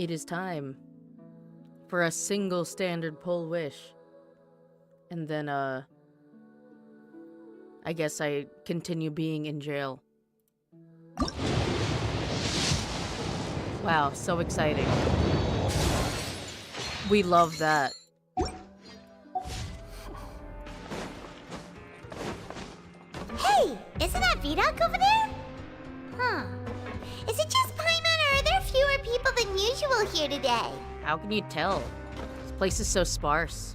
It is time for a single standard pull wish. And then, I guess I continue being in jail. Wow, so exciting. We love that. Hey, isn't that Vidok over there? Huh. Is it just Paimon, or are there fewer people than usual here today? How can you tell? This place is so sparse.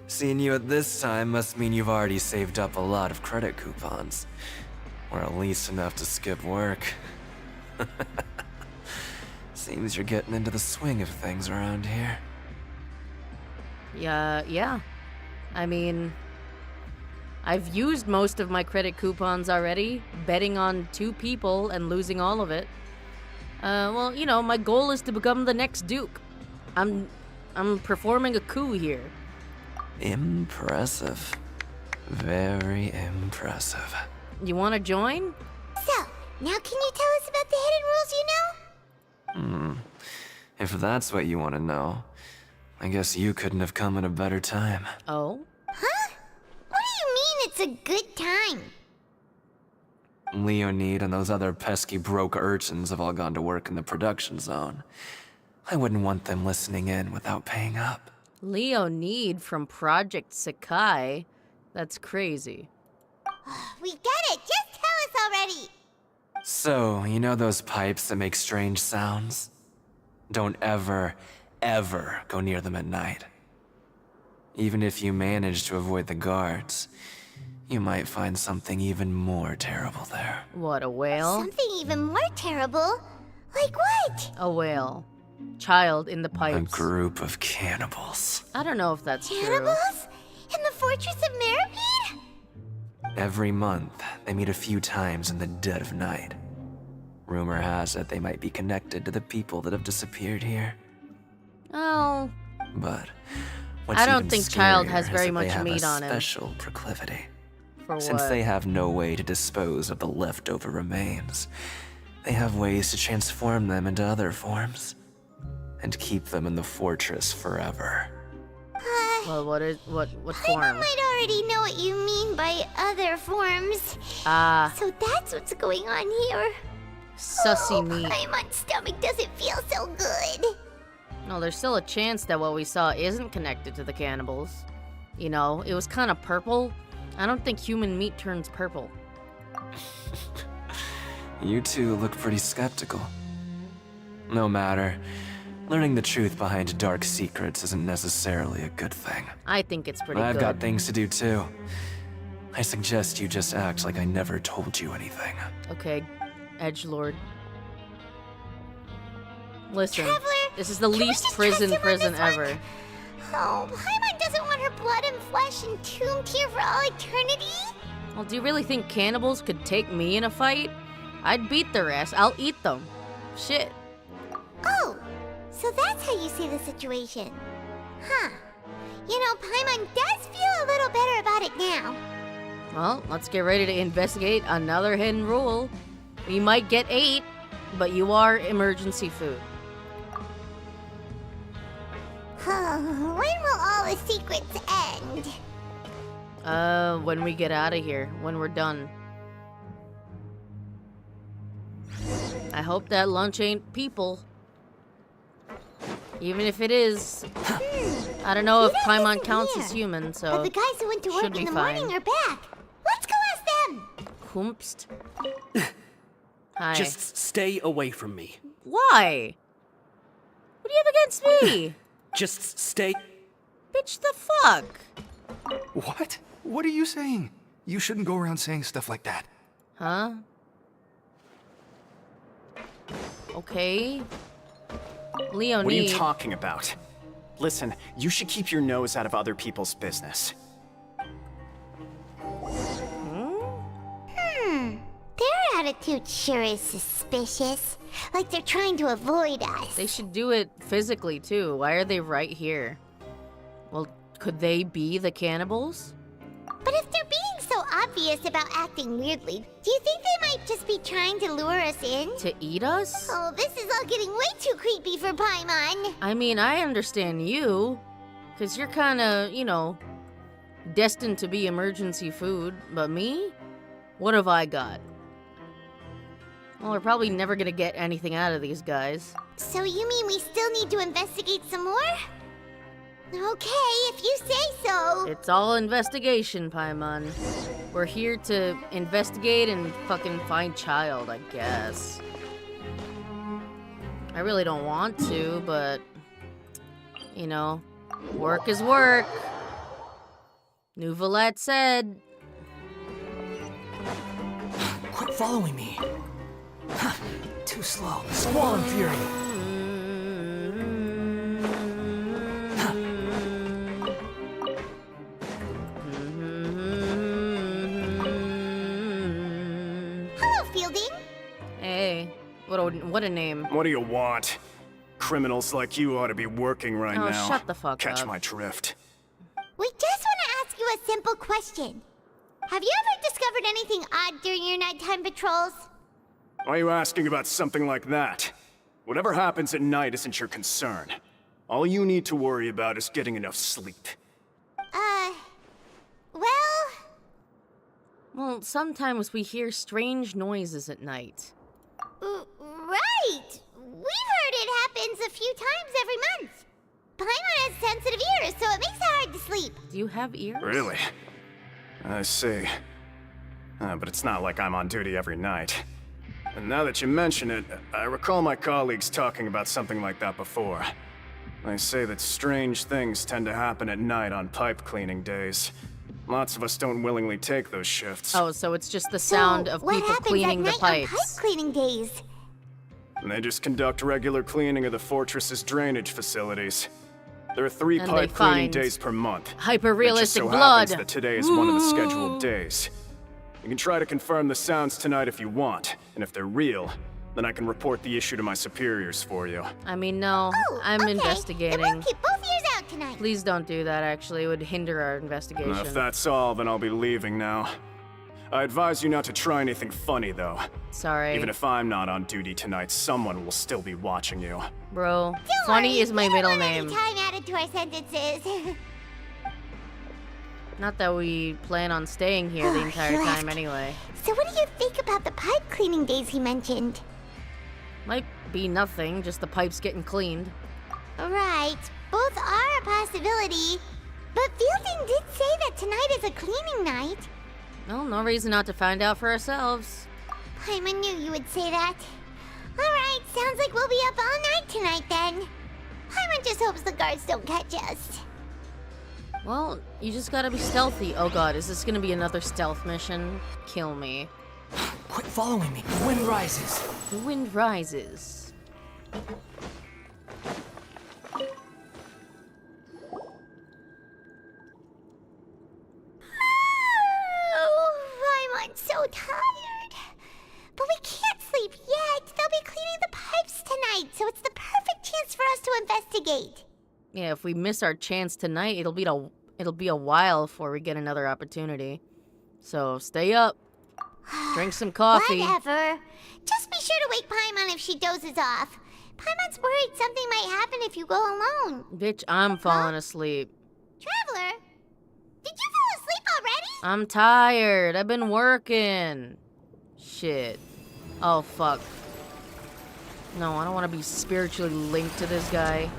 Seeing you at this time must mean you've already saved up a lot of credit coupons. Or at least enough to skip work. Seems you're getting into the swing of things around here. Yeah. I mean, I've used most of my credit coupons already, betting on 2 people and losing all of it. Well, you know, my goal is to become the next Duke. I'm performing a coup here. Impressive. Very impressive. You want to join? So, now can you tell us about the hidden rules you know? If that's what you want to know, I guess you couldn't have come at a better time. Oh? Huh? What do you mean it's a good time? Leonid and those other pesky broke urchins have all gone to work in the production zone. I wouldn't want them listening in without paying up. Leonid from Project Sakai? That's crazy. We get it! Just tell us already! So, you know those pipes that make strange sounds? Don't ever go near them at night. Even if you manage to avoid the guards, you might find something even more terrible there. What, a whale? Something even more terrible? Like what? A whale. Child in the pipes. A group of cannibals. I don't know if that's true. Cannibals? In the Fortress of Meripede? Every month, they meet a few times in the dead of night. Rumor has it they might be connected to the people that have disappeared here. Oh. But what's I don't even think Child scarier has is very that much they have meat a on him. special proclivity. For Since what? they have no way to dispose of the leftover remains, they have ways to transform them into other forms and keep them in the fortress forever. Well, what Paimon form? might already know what you mean by other forms. Ah, So that's what's going on here. sussy meat. Paimon's stomach doesn't feel so good. No, there's still a chance that what we saw isn't connected to the cannibals. You know, it was kind of purple. I don't think human meat turns purple. You two look pretty skeptical. No matter. Learning the truth behind dark secrets isn't necessarily a good thing. I think it's pretty I've good. got things to do too. I suggest you just act like I never told you anything. Okay, edgelord. Listen, Traveler, this is the can we least just trust him on prison this one? ever. Oh, Paimon doesn't want her blood and flesh entombed here for all eternity? Well, do you really think cannibals could take me in a fight? I'd beat their ass. I'll eat them. Shit. Oh, so that's how you see the situation. Huh. You know, Paimon does feel a little better about it now. Well, let's get ready to investigate another hidden rule. We might get 8, but you are emergency food. When will all the secrets end? When we get out of here, when we're done. I hope that lunch ain't people. Even if it is. I don't know if Vidok Paimon isn't counts here, as human, But so the guys who went to should work be in the fine. morning are back. Let's go ask them. Humpst. Hi. Just stay away from me. Why? What do you have against me? Just stay. Bitch, the fuck? What? What are you saying? You shouldn't go around saying stuff like that. Huh? Okay. Leonid. What are you talking about? Listen, you should keep your nose out of other people's business. Their attitude sure is suspicious. Like they're trying to avoid us. They should do it physically too. Why are they right here? Well, Could they be the cannibals? But if they're being so obvious about acting weirdly, do you think they might just be trying to lure us in? To eat us? Oh, this is all getting way too creepy for Paimon. I mean, I understand you, because you're kind of, you know, destined to be emergency food. But me? What have I got? Well, we're probably never gonna get anything out of these guys. So you mean we still need to investigate some more? Okay, if you say so. It's all investigation, Paimon. We're here to investigate and fucking find child, I guess. I really don't want to, but... You know, work is work. Nouvelette said. Quit following me. Too slow. Squall and fury. Hello, Fielding. Hey, what a name. What do you want? Criminals like you ought to be working right Oh, now. shut the fuck Catch up. my drift. We just want to ask you a simple question. Have you ever discovered anything odd during your nighttime patrols? Why are you asking about something like that? Whatever happens at night isn't your concern. All you need to worry about is getting enough sleep. Well... Well, sometimes we hear strange noises at night. Right! We've heard it happens a few times every month. Paimon has sensitive ears, so it makes it hard to sleep. Do you have ears? Really? I see. But it's not like I'm on duty every night. And now that you mention it, I recall my colleagues talking about something like that before. They say that strange things tend to happen at night on pipe cleaning days. Lots of us don't willingly take those shifts. Oh, so it's just the sound of people cleaning the what happens at night pipes. on pipe cleaning days? And they just conduct regular cleaning of the fortress's drainage facilities. There are 3 And pipe they cleaning find days per month. hyper-realistic It just so blood. happens that today is one of the scheduled days. You can try to confirm the sounds tonight if you want, and if they're real, then I can report the issue to my superiors for you. I mean, no, Oh, I'm okay. investigating. Then we'll keep both ears out tonight. Please don't do that, actually. It would hinder our investigation. If that's all, then I'll be leaving now. I advise you not to try anything funny, though. Sorry. Even if I'm not on duty tonight, someone will still be watching you. Bro, Don't funny worry, is my we don't middle want any name. time added to our sentences. Not that we plan on staying here the Oh, entire he time left. anay. So what do you think about the pipe cleaning days he mentioned? Might be nothing, just the pipes getting cleaned. Right, both are a possibility. But Fielding did say that tonight is a cleaning night. Well, no reason not to find out for ourselves. Paimon knew you would say that. Alright, sounds like we'll be up all night tonight then. Paimon just hopes the guards don't catch us. Well, you just gotta be stealthy. Oh god, is this gonna be another stealth mission? Kill me. Quit following me. The wind rises. The wind rises. Oh, I'm so tired. But we can't sleep yet. They'll be cleaning the pipes tonight, so it's the perfect chance for us to investigate. Yeah, if we miss our chance tonight, it'll be a while before we get another opportunity. So stay up. Drink some coffee. Whatever. Just be sure to wake Paimon if she dozes off. Paimon's worried something might happen if you go alone. Bitch, I'm falling asleep. Traveler, did you fall asleep already? I'm tired. I've been working. Shit. Oh, fuck. No, I don't want to be spiritually linked to this guy.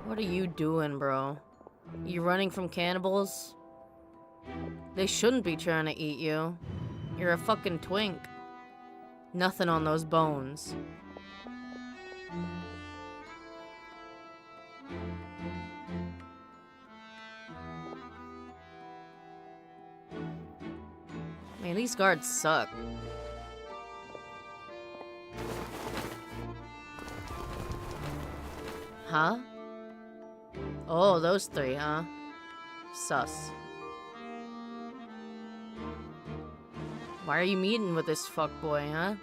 What are you doing, bro? You running from cannibals? They shouldn't be trying to eat you. You're a fucking twink. Nothing on those bones. Man, these guards suck. Huh? Oh, those 3, huh? Sus. Why are you meeting with this fuckboy, huh?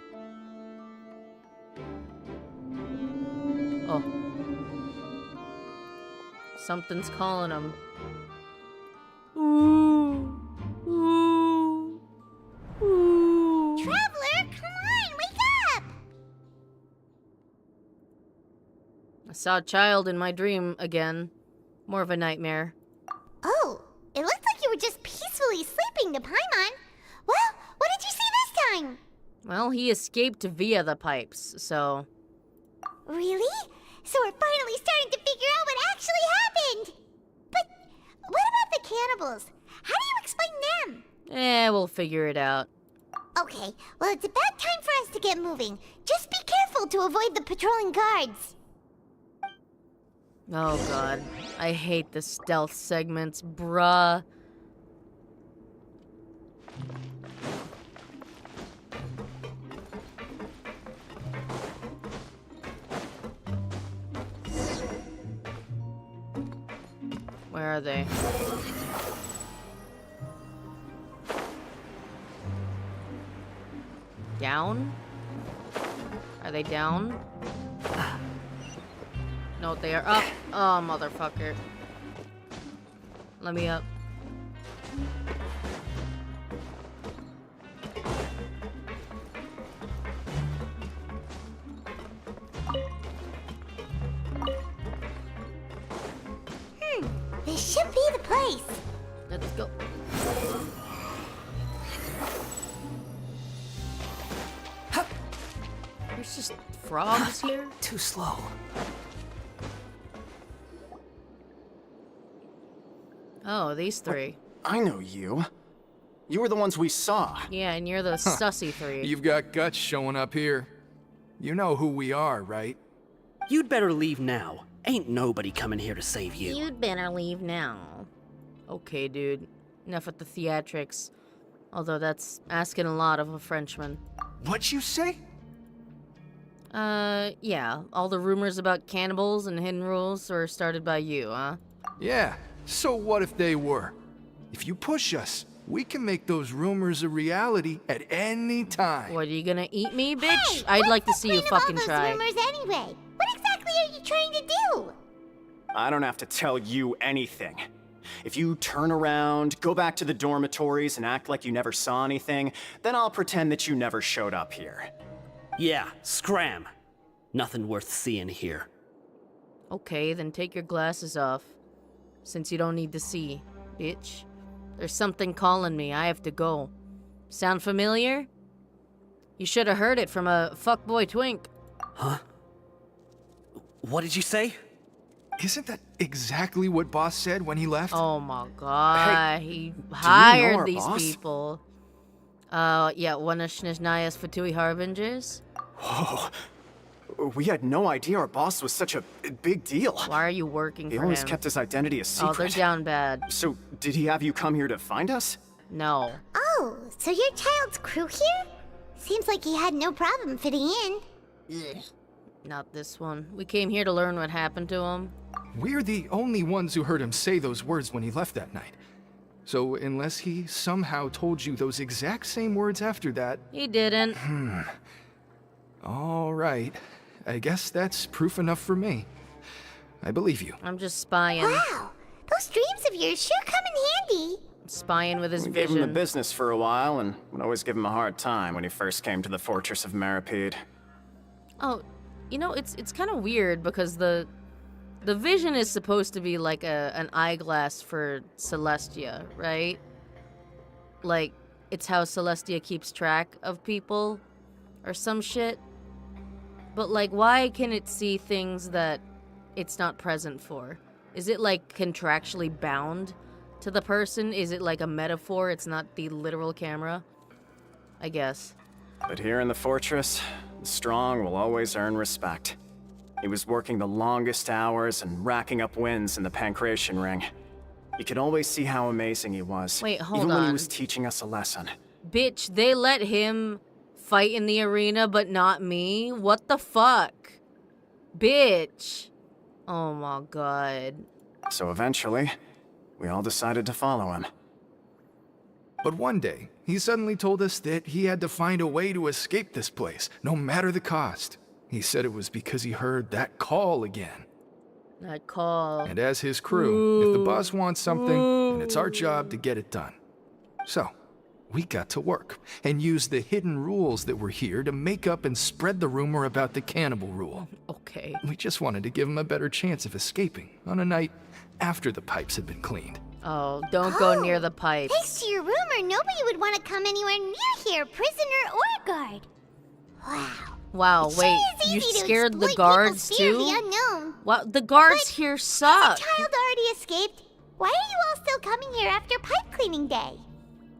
Uh-oh. Something's calling him. Ooh. Ooh. Ooh. Traveler, come on, wake up! I saw a child in my dream again. More of a nightmare. Oh, it looked like you were just peacefully sleeping to Paimon. Well, what did you see this time? Well, he escaped via the pipes, so... Really? So we're finally starting to figure out what actually happened! But what about the cannibals? How do you explain them? we'll figure it out. Okay, well, it's about time for us to get moving. Just be careful to avoid the patrolling guards. Oh god. I hate the stealth segments, bruh. Where are they? Down? Are they down? No, they are up. Oh, motherfucker. Let me up. This should be the place. Let's go. There's just frogs here? Too slow. Oh, these three. I know you. You were the ones we saw. Yeah, and you're the sussy three. You've got guts showing up here. You know who we are, right? You'd better leave now. Ain't nobody coming here to save you. You'd better leave now. Okay, dude. Enough with the theatrics. Although that's asking a lot of a Frenchman. What'd you say? Yeah. All the rumors about cannibals and hidden rules were started by you, huh? Yeah, so what if they were? If you push us, we can make those rumors a reality at any time. What, are you gonna eat me, bitch? Hey, I'd what's like to the see you point of fucking all those try. rumors anyway? What exactly are you trying to do? I don't have to tell you anything. If you turn around, go back to the dormitories, and act like you never saw anything, then I'll pretend that you never showed up here. Yeah, scram. Nothing worth seeing here. Okay, then take your glasses off. Since you don't need to see, bitch. There's something calling me. I have to go. Sound familiar? You should have heard it from a fuckboy twink. Huh? What did you say? Isn't that exactly what Boss said when he left? Oh my god, he know hired our these boss? people. Yeah, one of Shnaya's Fatui Harbingers. Whoa. We had no idea our boss was such a big deal. Why are you working He for always him? kept his identity a Oh, secret. they're down bad. So, did he have you come here to find us? No. Oh, so your child's crew here? Seems like he had no problem fitting in. Not this one. We came here to learn what happened to him. We're the only ones who heard him say those words when he left that night. So unless he somehow told you those exact same words after that, He didn't. all right. I guess that's proof enough for me. I believe you. I'm just spying. Wow, those dreams of yours sure come in handy. Spying with his We gave him the vision. business for a while, and would always give him a hard time when he first came to the Fortress of Maripede. Oh, you know, it's kind of weird because the vision is supposed to be like an eyeglass for Celestia, right? Like, it's how Celestia keeps track of people or some shit. But, like, why can it see things that it's not present for? Is it, like, contractually bound to the person? Is it, like, a metaphor? It's not the literal camera? I guess. But here in the fortress, the strong will always earn respect. He was working the longest hours and racking up wins in the Pancration Ring. You could always see how amazing he was. Wait, hold even when he on. was teaching us a lesson. Bitch, they let him fight in the arena, but not me? What the fuck? Bitch. Oh my god. So eventually, we all decided to follow him. But one day, he suddenly told us that he had to find a way to escape this place, no matter the cost. He said it was because he heard that call again. That call. And as his crew, if the boss wants something, then it's our job to get it done. So, we got to work and used the hidden rules that were here to make up and spread the rumor about the cannibal rule. Okay. We just wanted to give him a better chance of escaping on a night after the pipes had been cleaned. Oh, don't go near the pipes. Thanks to your rumor, nobody would want to come anywhere near here, prisoner or guard. Wow. Wow, It wait, sure is you easy to scared the exploit guards people's fear of too? the unknown. Wow, the guards But here Has suck. a child already escaped? Why are you all still coming here after pipe cleaning day?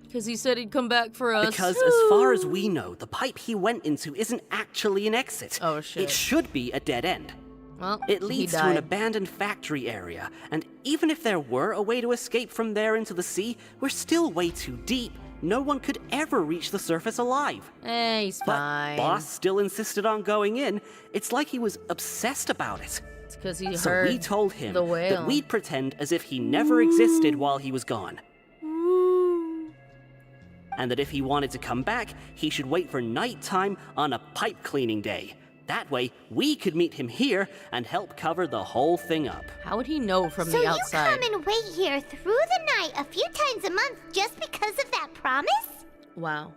Because he said he'd come back for us. Because as far as we know, the pipe he went into isn't actually an exit. Oh, shit. It should be a dead end. Well, It he leads to an died. abandoned factory area, and even if there were a way to escape from there into the sea, we're still way too deep. No one could ever reach the surface alive. He's But fine. Boss still insisted on going in. It's like he was obsessed about it. It's because he So heard we told him the whale. that we'd pretend as if he never existed while he was gone. And that if he wanted to come back, he should wait for nighttime on a pipe cleaning day. That way, we could meet him here and help cover the whole thing up. How would he know from So the you outside? come and wait here through the night a few times a month just because of that promise? Wow.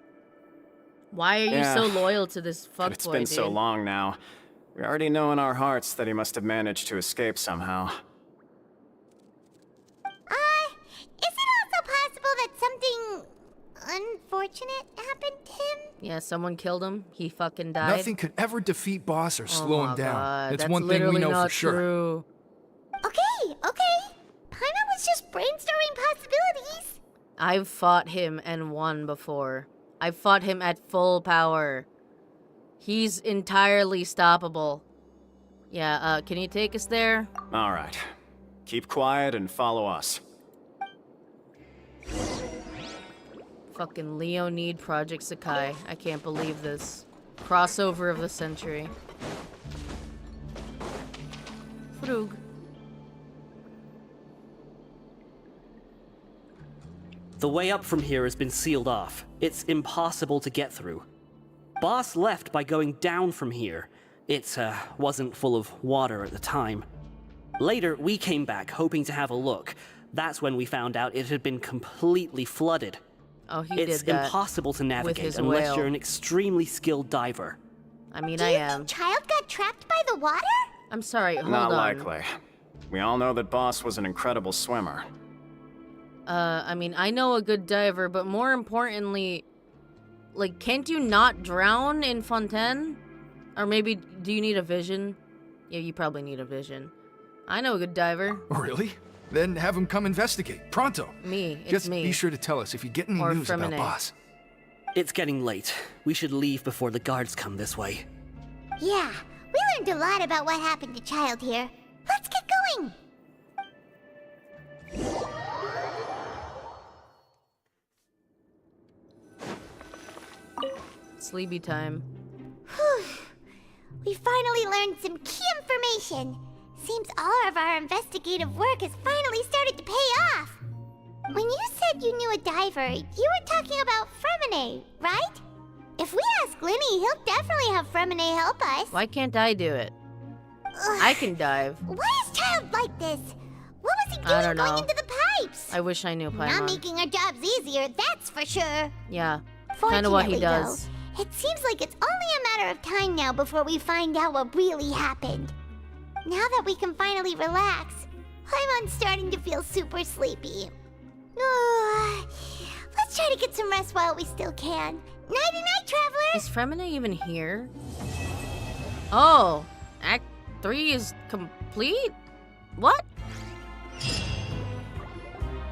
Why are you Yeah. so loyal to this But fuckboy, it's been so long now. We already know in our hearts that he must have managed to escape somehow. Is it also possible that something unfortunate happened to him? Yeah, someone killed him. He fucking died. Nothing could ever defeat Boss or Oh slow my him down. God, It's that's one thing we literally know not for sure. True. Okay. Paimon was just brainstorming possibilities. I've fought him and won before. I've fought him at full power. He's entirely stoppable. Yeah, can you take us there? All right. Keep quiet and follow us. Fucking Leonid Project Sakai. I can't believe this. Crossover of the century. Frug. The way up from here has been sealed off. It's impossible to get through. Boss left by going down from here. It wasn't full of water at the time. Later, we came back hoping to have a look. That's when we found out it had been completely flooded. Oh, he It's did that. impossible to navigate his unless whale. you're an extremely skilled diver. I mean, Do I you am. think Child got trapped by the water? I'm sorry, hold Not on. likely. We all know that Boss was an incredible swimmer. I mean, I know a good diver, but more importantly, like, can't you not drown in Fontaine? Or maybe, do you need a vision? Yeah, you probably need a vision. I know a good diver. Really? Then have him come investigate. Pronto. Me, it's Just me. be sure to tell us if you get any Or news about Fremine. Boss. It's getting late. We should leave before the guards come this way. Yeah, we learned a lot about what happened to Child here. Let's get going. Sleepy time. Whew. We finally learned some key information. Seems all of our investigative work has finally started to pay off. When you said you knew a diver, you were talking about Fremine, right? If we ask Linny, he'll definitely have Fremine help us. Why can't I do it? Ugh. I can dive. Why is Child like this? What was he I doing don't going know. into the pipes? I wish I knew Not Paimon. making our jobs easier, that's for sure. Yeah, kind of what he Fortunately, does. though, it seems like it's only a matter of time now before we find out what really happened. Now that we can finally relax, I'm starting to feel super sleepy. Let's try to get some rest while we still can. Nighty-night, traveler! Is Fremine even here? Oh, Act 3 is complete? What?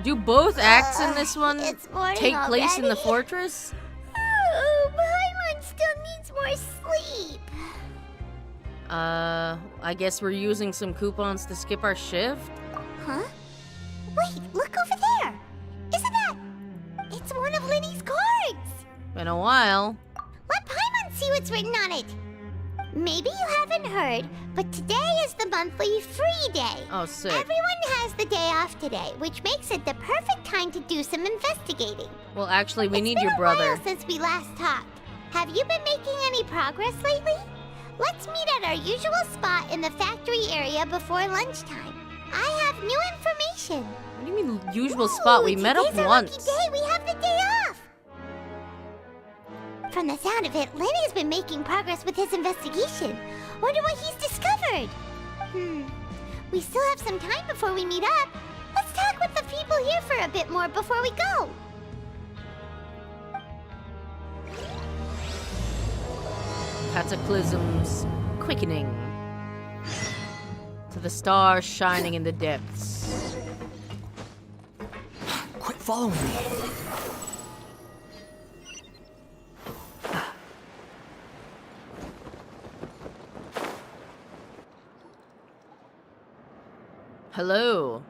Do both acts in this one it's morning take place in the already. fortress? Oh, Paimon still needs more sleep. I guess we're using some coupons to skip our shift? Huh? Wait, look over there! Isn't that... It's one of Linny's cards! Been a while. Let Paimon see what's written on it! Maybe you haven't heard, but today is the monthly free day. Oh, sick. Everyone has the day off today, which makes it the perfect time to do some investigating. Well, actually, we It's need been your a brother. while since we last talked. Have you been making any progress lately? Let's meet at our usual spot in the factory area before lunchtime. I have new information. What do you mean, usual spot? We met up today's our once. lucky day. We have the day off. From the sound of it, Lenny's been making progress with his investigation. Wonder what he's discovered. We still have some time before we meet up. Let's talk with the people here for a bit more before we go. Cataclysms quickening to the stars shining in the depths. Quit following me. Hello.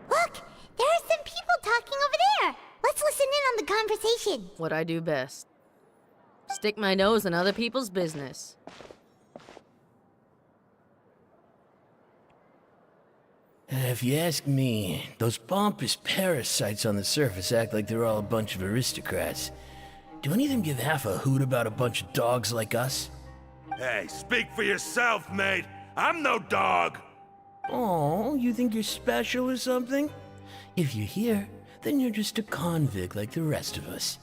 Look, there are some people talking over there. Let's listen in on the conversation. What I do best. Stick my nose in other people's business. If you ask me, those pompous parasites on the surface act like they're all a bunch of aristocrats. Do any of them give half a hoot about a bunch of dogs like us? Hey, speak for yourself, mate. I'm no dog. Oh, you think you're special or something? If you're here, then you're just a convict like the rest of us.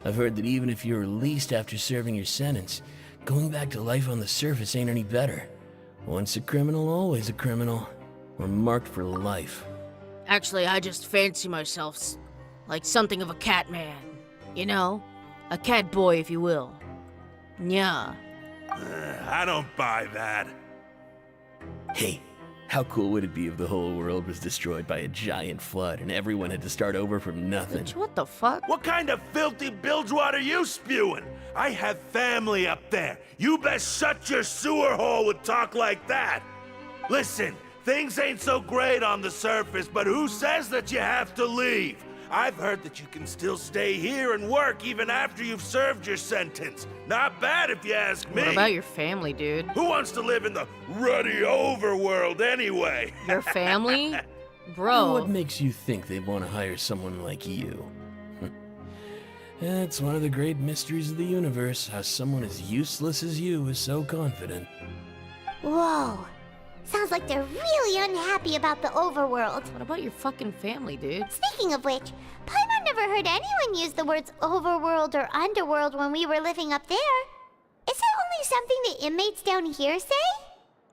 I've heard that even if you're released after serving your sentence, going back to life on the surface ain't any better. Once a criminal, always a criminal. We're marked for life. Actually, I just fancy myself like something of a cat man. You know? A cat boy, if you will. Yeah. I don't buy that. Hey, how cool would it be if the whole world was destroyed by a giant flood and everyone had to start over from nothing? What the fuck? What kind of filthy bilge water you spewing? I have family up there. You best shut your sewer hole with talk like that. Listen, things ain't so great on the surface, but who says that you have to leave? I've heard that you can still stay here and work even after you've served your sentence. Not bad if you ask me. What about your family, dude? Who wants to live in the ruddy overworld anyway? Your family? Bro. What makes you think they want to hire someone like you? It's one of the great mysteries of the universe, how someone as useless as you is so confident. Whoa. Sounds like they're really unhappy about the overworld. What about your fucking family, dude? Speaking of which, Paimon never heard anyone use the words overworld or underworld when we were living up there. Is it only something the inmates down here say?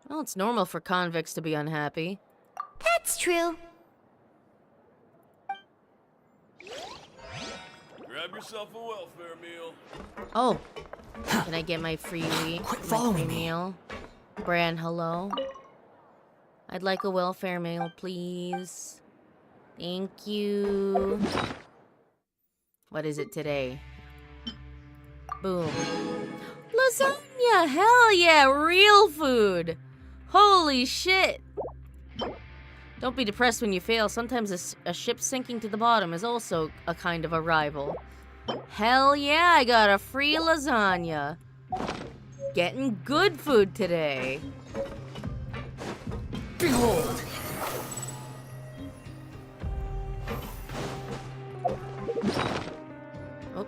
Well, it's normal for convicts to be unhappy. That's true. Grab yourself a welfare meal. Oh. Can I get my free Quit following me. meal? Bran, hello? I'd like a welfare meal, please. Thank you. What is it today? Boom. Lasagna! Hell yeah! Real food! Holy shit! Don't be depressed when you fail. Sometimes a ship sinking to the bottom is also a kind of a rival. Hell yeah, I got a free lasagna. Getting good food today. Behold! Oh,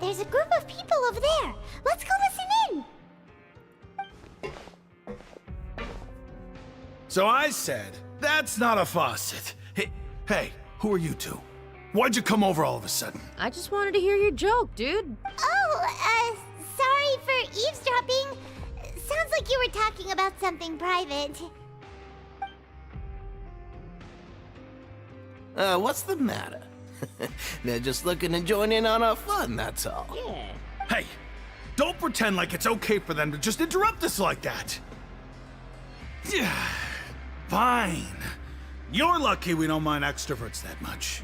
There's a group of people over there. Let's go listen in. So I said, that's not a faucet. Hey, who are you two? Why'd you come over all of a sudden? I just wanted to hear your joke, dude. Oh, sorry for eavesdropping. Sounds like you were talking about something private. What's the matter? They're just looking to join in on our fun, that's all. Yeah. Hey, don't pretend like it's okay for them to just interrupt us like that. Yeah, fine. You're lucky we don't mind extroverts that much.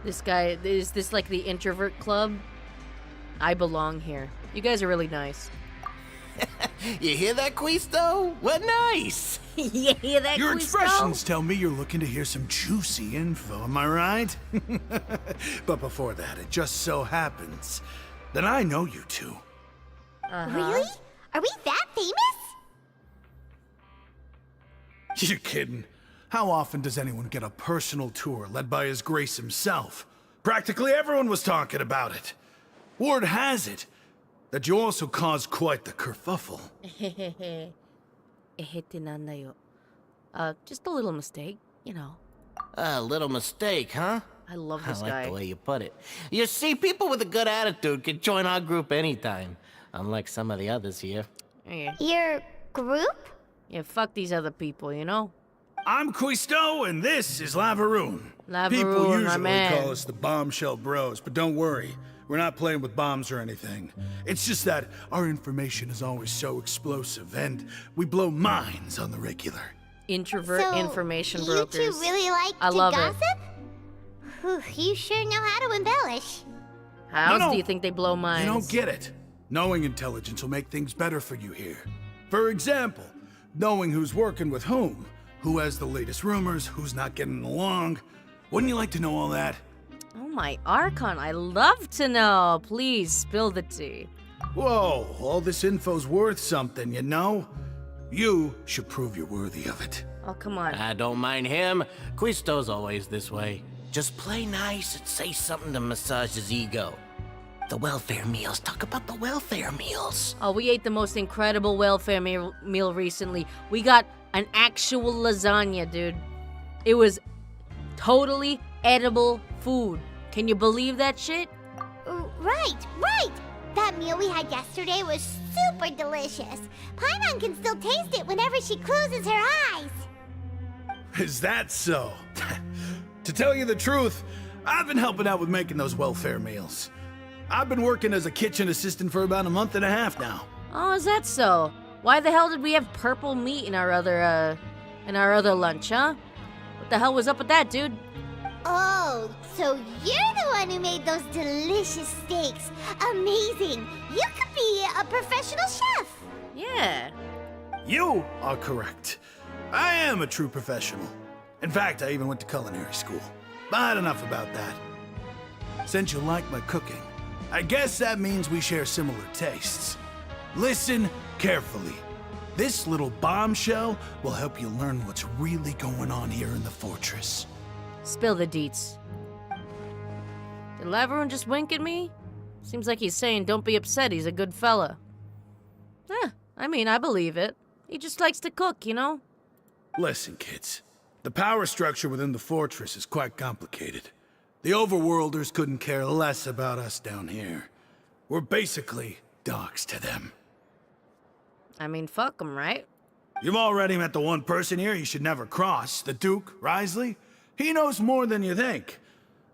This guy, is this like the introvert club? I belong here. You guys are really nice. You hear that, Quisto? We're nice! You hear that, Your Quisto? expressions tell me you're looking to hear some juicy info, am I right? But before that, it just so happens that I know you two. Really? Are we that famous? You're kidding. How often does anyone get a personal tour led by His Grace himself? Practically everyone was talking about it. Word has it that you also caused quite the kerfuffle. Just a little mistake, you know. A little mistake, huh? I love this I like guy. the way you put it. You see, people with a good attitude can join our group anytime. Unlike some of the others here. Yeah. Your group? Yeah, fuck these other people, you know? I'm Quisto, and this is Lavaroon. Lavaroon, People my usually man. call us the Bombshell Bros, but don't worry. We're not playing with bombs or anything. It's just that our information is always so explosive, and we blow minds on the regular. Introvert So, information you brokers. two really like I to love gossip? it. Whew, you sure know how to embellish. How else No, do you think they blow minds? You don't get it. Knowing intelligence will make things better for you here. For example, knowing who's working with whom, who has the latest rumors, who's not getting along. Wouldn't you like to know all that? Oh my Archon, I love to know. Please spill the tea. Whoa, all this info's worth something, you know? You should prove you're worthy of it. Oh, come on. I don't mind him. Quisto's always this way. Just play nice and say something to massage his ego. The welfare meals. Talk about the welfare meals. Oh, we ate the most incredible welfare meal recently. We got an actual lasagna, dude. It was totally edible food. Can you believe that shit? Right. That meal we had yesterday was super delicious. Paimon can still taste it whenever she closes her eyes. Is that so? To tell you the truth, I've been helping out with making those welfare meals. I've been working as a kitchen assistant for about a month and a half now. Oh, is that so? Why the hell did we have purple meat in our other lunch, huh? What the hell was up with that, dude? Oh, so you're the one who made those delicious steaks. Amazing. You could be a professional chef. Yeah. You are correct. I am a true professional. In fact, I even went to culinary school. But enough about that. Since you like my cooking, I guess that means we share similar tastes. Listen carefully. This little bombshell will help you learn what's really going on here in the fortress. Spill the deets. Did Lavaroon just wink at me? Seems like he's saying, don't be upset, he's a good fella. I mean, I believe it. He just likes to cook, you know? Listen, kids. The power structure within the fortress is quite complicated. The overworlders couldn't care less about us down here. We're basically dogs to them. I mean, fuck 'em, right? You've already met the one person here you should never cross, the Duke, Risley. He knows more than you think.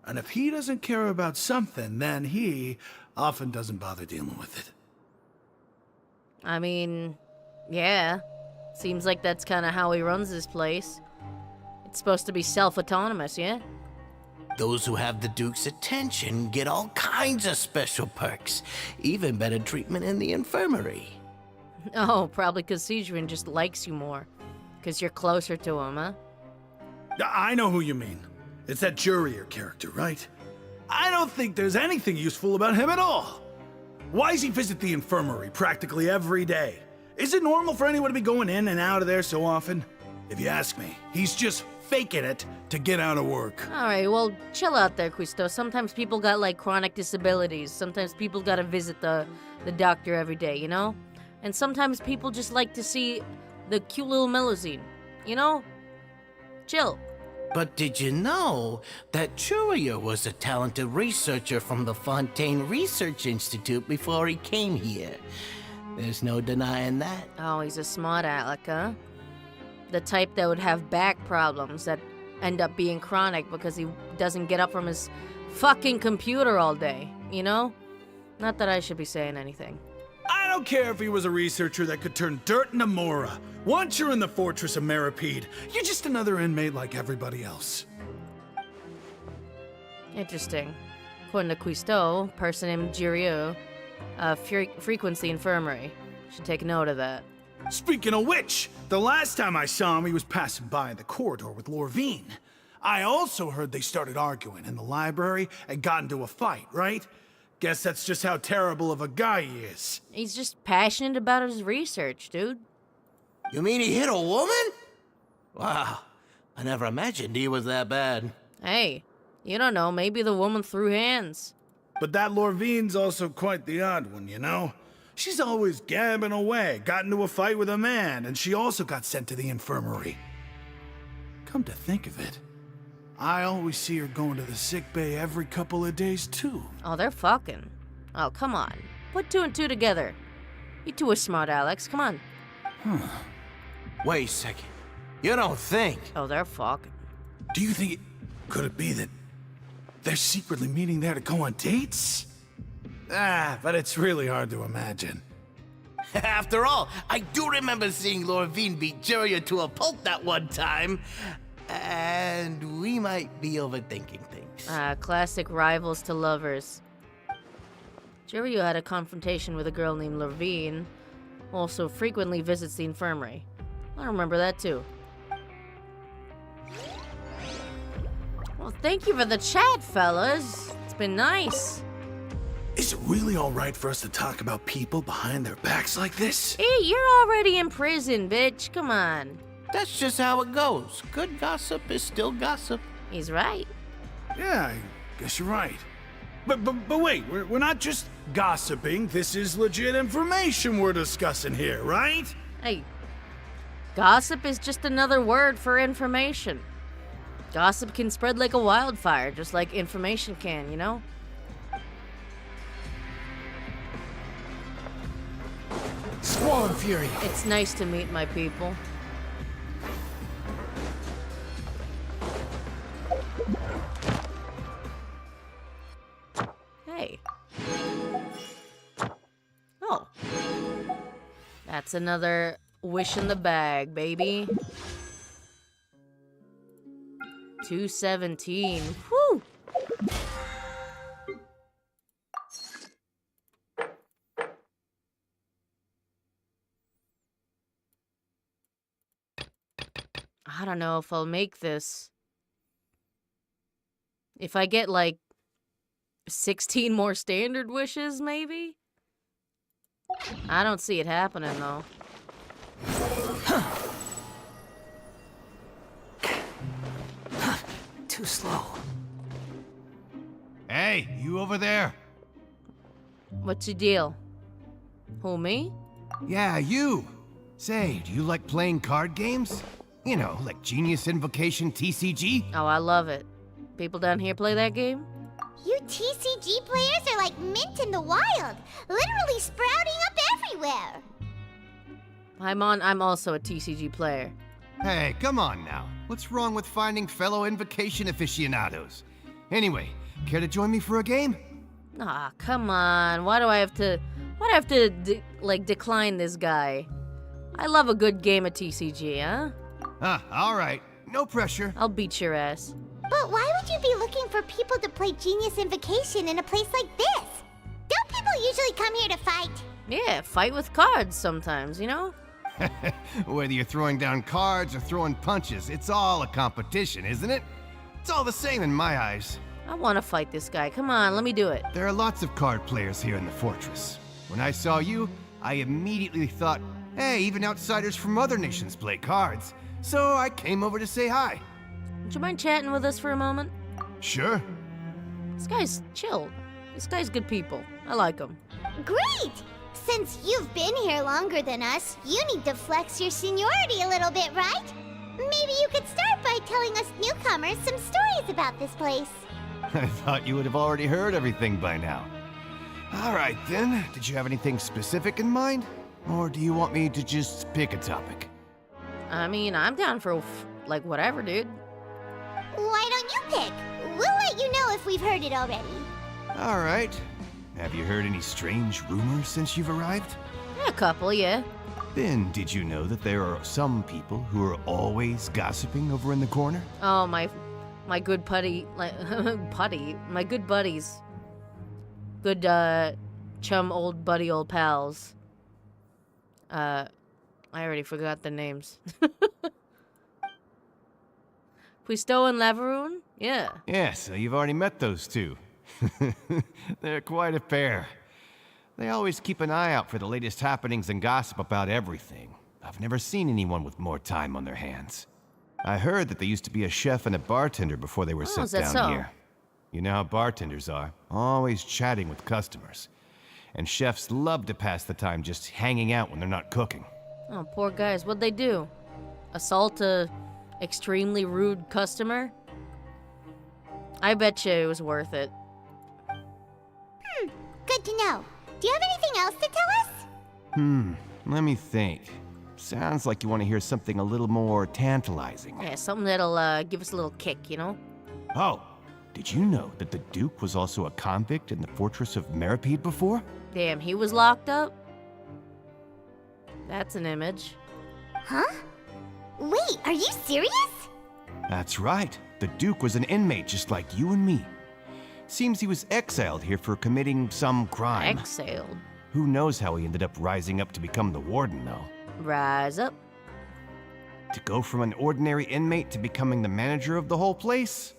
And if he doesn't care about something, then he often doesn't bother dealing with it. I mean, yeah. Seems like that's kind of how he runs this place. It's supposed to be self-autonomous, yeah? Those who have the Duke's attention get all kinds of special perks. Even better treatment in the infirmary. Oh, probably because Sidrin just likes you more. Because you're closer to him, huh? I know who you mean. It's that Jurier character, right? I don't think there's anything useful about him at all. Why does he visit the infirmary practically every day? Is it normal for anyone to be going in and out of there so often? If you ask me, he's just faking it to get out of work. Alright, well, chill out there, Quisto. Sometimes people got, like, chronic disabilities. Sometimes people gotta visit the doctor every day, you know? And sometimes people just like to see the cute little Melusine, you know? Chill. But did you know that Jurier was a talented researcher from the Fontaine Research Institute before he came here? There's no denying that. Oh, he's a smart aleck, huh? The type that would have back problems that end up being chronic because he doesn't get up from his fucking computer all day, you know? Not that I should be saying anything. I don't care if he was a researcher that could turn dirt into Mora. Once you're in the fortress of Meripede, you're just another inmate like everybody else. Interesting. According to Quisto, person named Jirio, frequents the infirmary. Should take note of that. Speaking of which, the last time I saw him, he was passing by in the corridor with Lorvine. I also heard they started arguing in the library and got into a fight, right? Guess that's just how terrible of a guy he is. He's just passionate about his research, dude. You mean he hit a woman? Wow, I never imagined he was that bad. Hey, You don't know, maybe the woman threw hands. But that Lorvine's also quite the odd one, you know? She's always gabbing away, got into a fight with a man, and she also got sent to the infirmary. Come to think of it, I always see her going to the sick bay every couple of days, too. Oh, they're fucking. Oh, come on. Put 2 and 2 together. You two are smart, Alex. Come on. Wait a second. You don't think? Oh, they're fucking. Do you think could it be that they're secretly meeting there to go on dates? But it's really hard to imagine. After all, I do remember seeing Lorvine beat Juria to a pulp that one time. And we might be overthinking things. Classic rivals to lovers. Jirio had a confrontation with a girl named Lorvine, who also frequently visits the infirmary. I remember that too. Well, thank you for the chat, fellas. It's been nice. Is it really all right for us to talk about people behind their backs like this? Hey, you're already in prison, bitch. Come on. That's just how it goes. Good gossip is still gossip. He's right. Yeah, I guess you're right. But wait, we're not just gossiping. This is legit information we're discussing here, right? Hey, gossip is just another word for information. Gossip can spread like a wildfire, just like information can, you know? Squall and fury. It's nice to meet my people. Hey. Oh. That's another wish in the bag, baby. 217. Whew! I don't know if I'll make this. If I get like 16 more standard wishes, maybe? I don't see it happening, though. Too slow. Hey, you over there? What's your deal? Who, me? Yeah, you. Say, do you like playing card games? You know, like Genius Invocation TCG? Oh, I love it. People down here play that game? You TCG players are like mint in the wild, literally sprouting up everywhere. I'm also a TCG player. Hey, come on now. What's wrong with finding fellow Invocation aficionados? Anyway, care to join me for a game? Ah, come on. Why do I have to decline this guy? I love a good game of TCG, huh? Alright. No pressure. I'll beat your ass. But why would you be looking for people to play Genius Invocation in a place like this? Don't people usually come here to fight? Yeah, fight with cards sometimes, you know? Whether you're throwing down cards or throwing punches, it's all a competition, isn't it? It's all the same in my eyes. I want to fight this guy. Come on, let me do it. There are lots of card players here in the fortress. When I saw you, I immediately thought, hey, even outsiders from other nations play cards. So I came over to say hi. Would you mind chatting with us for a moment? Sure. This guy's chill. This guy's good people. I like him. Great! Since you've been here longer than us, you need to flex your seniority a little bit, right? Maybe you could start by telling us newcomers some stories about this place. I thought you would have already heard everything by now. All right, then. Did you have anything specific in mind? Or do you want me to just pick a topic? I mean, I'm down for, like, whatever, dude. Why don't you pick? We'll let you know if we've heard it already. All right. Have you heard any strange rumors since you've arrived? A couple, yeah. Then, did you know that there are some people who are always gossiping over in the corner? Oh, my good putty, my good buddies. Good, chum, old buddy, old pals. I already forgot the names. Puisto and Laveroon? Yeah. Yeah, so you've already met those two. They're quite a pair. They always keep an eye out for the latest happenings and gossip about everything. I've never seen anyone with more time on their hands. I heard that they used to be a chef and a bartender before they were Oh, sent is that down so? here. You know how bartenders are, always chatting with customers. And chefs love to pass the time just hanging out when they're not cooking. Oh, poor guys. What'd they do? Assault a extremely rude customer? I bet you it was worth it. Good to know. Do you have anything else to tell us? Let me think. Sounds like you want to hear something a little more tantalizing. Yeah, something that'll give us a little kick, you know? Oh, did you know that the Duke was also a convict in the fortress of Meripede before? Damn, he was locked up? That's an image. Huh? Wait, are you serious? That's right. The Duke was an inmate just like you and me. Seems he was exiled here for committing some crime. Exhaled. Who knows how he ended up rising up to become the warden, though. Rise up. To go from an ordinary inmate to becoming the manager of the whole place?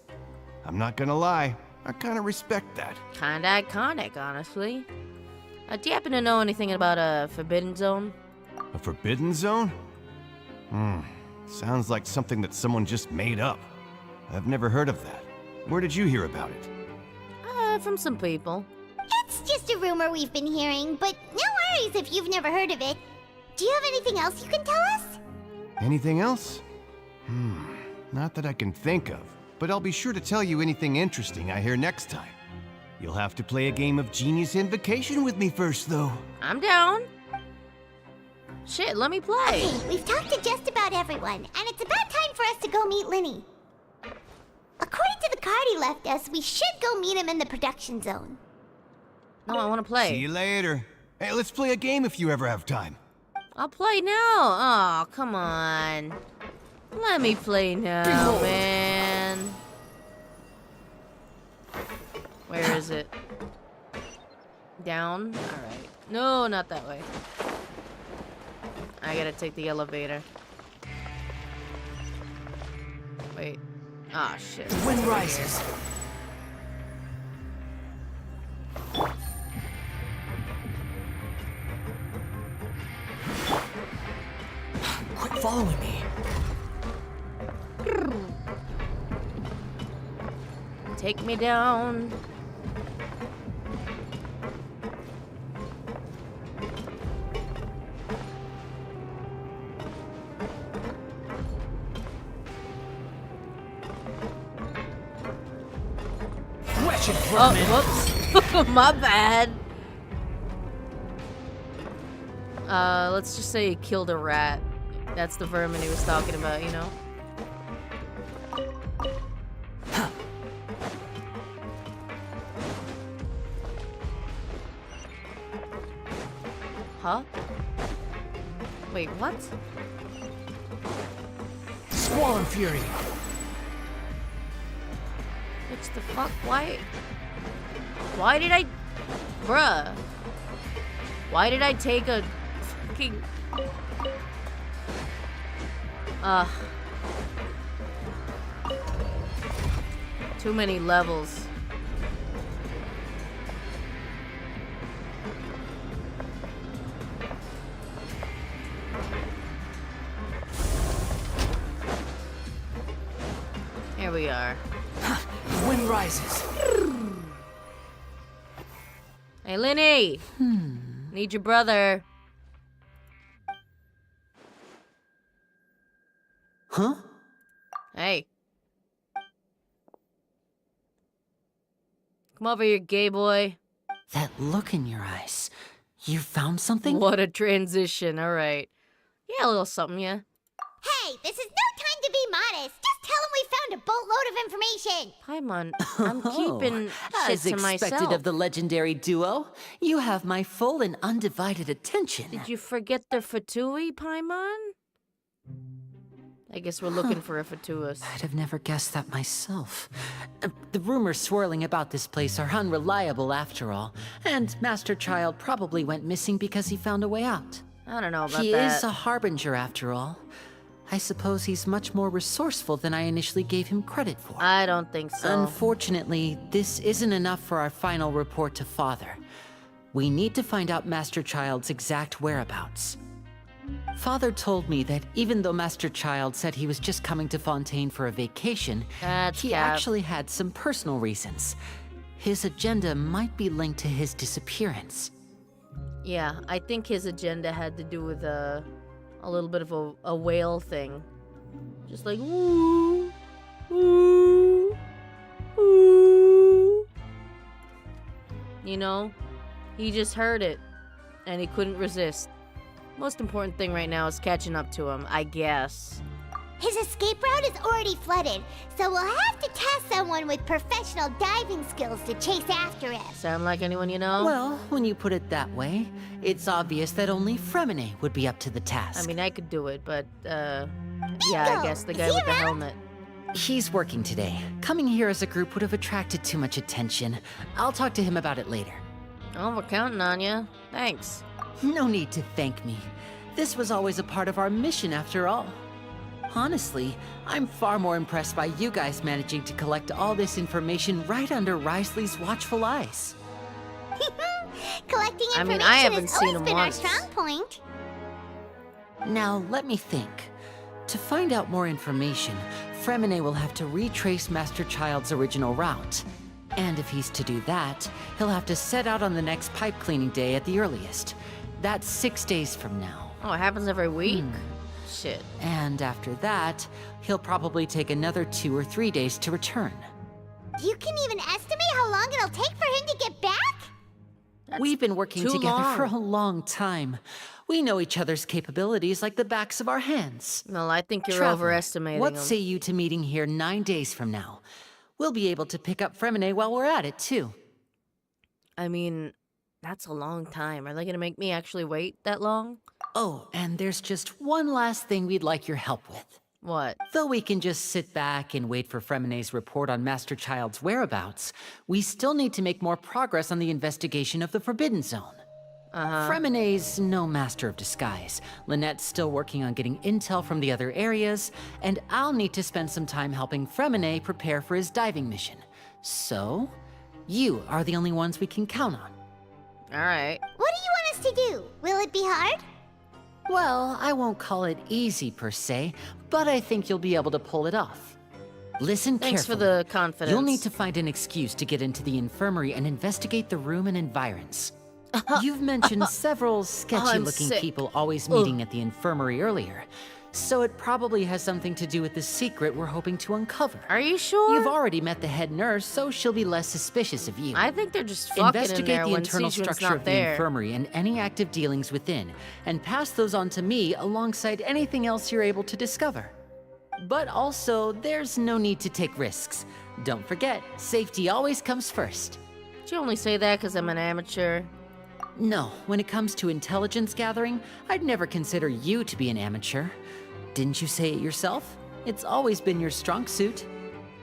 I'm not gonna lie, I kinda respect that. Kinda iconic, honestly. Do you happen to know anything about a Forbidden Zone? A forbidden zone? Sounds like something that someone just made up. I've never heard of that. Where did you hear about it? From some people. It's just a rumor we've been hearing, but no worries if you've never heard of it. Do you have anything else you can tell us? Anything else? Not that I can think of, but I'll be sure to tell you anything interesting I hear next time. You'll have to play a game of Genius Invocation with me first, though. I'm down. Shit, let me play. Okay, we've talked to just about everyone, and it's about time for us to go meet Linny. According to the card he left us, we should go meet him in the production zone. No, I want to play. See you later. Hey, let's play a game if you ever have time. I'll play now. Oh, come on. Let me play now, man. Where is it? Down? Alright. No, not that way. I gotta take the elevator. Wait. Ah, shit. The wind rises. Quit following me. Take me down. Oh, whoops. My bad. Let's just say he killed a rat. That's the vermin he was talking about, you know? Huh? Wait, what? Squall and fury. What the fuck? Why? Why did I... Bruh. Why did I take a fucking... Too many levels. Here we are. The wind rises. Hey, Linny! Need your brother. Huh? Hey. Come over here, gay boy. That look in your eyes. You found something? What a transition, alright. Yeah, a little something, yeah. Hey, this is no time to be modest. Just tell him we found a boatload of information. Paimon, I'm keeping shit As to expected myself. of the legendary duo, you have my full and undivided attention. Did you forget the Fatui, Paimon? I guess we're looking for a Fatuus. I'd have never guessed that myself. The rumors swirling about this place are unreliable after all, and Master Child probably went missing because he found a way out. I don't know about He that. is a harbinger after all. I suppose he's much more resourceful than I initially gave him credit for. I don't think so. Unfortunately, this isn't enough for our final report to Father. We need to find out Master Child's exact whereabouts. Father told me that even though Master Child said he was just coming to Fontaine for a vacation, he actually had some personal reasons. His agenda might be linked to his disappearance. Yeah, I think his agenda had to do with a little bit of a whale thing. Just like, ooh, ooh, ooh. You know, he just heard it, and he couldn't resist. Most important thing right now is catching up to him, I guess. His escape route is already flooded, so we'll have to task someone with professional diving skills to chase after him. Sound like anyone you know? Well, when you put it that way, it's obvious that only Fremine would be up to the task. I mean, I could do it, but, yeah, I guess the guy with the helmet. He's working today. Coming here as a group would have attracted too much attention. I'll talk to him about it later. Oh, we're counting on you. Thanks. No need to thank me. This was always a part of our mission after all. Honestly, I'm far more impressed by you guys managing to collect all this information right under Risley's watchful eyes. Collecting information I haven't has seen always him been once. our strong point. Now, let me think. To find out more information, Fremine will have to retrace Master Child's original route. And if he's to do that, he'll have to set out on the next pipe cleaning day at the earliest. That's 6 days from now. Oh, it happens every week? Shit. And after that, he'll probably take another 2 or 3 days to return. You can even estimate how long it'll take for him to get back? We've been working too together long. for a long time. We know each other's capabilities like the backs of our hands. No, I think you're Traveler, overestimating what him. say you to meeting here 9 days from now? We'll be able to pick up Fremine while we're at it, too. I mean, that's a long time. Are they gonna make me actually wait that long? Oh, and there's just one last thing we'd like your help with. What? Though we can just sit back and wait for Fremine's report on Master Child's whereabouts, we still need to make more progress on the investigation of the Forbidden Zone. Fremine's no master of disguise. Lynette's still working on getting intel from the other areas, and I'll need to spend some time helping Fremine prepare for his diving mission. So, you are the only ones we can count on. Alright. What do you want us to do? Will it be hard? Well, I won't call it easy per se, but I think you'll be able to pull it off. Listen Thanks carefully. for the confidence. You'll need to find an excuse to get into the infirmary and investigate the room and environs. You've mentioned several sketchy-looking sick. people always meeting at the infirmary earlier, so it probably has something to do with the secret we're hoping to uncover. Are you sure? You've already met the head nurse, so she'll be less suspicious of you. I think they're just fucking Investigate in there the when internal Sejun's structure not of the there. infirmary and any active dealings within, and pass those on to me alongside anything else you're able to discover. But also, there's no need to take risks. Don't forget, safety always comes first. Did you only say that because I'm an amateur? No, when it comes to intelligence gathering, I'd never consider you to be an amateur. Didn't you say it yourself? It's always been your strong suit.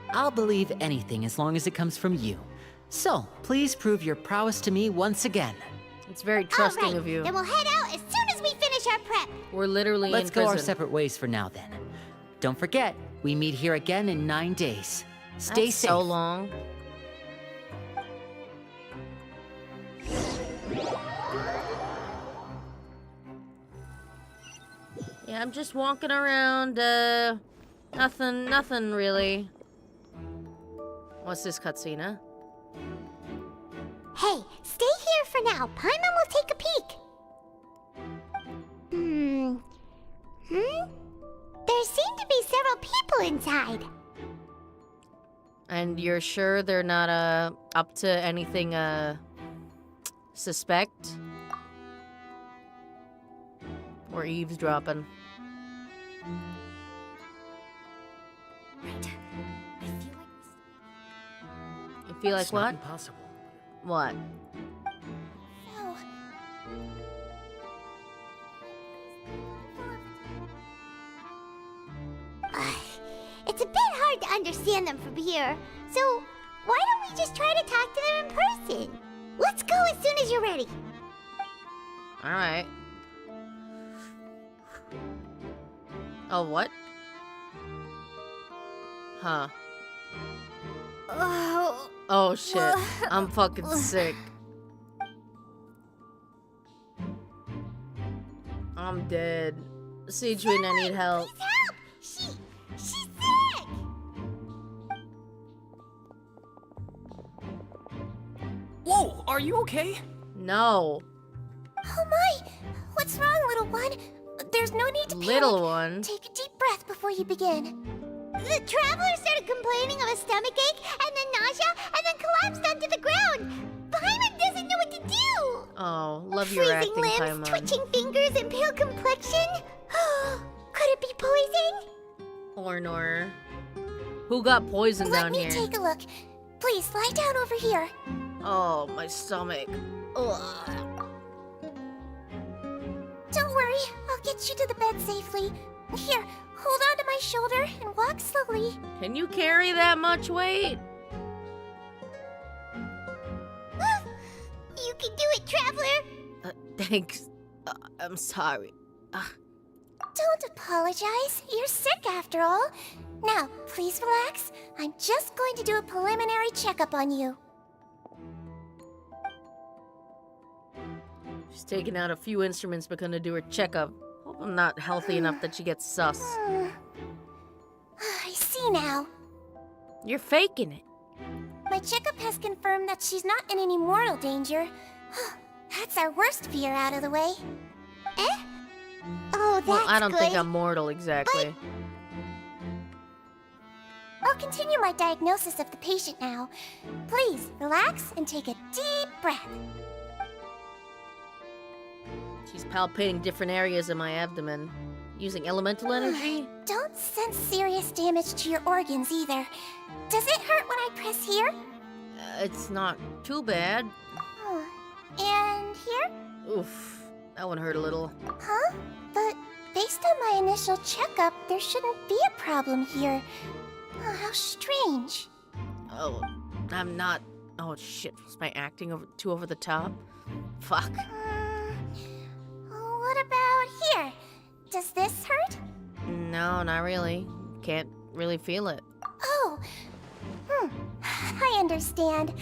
I'll believe anything as long as it comes from you. So, please prove your prowess to me once again. It's very trusting All right, of you. then we'll head out as soon as we finish our prep. We're literally Let's in go prison. our separate ways for now then. Don't forget, we meet here again in 9 days. Stay That's safe. so long. Yeah, I'm just walking around, nothing really. What's this cutscene, huh? Hey, stay here for now. Paimon will take a peek. There seem to be several people inside. And you're sure they're not, up to anything, suspect? Or eavesdropping? You feel like It's not what? impossible. What? No. It's a bit hard to understand them from here, so why don't we just try to talk to them in person? Let's go as soon as you're ready. Alright. Oh, what? Huh. Oh, Oh, shit. I'm fucking sick. I'm dead. Sijuin, I need help. Please help! She's sick! Whoa, are you okay? No. Oh my! What's wrong, little one? There's no need to panic. Little one? Take a deep breath before you begin. The traveler started complaining of a stomachache, and then nausea, and then collapsed onto the ground. Paimon doesn't know what to do! Oh, love your Freezing acting, limbs, Paimon. twitching fingers, and pale complexion? Could it be poison? Or who got poisoned Let down me here? take a look. Please, lie down over here. Oh, my stomach. Ugh. Don't worry, I'll get you to the bed safely. Here, hold on to my shoulder and walk slowly. Can you carry that much weight? You can do it, traveler! Thanks. I'm sorry. Don't apologize. You're sick after all. Now, please relax. I'm just going to do a preliminary checkup on you. She's taking out a few instruments but gonna do her checkup. Hope I'm not healthy enough that she gets sus. I see now. You're faking it. My checkup has confirmed that she's not in any mortal danger. That's our worst fear out of the way. Eh? Oh, that's Well, I don't good. think I'm mortal exactly. I'll continue my diagnosis of the patient now. Please, relax and take a deep breath. She's palpating different areas in my abdomen. Using elemental energy? Don't sense serious damage to your organs either. Does it hurt when I press here? It's not too bad. And here? Oof. That one hurt a little. Huh? But based on my initial checkup, there shouldn't be a problem here. Oh, how strange. Oh, I'm not. Oh shit, was my acting too over the top? Fuck. What about here? Does this hurt? No, not really. Can't really feel it. Oh. I understand.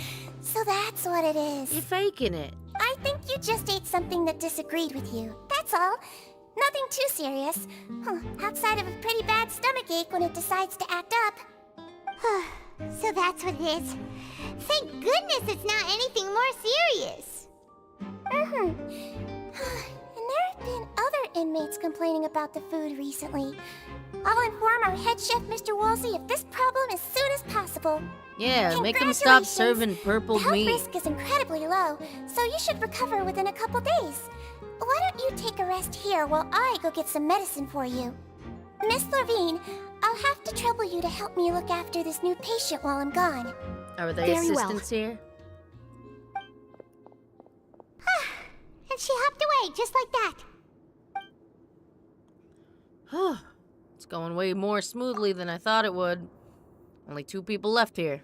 So that's what it is. You're faking it. I think you just ate something that disagreed with you. That's all. Nothing too serious. Outside of a pretty bad stomachache when it decides to act up. So that's what it is. Thank goodness it's not anything more serious. And there have been other inmates complaining about the food recently. I'll inform our head chef, Mr. Wolsey, of this problem as soon as possible. Yeah, make them stop Congratulations. serving purple The health meat. risk is incredibly low, so you should recover within a couple days. Why don't you take a rest here while I go get some medicine for you? Miss Levine, I'll have to trouble you to help me look after this new patient while I'm gone. Are there Very well. assistants here? And she hopped away, just like that. It's going way more smoothly than I thought it would. Only 2 people left here.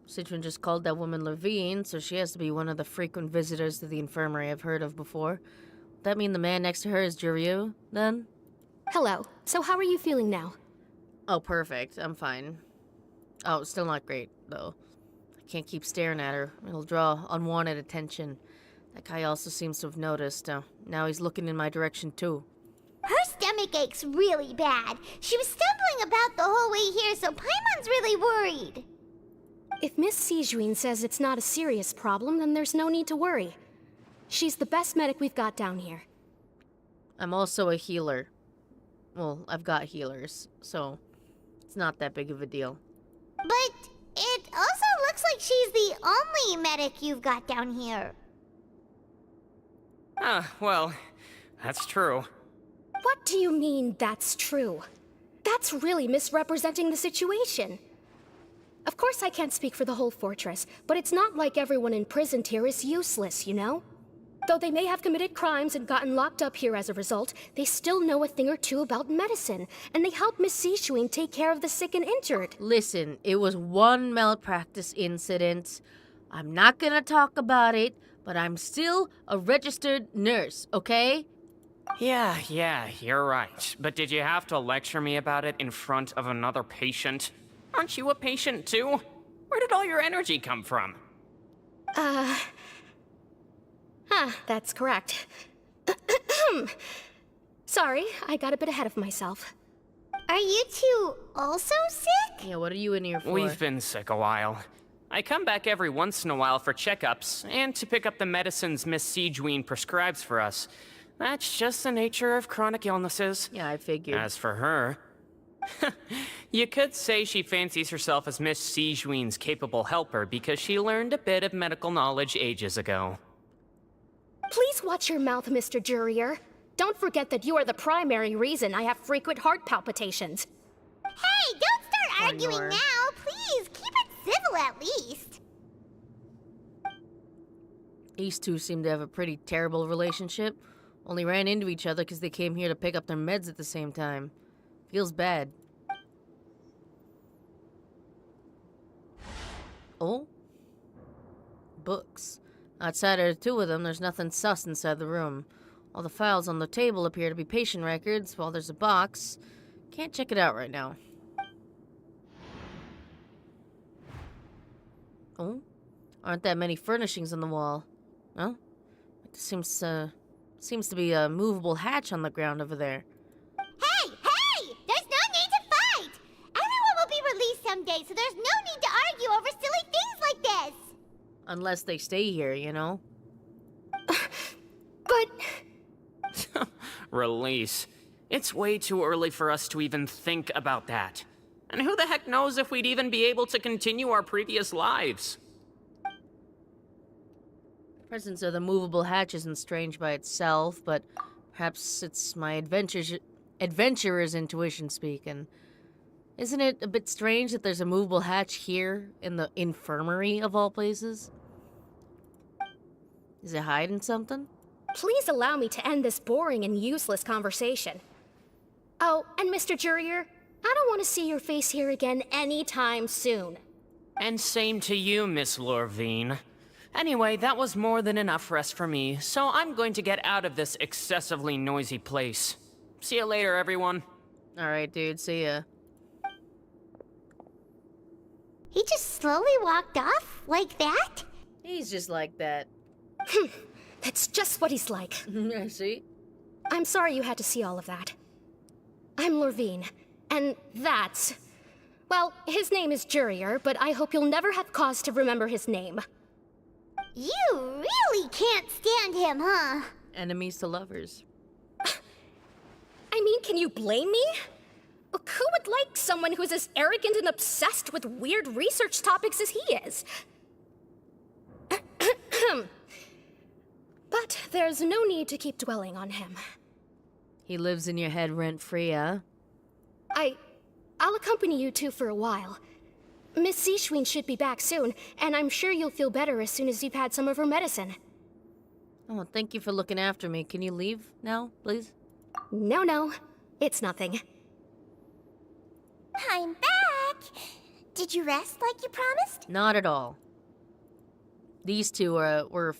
Citron just called that woman Levine, so she has to be one of the frequent visitors to the infirmary I've heard of before. Would that mean the man next to her is Juryu, then? Hello. So how are you feeling now? Oh, perfect. I'm fine. Oh, still not great, though. I can't keep staring at her. It'll draw unwanted attention. That guy also seems to have noticed. Now he's looking in my direction, too. Her stomach ache's really bad. She was stumbling about the whole way here, so Paimon's really worried. If Miss Sijuin says it's not a serious problem, then there's no need to worry. She's the best medic we've got down here. I'm also a healer. Well, I've got healers, so it's not that big of a deal. But it also looks like she's the only medic you've got down here. Well, that's true. What do you mean, that's true? That's really misrepresenting the situation. Of course I can't speak for the whole fortress, but it's not like everyone imprisoned here is useless, you know? Though they may have committed crimes and gotten locked up here as a result, they still know a thing or two about medicine, and they help Miss Sijuin take care of the sick and injured. Listen, it was one malpractice incident. I'm not gonna talk about it, but I'm still a registered nurse, okay? Yeah, you're right. But did you have to lecture me about it in front of another patient? Aren't you a patient too? Where did all your energy come from? That's correct. Sorry, I got a bit ahead of myself. Are you two also sick? Yeah, what are you in here for? We've been sick a while. I come back every once in a while for checkups, and to pick up the medicines Miss Siegewien prescribes for us. That's just the nature of chronic illnesses. Yeah, I figured. As for her... you could say she fancies herself as Miss Siegewien's capable helper because she learned a bit of medical knowledge ages ago. Please watch your mouth, Mr. Jurier. Don't forget that you are the primary reason I have frequent heart palpitations. Hey, don't start arguing Nora. now. Please, keep it civil at least. These two seem to have a pretty terrible relationship. Only ran into each other because they came here to pick up their meds at the same time. Feels bad. Oh? Books. Outside of the two of them, there's nothing sus inside the room. All the files on the table appear to be patient records, while there's a box. Can't check it out right now. Oh? Aren't that many furnishings on the wall. Huh? Seems to be a movable hatch on the ground over there. Hey! There's no need to fight! Everyone will be released someday, so there's no need to argue over silly things like this! Unless they stay here, you know? But... Release. It's way too early for us to even think about that. And who the heck knows if we'd even be able to continue our previous lives? The presence of the movable hatch isn't strange by itself, but perhaps it's my adventurer's intuition speaking. Isn't it a bit strange that there's a movable hatch here in the infirmary of all places? Is it hiding something? Please allow me to end this boring and useless conversation. Oh, and Mr. Jurier, I don't want to see your face here again anytime soon. And same to you, Miss Lorvine. Anyway, that was more than enough rest for me, so I'm going to get out of this excessively noisy place. See you later, everyone. Alright, dude, see ya. He just slowly walked off like that? He's just like that. That's just what he's like. I see. I'm sorry you had to see all of that. I'm Lorvine, and that's... Well, his name is Jurier, but I hope you'll never have cause to remember his name. You really can't stand him, huh? Enemies to lovers. I mean, can you blame me? Look, who would like someone who's as arrogant and obsessed with weird research topics as he is? But there's no need to keep dwelling on him. He lives in your head rent-free, huh? I'll accompany you two for a while. Miss Siegewien should be back soon, and I'm sure you'll feel better as soon as you've had some of her medicine. Oh, thank you for looking after me. Can you leave now, please? No. It's nothing. I'm back! Did you rest like you promised? Not at all. These two were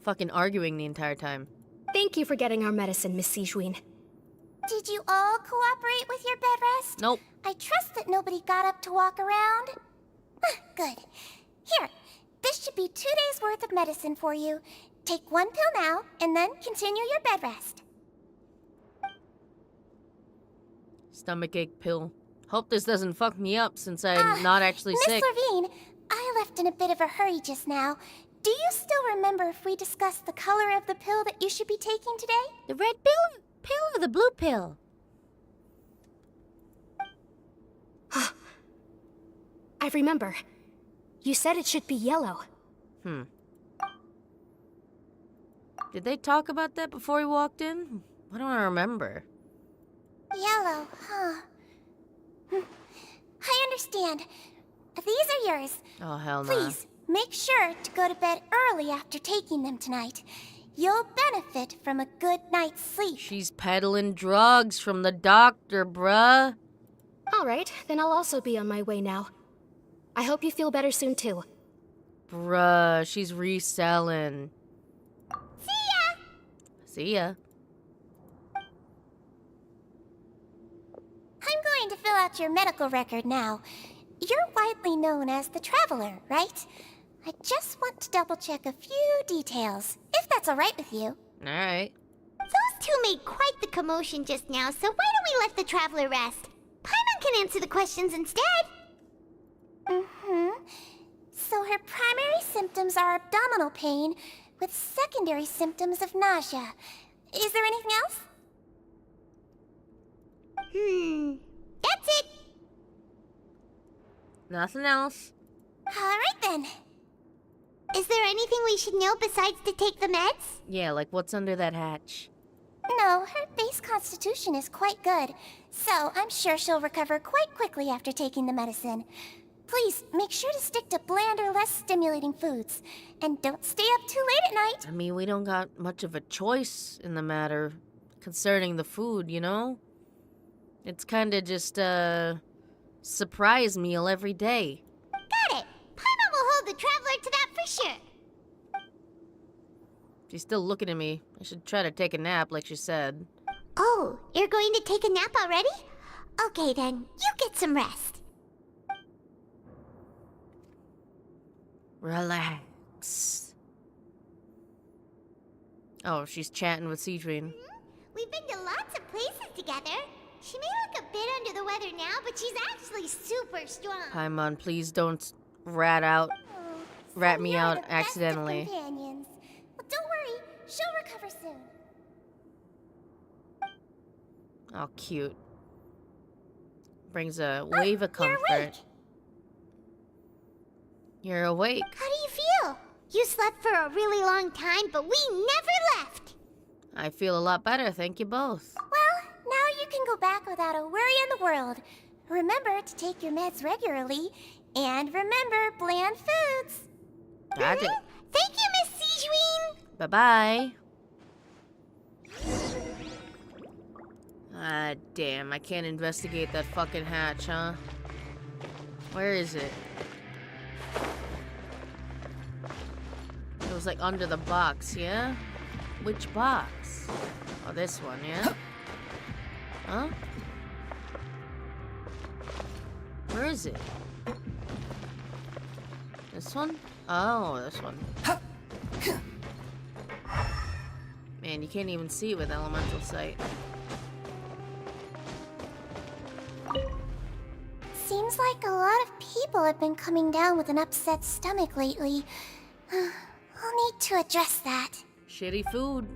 fucking arguing the entire time. Thank you for getting our medicine, Miss Siegewien. Did you all cooperate with your bed rest? Nope. I trust that nobody got up to walk around. Good. Here, this should be 2 days' worth of medicine for you. Take 1 pill now, and then continue your bed rest. Stomachache pill. Hope this doesn't fuck me up since I'm not actually sick. Miss Lorvine, I left in a bit of a hurry just now. Do you still remember if we discussed the color of the pill that you should be taking today? The red pill or the blue pill? I remember. You said it should be yellow. Did they talk about that before we walked in? I don't remember. Yellow, huh? I understand. These are yours. Oh, hell no. Please, make sure to go to bed early after taking them tonight. You'll benefit from a good night's sleep. She's peddling drugs from the doctor, bruh. All right, then I'll also be on my way now. I hope you feel better soon, too. Bruh, she's reselling. See ya! See ya. I'm going to fill out your medical record now. You're widely known as the Traveler, right? I just want to double-check a few details, if that's all right with you. All right. Those two made quite the commotion just now, so why don't we let the traveler rest? Paimon can answer the questions instead. So her primary symptoms are abdominal pain, with secondary symptoms of nausea. Is there anything else? That's it. Nothing else. Alright then. Is there anything we should know besides to take the meds? Yeah, like what's under that hatch? No, her base constitution is quite good, so I'm sure she'll recover quite quickly after taking the medicine. Please, make sure to stick to bland or less stimulating foods. And don't stay up too late at night. I mean, we don't got much of a choice in the matter concerning the food, you know? It's kinda just a surprise meal every day. Got it. Paimon will hold the traveler to that for sure. She's still looking at me. I should try to take a nap like she said. Oh, you're going to take a nap already? Okay then, you get some rest. Relax. Oh, she's chatting with Citrin. We've been to lots of places together. She may look a bit under the weather now, but she's actually super strong. Paimon, please don't rat me out accidentally. Companions. Well, don't worry, she'll recover soon. Oh, cute. Brings a wave of comfort. You're awake. You're awake. How do you feel? You slept for a really long time, but we never left. I feel a lot better, thank you both. Well, now you can go back without a worry in the world. Remember to take your meds regularly, and remember bland foods. Got it. Thank you, Miss Sijween. Bye-bye. Ah, damn, I can't investigate that fucking hatch, huh? Where is it? It was like under the box, yeah? Which box? Oh, this one, yeah? Huh? Where is it? This one? Oh, this one. Man, you can't even see it with elemental sight. Seems like a lot of people have been coming down with an upset stomach lately. I'll need to address that. Shitty food.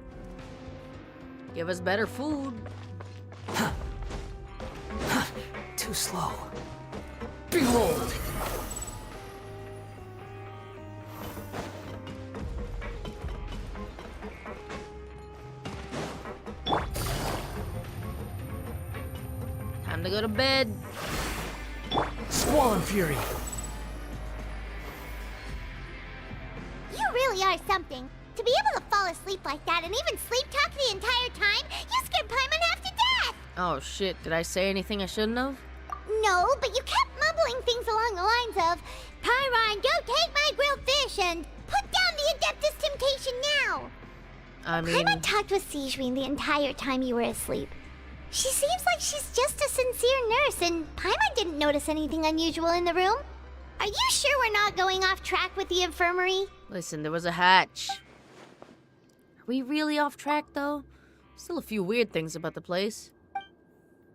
Give us better food. Too slow. Behold! Time to go to bed. Squall and Fury! You really are something. To be able to fall asleep like that and even sleep talk the entire time, you scared Paimon half to death! Oh shit, did I say anything I shouldn't have? No, but you kept mumbling things along the lines of, Pyron, go take my grilled fish and put down the Adeptus Temptation now! I mean... Paimon talked with Sijween the entire time you were asleep. She seems like she's just a sincere nurse, and Paimon didn't notice anything unusual in the room. Are you sure we're not going off track with the infirmary? Listen, there was a hatch. Are we really off track, though? Still a few weird things about the place.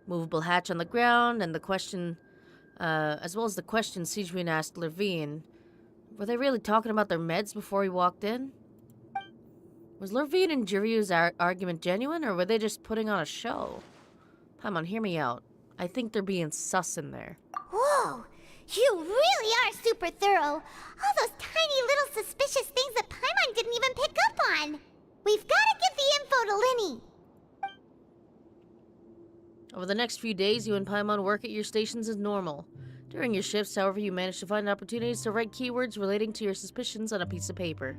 Movable hatch on the ground, and the question... as well as the question Sijween asked Lurvine. Were they really talking about their meds before he walked in? Was Lurvine and Jiryu's argument genuine, or were they just putting on a show? Paimon, hear me out. I think they're being sus in there. Whoa! You really are super thorough. All those tiny little suspicious things that Paimon didn't even pick up on. We've got to give the info to Linny. Over the next few days, you and Paimon work at your stations as normal. During your shifts, however, you manage to find opportunities to write keywords relating to your suspicions on a piece of paper.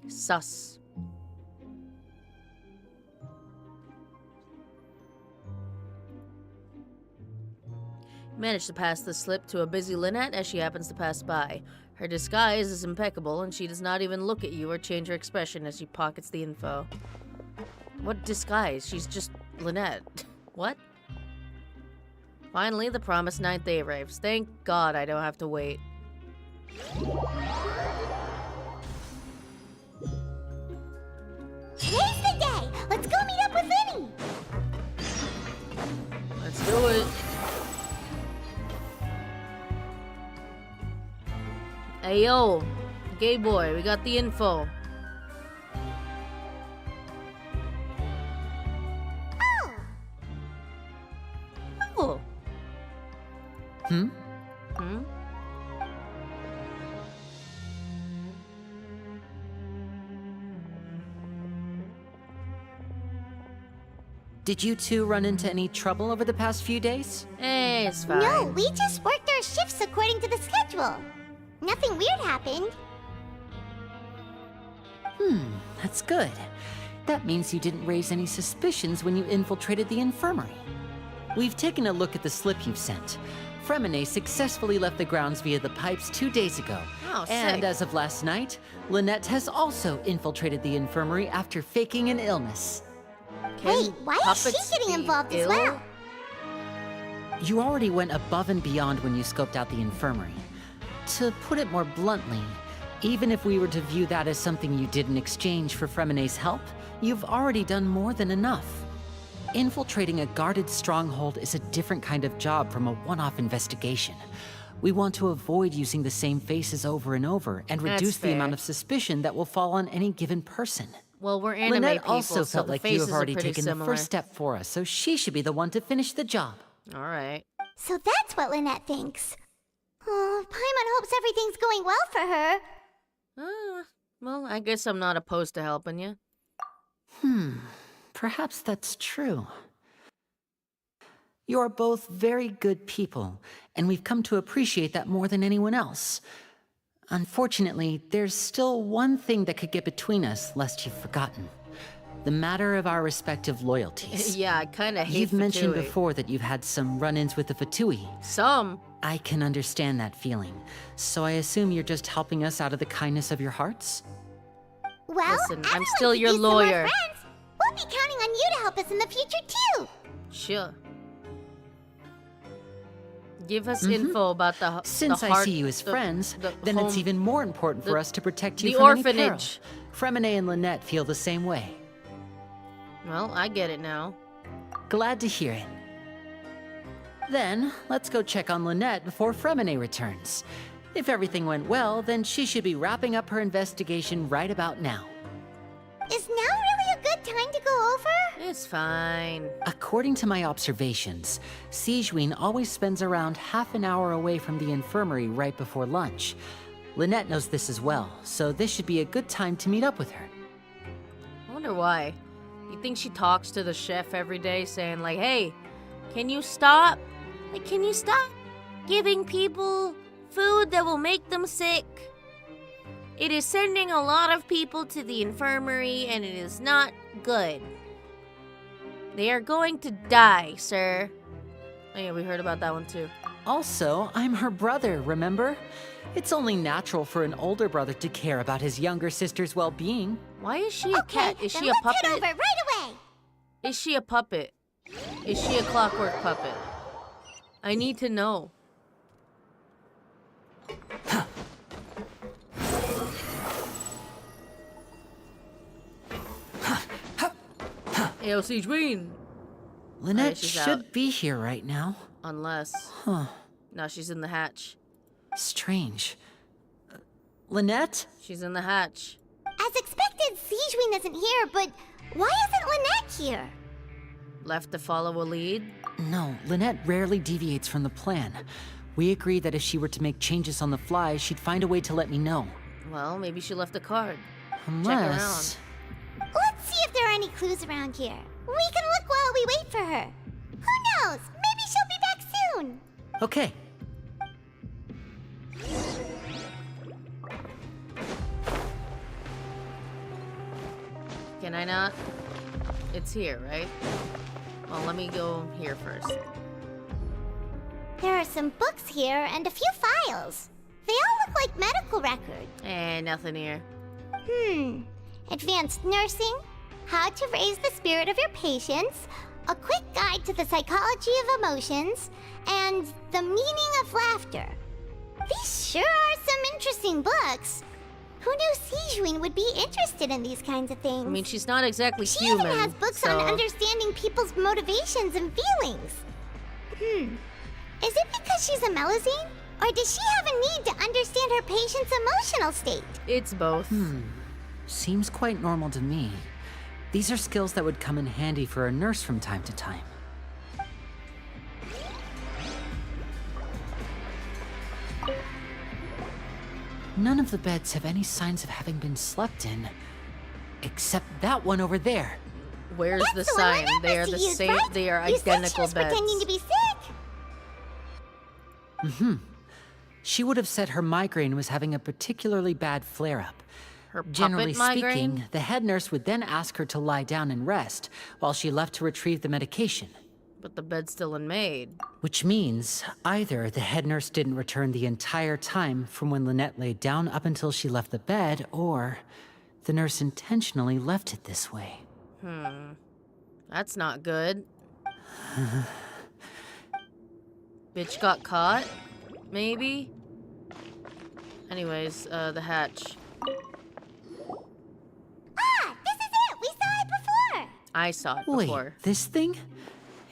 Sus. Manage to pass the slip to a busy Lynette as she happens to pass by. Her disguise is impeccable, and she does not even look at you or change her expression as she pockets the info. What disguise? She's just Lynette. What? Finally, the promised 9th day arrives. Thank God I don't have to wait. Hey yo, gay boy, we got the info. Oh. Hmm? Hmm? Did you two run into any trouble over the past few days? It's fine. No, we just worked our shifts according to the schedule. Nothing weird happened. That's good. That means you didn't raise any suspicions when you infiltrated the infirmary. We've taken a look at the slip you've sent. Fremine successfully left the grounds via the pipes 2 days ago. Oh, and sick. as of last night, Lynette has also infiltrated the infirmary after faking an illness. Wait, why is she getting involved as well? You already went above and beyond when you scoped out the infirmary. To put it more bluntly, even if we were to view that as something you did in exchange for Fremine's help, you've already done more than enough. Infiltrating a guarded stronghold is a different kind of job from a one-off investigation. We want to avoid using the same faces over and over and That's reduce the fair. amount of suspicion that will fall on any given person. Well, we're anime Lynette people, also so felt the like you faces have are already pretty taken similar. the first step for us, so she should be the one to finish the job. All right. So that's what Lynette thinks. Oh, Paimon hopes everything's going well for her. Well, I guess I'm not opposed to helping you. Perhaps that's true. You're both very good people, and we've come to appreciate that more than anyone else. Unfortunately, there's still one thing that could get between us, lest you've forgotten. The matter of our respective loyalties. Yeah, I kind of hate You've mentioned Fatui. before that you've had some run-ins with the Fatui. Some. I can understand that feeling. So I assume you're just helping us out of the kindness of your hearts? Well, Listen, as I'm we still like to your be some more lawyer. friends, we'll be counting on you to help us in the future too. Sure. Give us info about the Since the I heart, see you as the- friends, the then it's home- even more important for the- us to protect you the from any peril. orphanage. Fremine and Lynette feel the same way. Well, I get it now. Glad to hear it. Then, let's go check on Lynette before Fremine returns. If everything went well, then she should be wrapping up her investigation right about now. Is now really a good time to go over? It's fine. According to my observations, Sigewinne always spends around half an hour away from the infirmary right before lunch. Lynette knows this as well, so this should be a good time to meet up with her. I wonder why. You think she talks to the chef every day saying like, hey, can you stop? Like, can you stop giving people food that will make them sick? It is sending a lot of people to the infirmary and it is not good. They are going to die, sir. Oh yeah, we heard about that one too. Also, I'm her brother, remember? It's only natural for an older brother to care about his younger sister's well-being. Why is she a cat? Is then she a let's puppet? head over right away. Is she a puppet? Is she a clockwork puppet? I need to know. Yo, Sigewinne! Lynette she's should out. be here right now. Unless. Huh. No, she's in the hatch. Strange. Lynette? She's in the hatch. As expected, Sigewinne isn't here, but why isn't Lynette here? Left to follow a lead? No, Lynette rarely deviates from the plan. We agreed that if she were to make changes on the fly, she'd find a way to let me know. Well, maybe she left a card. Unless... Let's see if there are any clues around here. We can look while we wait for her. Who knows? Maybe she'll be back soon. Okay. Can I not? It's here, right? Well, let me go here first. There are some books here and a few files. They all look like medical records. Nothing here. Advanced nursing, how to raise the spirit of your patients, a quick guide to the psychology of emotions, and the meaning of laughter. These sure are some interesting books. Who knew Sigewinne would be interested in these kinds of things? I mean, she's not exactly She human. even has books so... on understanding people's motivations and feelings. Is it because she's a Melusine? Or does she have a need to understand her patient's emotional state? It's both. Seems quite normal to me. These are skills that would come in handy for a nurse from time to time. None of the beds have any signs of having been slept in, except that one over there. Where's the sign? They are the same. Right? They are You said she identical was beds. pretending to be sick. She would have said her migraine was having a particularly bad flare-up. Her Generally puppet migraine? speaking, the head nurse would then ask her to lie down and rest while she left to retrieve the medication. But the bed's still unmade. Which means either the head nurse didn't return the entire time from when Lynette laid down up until she left the bed, or the nurse intentionally left it this way. That's not good. Bitch got caught? Maybe? Anyways, the hatch. Ah, this is it! We saw it before! I saw it Wait, before. this thing?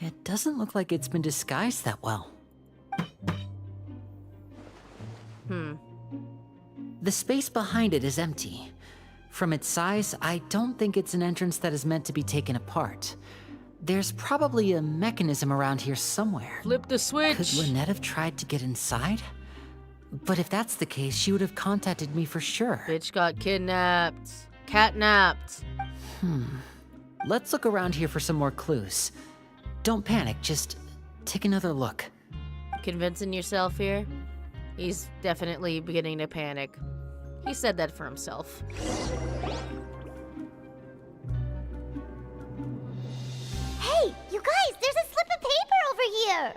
It doesn't look like it's been disguised that well. The space behind it is empty. From its size, I don't think it's an entrance that is meant to be taken apart. There's probably a mechanism around here somewhere. Flip the switch! Could Lynette have tried to get inside? But if that's the case, she would have contacted me for sure. Bitch got kidnapped. Catnapped. Let's look around here for some more clues. Don't panic, just take another look. Convincing yourself here? He's definitely beginning to panic. He said that for himself. Hey, you guys, there's a slip of paper over here!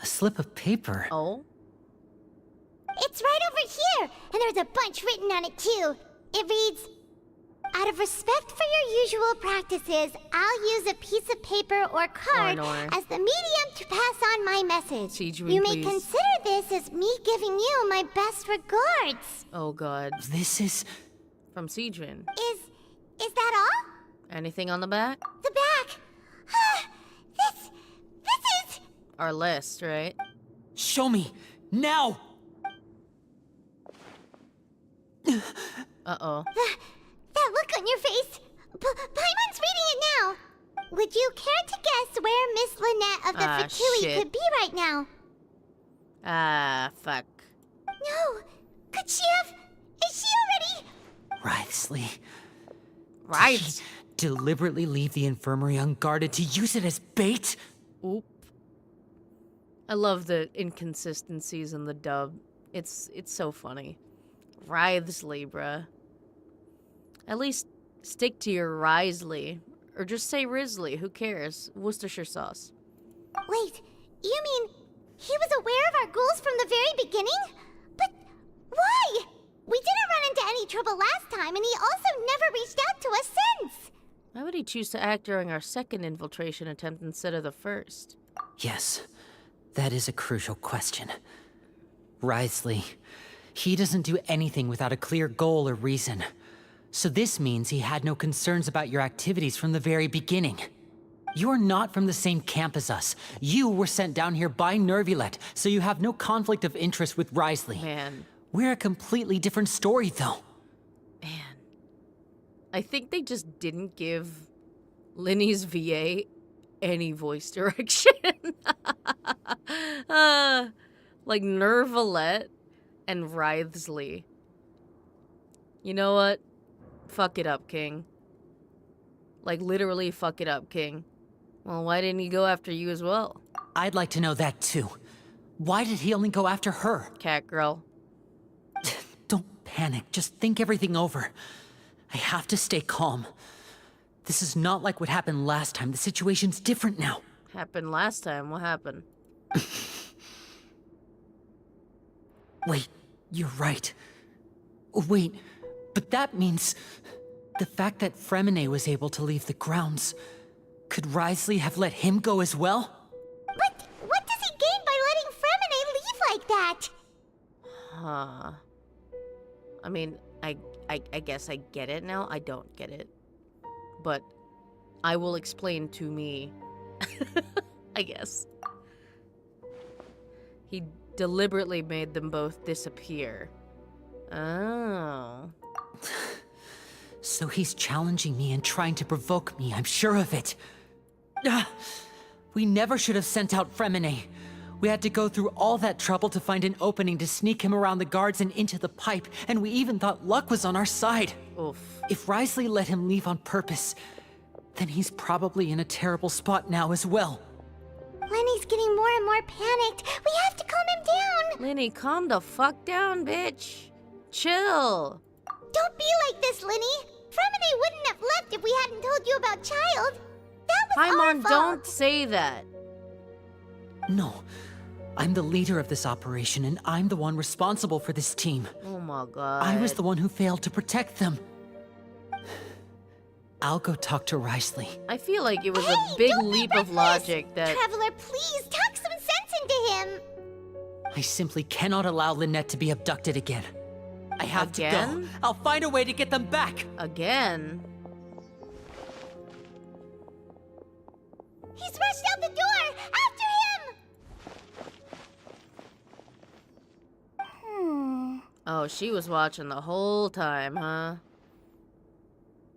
A slip of paper? Oh? It's right over here, and there's a bunch written on it too. It reads, out of respect for your usual practices, I'll use a piece of paper or card as the medium to pass on my message. Siegewin, You may please. consider this as me giving you my best regards. Oh god. This is... From Siegewin. Is that all? Anything on the back? The back. This is... Our list, right? Show me! Now! Uh-oh. That look on your face. Paimon's reading it now. Would you care to guess where Miss Lynette of the Fatui shit. could be right now? Fuck. No. Could she have... Is she already... Writhsley. Right. Deliberately leave the infirmary unguarded to use it as bait? Oop. I love the inconsistencies in the dub. It's so funny. Writhsley, bruh. At least stick to your Risley. Or just say Risley, who cares? Worcestershire sauce. Wait, you mean he was aware of our goals from the very beginning? But why? We didn't run into any trouble last time, and he also never reached out to us since. Why would he choose to act during our second infiltration attempt instead of the first? Yes, that is a crucial question. Writhsley, he doesn't do anything without a clear goal or reason. So this means he had no concerns about your activities from the very beginning. You're not from the same camp as us. You were sent down here by Nervulet, so you have no conflict of interest with Writhsley. Man. We're a completely different story, though. Man. I think they just didn't give Linny's VA any voice direction. Like Nervulet and Writhsley. You know what? Fuck it up, King. Like, literally fuck it up, King. Well, why didn't he go after you as well? I'd like to know that, too. Why did he only go after her? Cat girl. Don't panic. Just think everything over. I have to stay calm. This is not like what happened last time. The situation's different now. Happened last time. What happened? Wait, you're right. Wait, but that means... the fact that Fremine was able to leave the grounds... could Writhsley have let him go as well? But what does he gain by letting Fremine leave like that? Huh. I mean, I guess I get it now. I don't get it. But I will explain to me. I guess. He deliberately made them both disappear. Oh. So he's challenging me and trying to provoke me, I'm sure of it. We never should have sent out Fremine. We had to go through all that trouble to find an opening to sneak him around the guards and into the pipe, and we even thought luck was on our side. Oof. If Wriothesley let him leave on purpose, then he's probably in a terrible spot now as well. Lenny's getting more and more panicked. We have to calm him down. Lenny, calm the fuck down, bitch. Chill. Don't be like this, Lenny. Fremine wouldn't have left if we hadn't told you about Child. That was our Paimon, fault. don't say that. No. I'm the leader of this operation, and I'm the one responsible for this team. Oh my god. I was the one who failed to protect them. I'll go talk to Wriothesley. I feel like it was a big leap of logic that... Traveler, please talk some sense into him. I simply cannot allow Lynette to be abducted again. I have to go. I'll find a way to get them back. Again? He's rushed out the door. After him. Oh, she was watching the whole time, huh?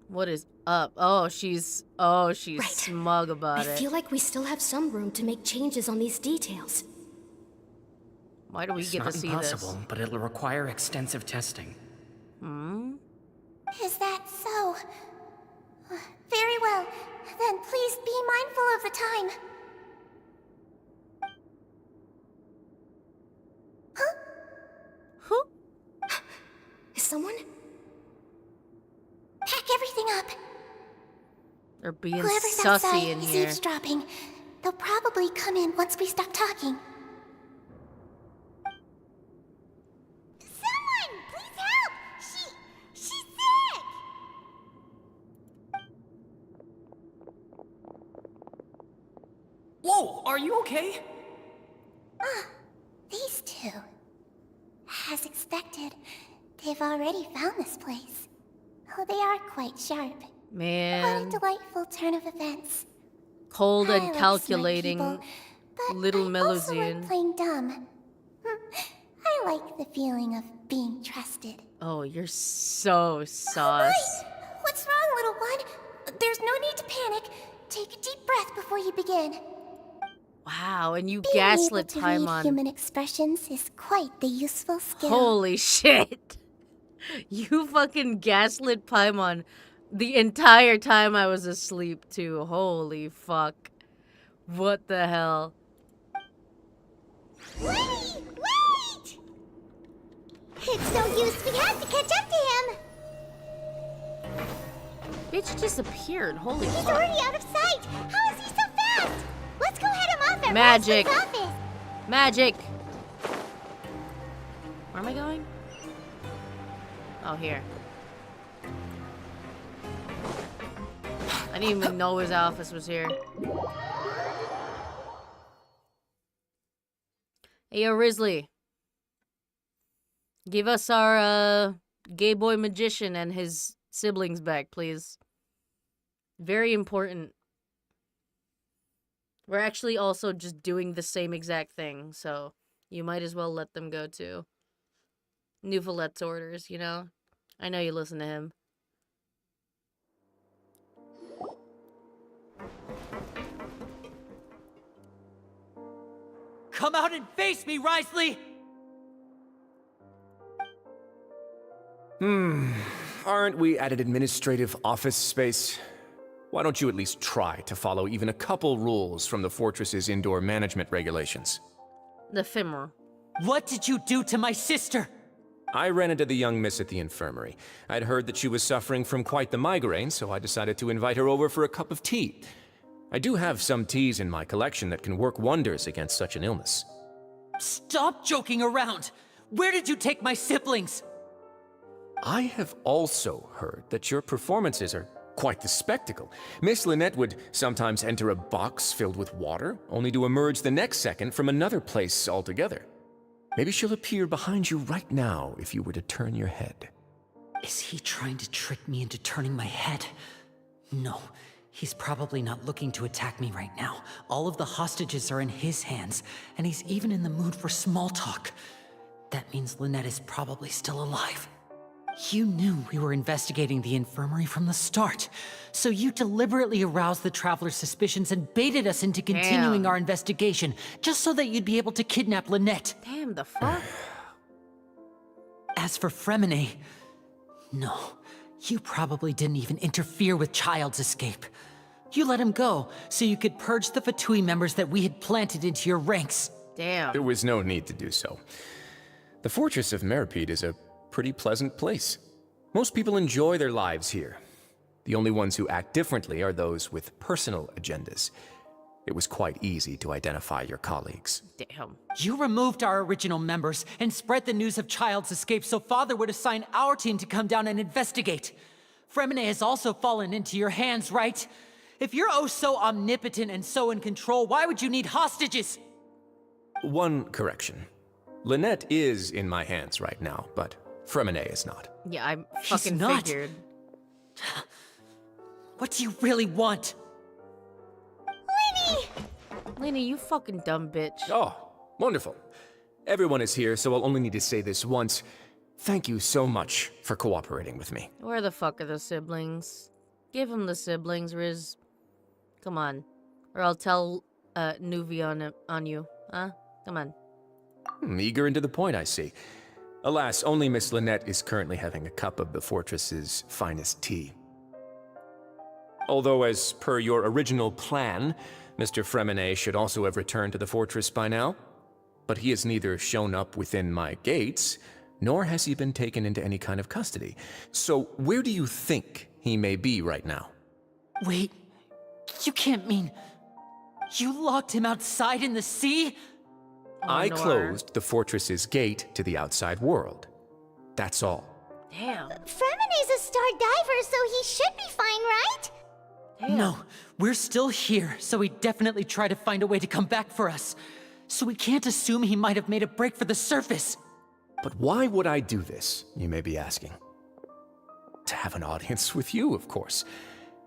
What is up? Oh, she's smug about I it. feel like we still have some room to make changes on these details. Why do we get to see this? It's not impossible, but it'll require extensive testing. Is that so? Very well. Then please be mindful of the time. Huh? Who? Is someone? Pack everything up. They're being Whoever's sussy outside in is here. eavesdropping. They'll probably come in once we stop talking. Someone, please help. She's sick. Whoa, are you okay? These two. As expected, they've already found this place. Oh, they are quite sharp. Man. What a delightful turn of events. Cold I and like calculating smart people, but little I also like Melusian. playing dumb. I like the feeling of being trusted. Oh, you're so sauce. What's wrong, little one? There's no need to panic. Take a deep breath before you begin. Wow, and you Being gaslit able to read Paimon. human expressions is quite the useful skill. Holy shit. You fucking gaslit Paimon the entire time I was asleep, too. Holy fuck. What the hell? Lenny, wait! It's no use. We have to catch up to him. Bitch disappeared. Holy He's fuck. already out of sight. How is he so fast? Let's go head him off at Magic. Wriothesley's office. Magic. Where am I going? Oh, here. I didn't even know his office was here. Hey, yo, Risley. Give us our, gay boy magician and his siblings back, please. Very important. We're actually also just doing the same exact thing, so you might as well let them go, too. Nouvelette's orders, you know? I know you listen to him. Come out and face me, Wriothesley! Aren't we at an administrative office space? Why don't you at least try to follow even a couple rules from the fortress's indoor management regulations? The Fimmer. What did you do to my sister? I ran into the young miss at the infirmary. I'd heard that she was suffering from quite the migraine, so I decided to invite her over for a cup of tea. I do have some teas in my collection that can work wonders against such an illness. Stop joking around! Where did you take my siblings? I have also heard that your performances are quite the spectacle. Miss Lynette would sometimes enter a box filled with water, only to emerge the next second from another place altogether. Maybe she'll appear behind you right now if you were to turn your head. Is he trying to trick me into turning my head? No, He's probably not looking to attack me right now. All of the hostages are in his hands, and he's even in the mood for small talk. That means Lynette is probably still alive. You knew we were investigating the infirmary from the start, so you deliberately aroused the Traveler's suspicions and baited us into continuing our investigation, just so that you'd be able to kidnap Lynette. Damn, the fuck? As for Fremine, no, you probably didn't even interfere with Child's escape. You let him go, so you could purge the Fatui members that we had planted into your ranks. Damn. There was no need to do so. The Fortress of Meripede is a pretty pleasant place. Most people enjoy their lives here. The only ones who act differently are those with personal agendas. It was quite easy to identify your colleagues. Damn. You removed our original members and spread the news of Child's escape so Father would assign our team to come down and investigate. Fremine has also fallen into your hands, right? If you're oh so omnipotent and so in control, why would you need hostages? One correction. Lynette is in my hands right now, but Fremine is not. Yeah, I She's fucking not. figured. What do you really want? Lenny, you fucking dumb bitch. Oh, wonderful. Everyone is here, so I'll only need to say this once. Thank you so much for cooperating with me. Where the fuck are the siblings? Give him the siblings, Riz. Come on. Or I'll tell Nuvi on you. Huh? Come on. Eager and to the point, I see. Alas, only Miss Lynette is currently having a cup of the fortress's finest tea. Although, as per your original plan, Mr. Fremine should also have returned to the fortress by now. But he has neither shown up within my gates, nor has he been taken into any kind of custody. So where do you think he may be right now? Wait, you can't mean... You locked him outside in the sea? I closed the fortress's gate to the outside world. That's all. Damn. Fremine's a star diver, so he should be fine, right? Damn. No, we're still here, so he definitely tried to find a way to come back for us. So we can't assume he might have made a break for the surface. But why would I do this, you may be asking? To have an audience with you, of course.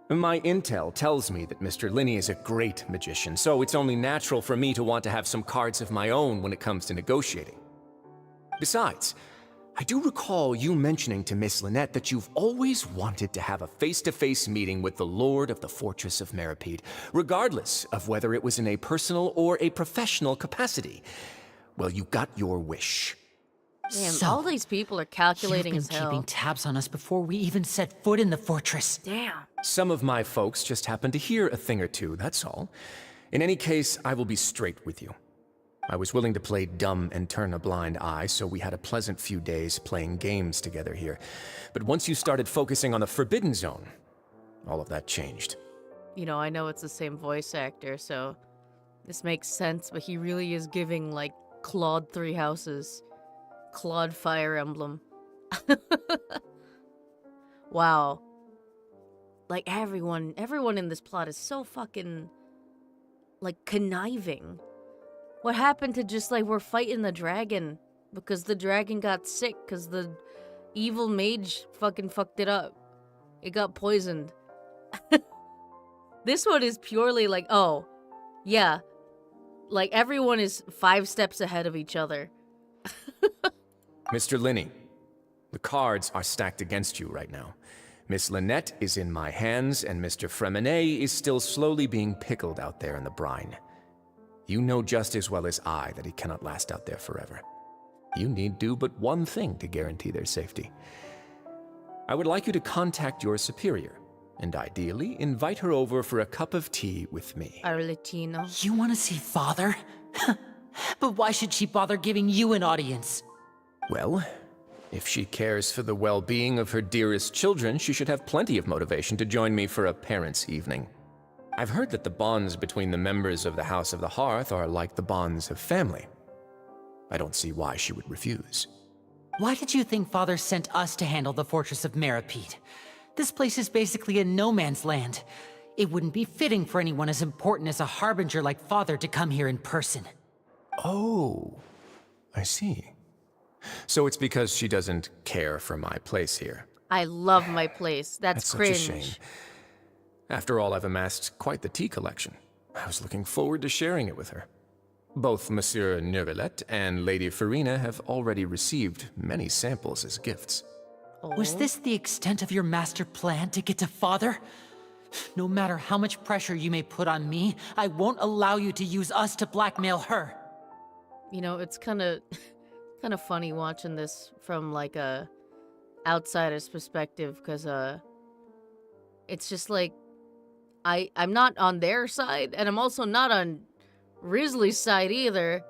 My intel tells me that Mr. Linney is a great magician, so it's only natural for me to want to have some cards of my own when it comes to negotiating. Besides, I do recall you mentioning to Miss Lynette that you've always wanted to have a face-to-face meeting with the Lord of the Fortress of Meripede, regardless of whether it was in a personal or a professional capacity. Well, you got your wish. Damn, So, all these people are calculating You've as been hell. keeping tabs on us before we even set foot in the fortress. Damn. Some of my folks just happened to hear a thing or two, that's all. In any case, I will be straight with you. I was willing to play dumb and turn a blind eye, so we had a pleasant few days playing games together here. But once you started focusing on the Forbidden Zone, all of that changed. You know, I know it's the same voice actor, so this makes sense, but he really is giving, like, Claude Three Houses. Claude Fire Emblem. Wow. Like, everyone in this plot is so fucking, like, conniving. What happened to just, like, we're fighting the dragon because the dragon got sick because the evil mage fucking fucked it up. It got poisoned. This one is purely like, oh, yeah. Like, everyone is 5 steps ahead of each other. Mr. Linney, the cards are stacked against you right now. Miss Lynette is in my hands, and Mr. Fremine is still slowly being pickled out there in the brine. You know just as well as I that he cannot last out there forever. You need do but one thing to guarantee their safety. I would like you to contact your superior, and ideally invite her over for a cup of tea with me. Our Latino. You want to see Father? But why should she bother giving you an audience? Well, if she cares for the well-being of her dearest children, she should have plenty of motivation to join me for a parents' evening. I've heard that the bonds between the members of the House of the Hearth are like the bonds of family. I don't see why she would refuse. Why did you think Father sent us to handle the Fortress of Meripede? This place is basically a no man's land. It wouldn't be fitting for anyone as important as a harbinger like Father to come here in person. Oh, I see. So it's because she doesn't care for my place here. I love my place. That's Such cringe. a shame. After all, I've amassed quite the tea collection. I was looking forward to sharing it with her. Both Monsieur Neuvillette and Lady Farina have already received many samples as gifts. Was this the extent of your master plan to get to Father? No matter how much pressure you may put on me, I won't allow you to use us to blackmail her. You know, it's kind of funny watching this from like a outsider's perspective, because it's just like I'm not on their side, and I'm also not on Risley's side either.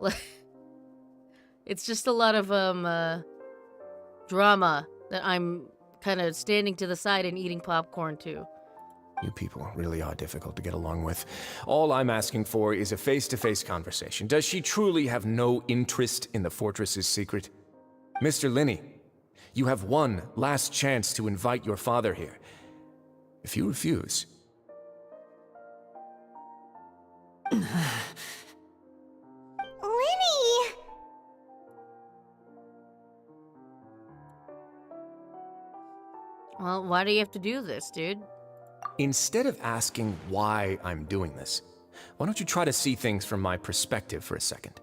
Like, it's just a lot of drama that I'm kind of standing to the side and eating popcorn too. You people really are difficult to get along with. All I'm asking for is a face-to-face conversation. Does she truly have no interest in the fortress's secret? Mr. Linney, you have one last chance to invite your father here. If you refuse... Linny! Well, why do you have to do this, dude? Instead of asking why I'm doing this, why don't you try to see things from my perspective for a second?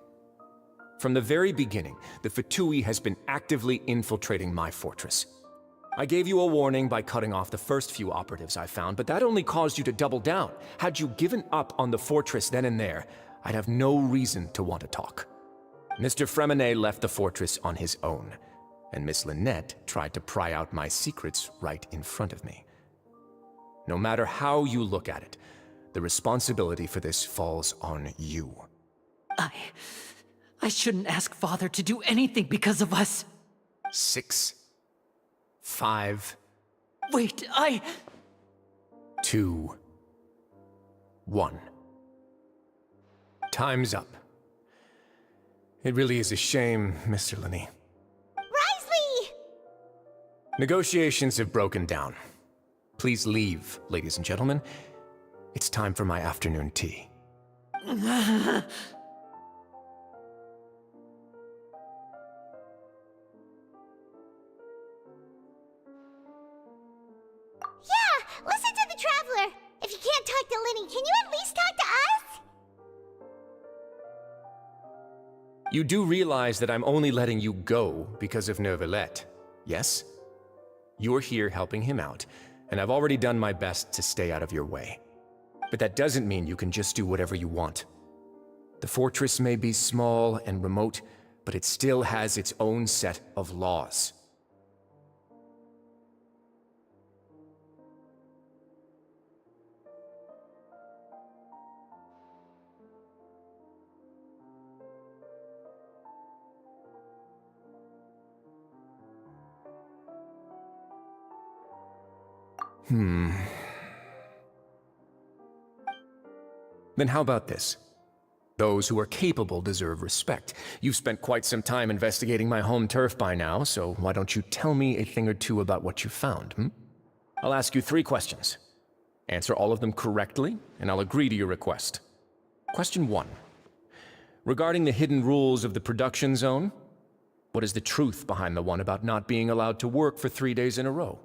From the very beginning, the Fatui has been actively infiltrating my fortress. I gave you a warning by cutting off the first few operatives I found, but that only caused you to double down. Had you given up on the fortress then and there, I'd have no reason to want to talk. Mr. Fremenet left the fortress on his own, and Miss Lynette tried to pry out my secrets right in front of me. No matter how you look at it, the responsibility for this falls on you. I shouldn't ask Father to do anything because of us. 6, 5... Wait, 2, 1. Time's up. It really is a shame, Mr. Linney. Risley! Negotiations have broken down. Please leave, ladies and gentlemen. It's time for my afternoon tea. Yeah, listen to the Traveler! If you can't talk to Linny, can you at least talk to us? You do realize that I'm only letting you go because of Neuvillette, yes? You're here helping him out, and I've already done my best to stay out of your way. But that doesn't mean you can just do whatever you want. The fortress may be small and remote, but it still has its own set of laws. Then how about this? Those who are capable deserve respect. You've spent quite some time investigating my home turf by now, so why don't you tell me a thing or two about what you found, I'll ask you 3 questions. Answer all of them correctly, and I'll agree to your request. Question 1. Regarding the hidden rules of the production zone, what is the truth behind the one about not being allowed to work for 3 days in a row?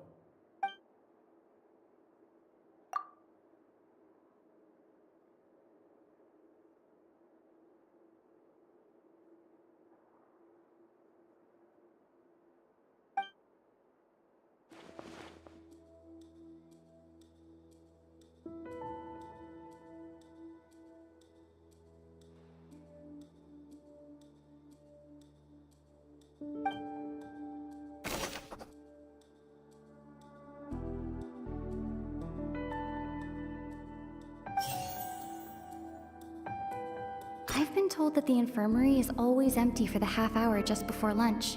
I've been told that the infirmary is always empty for the half hour just before lunch.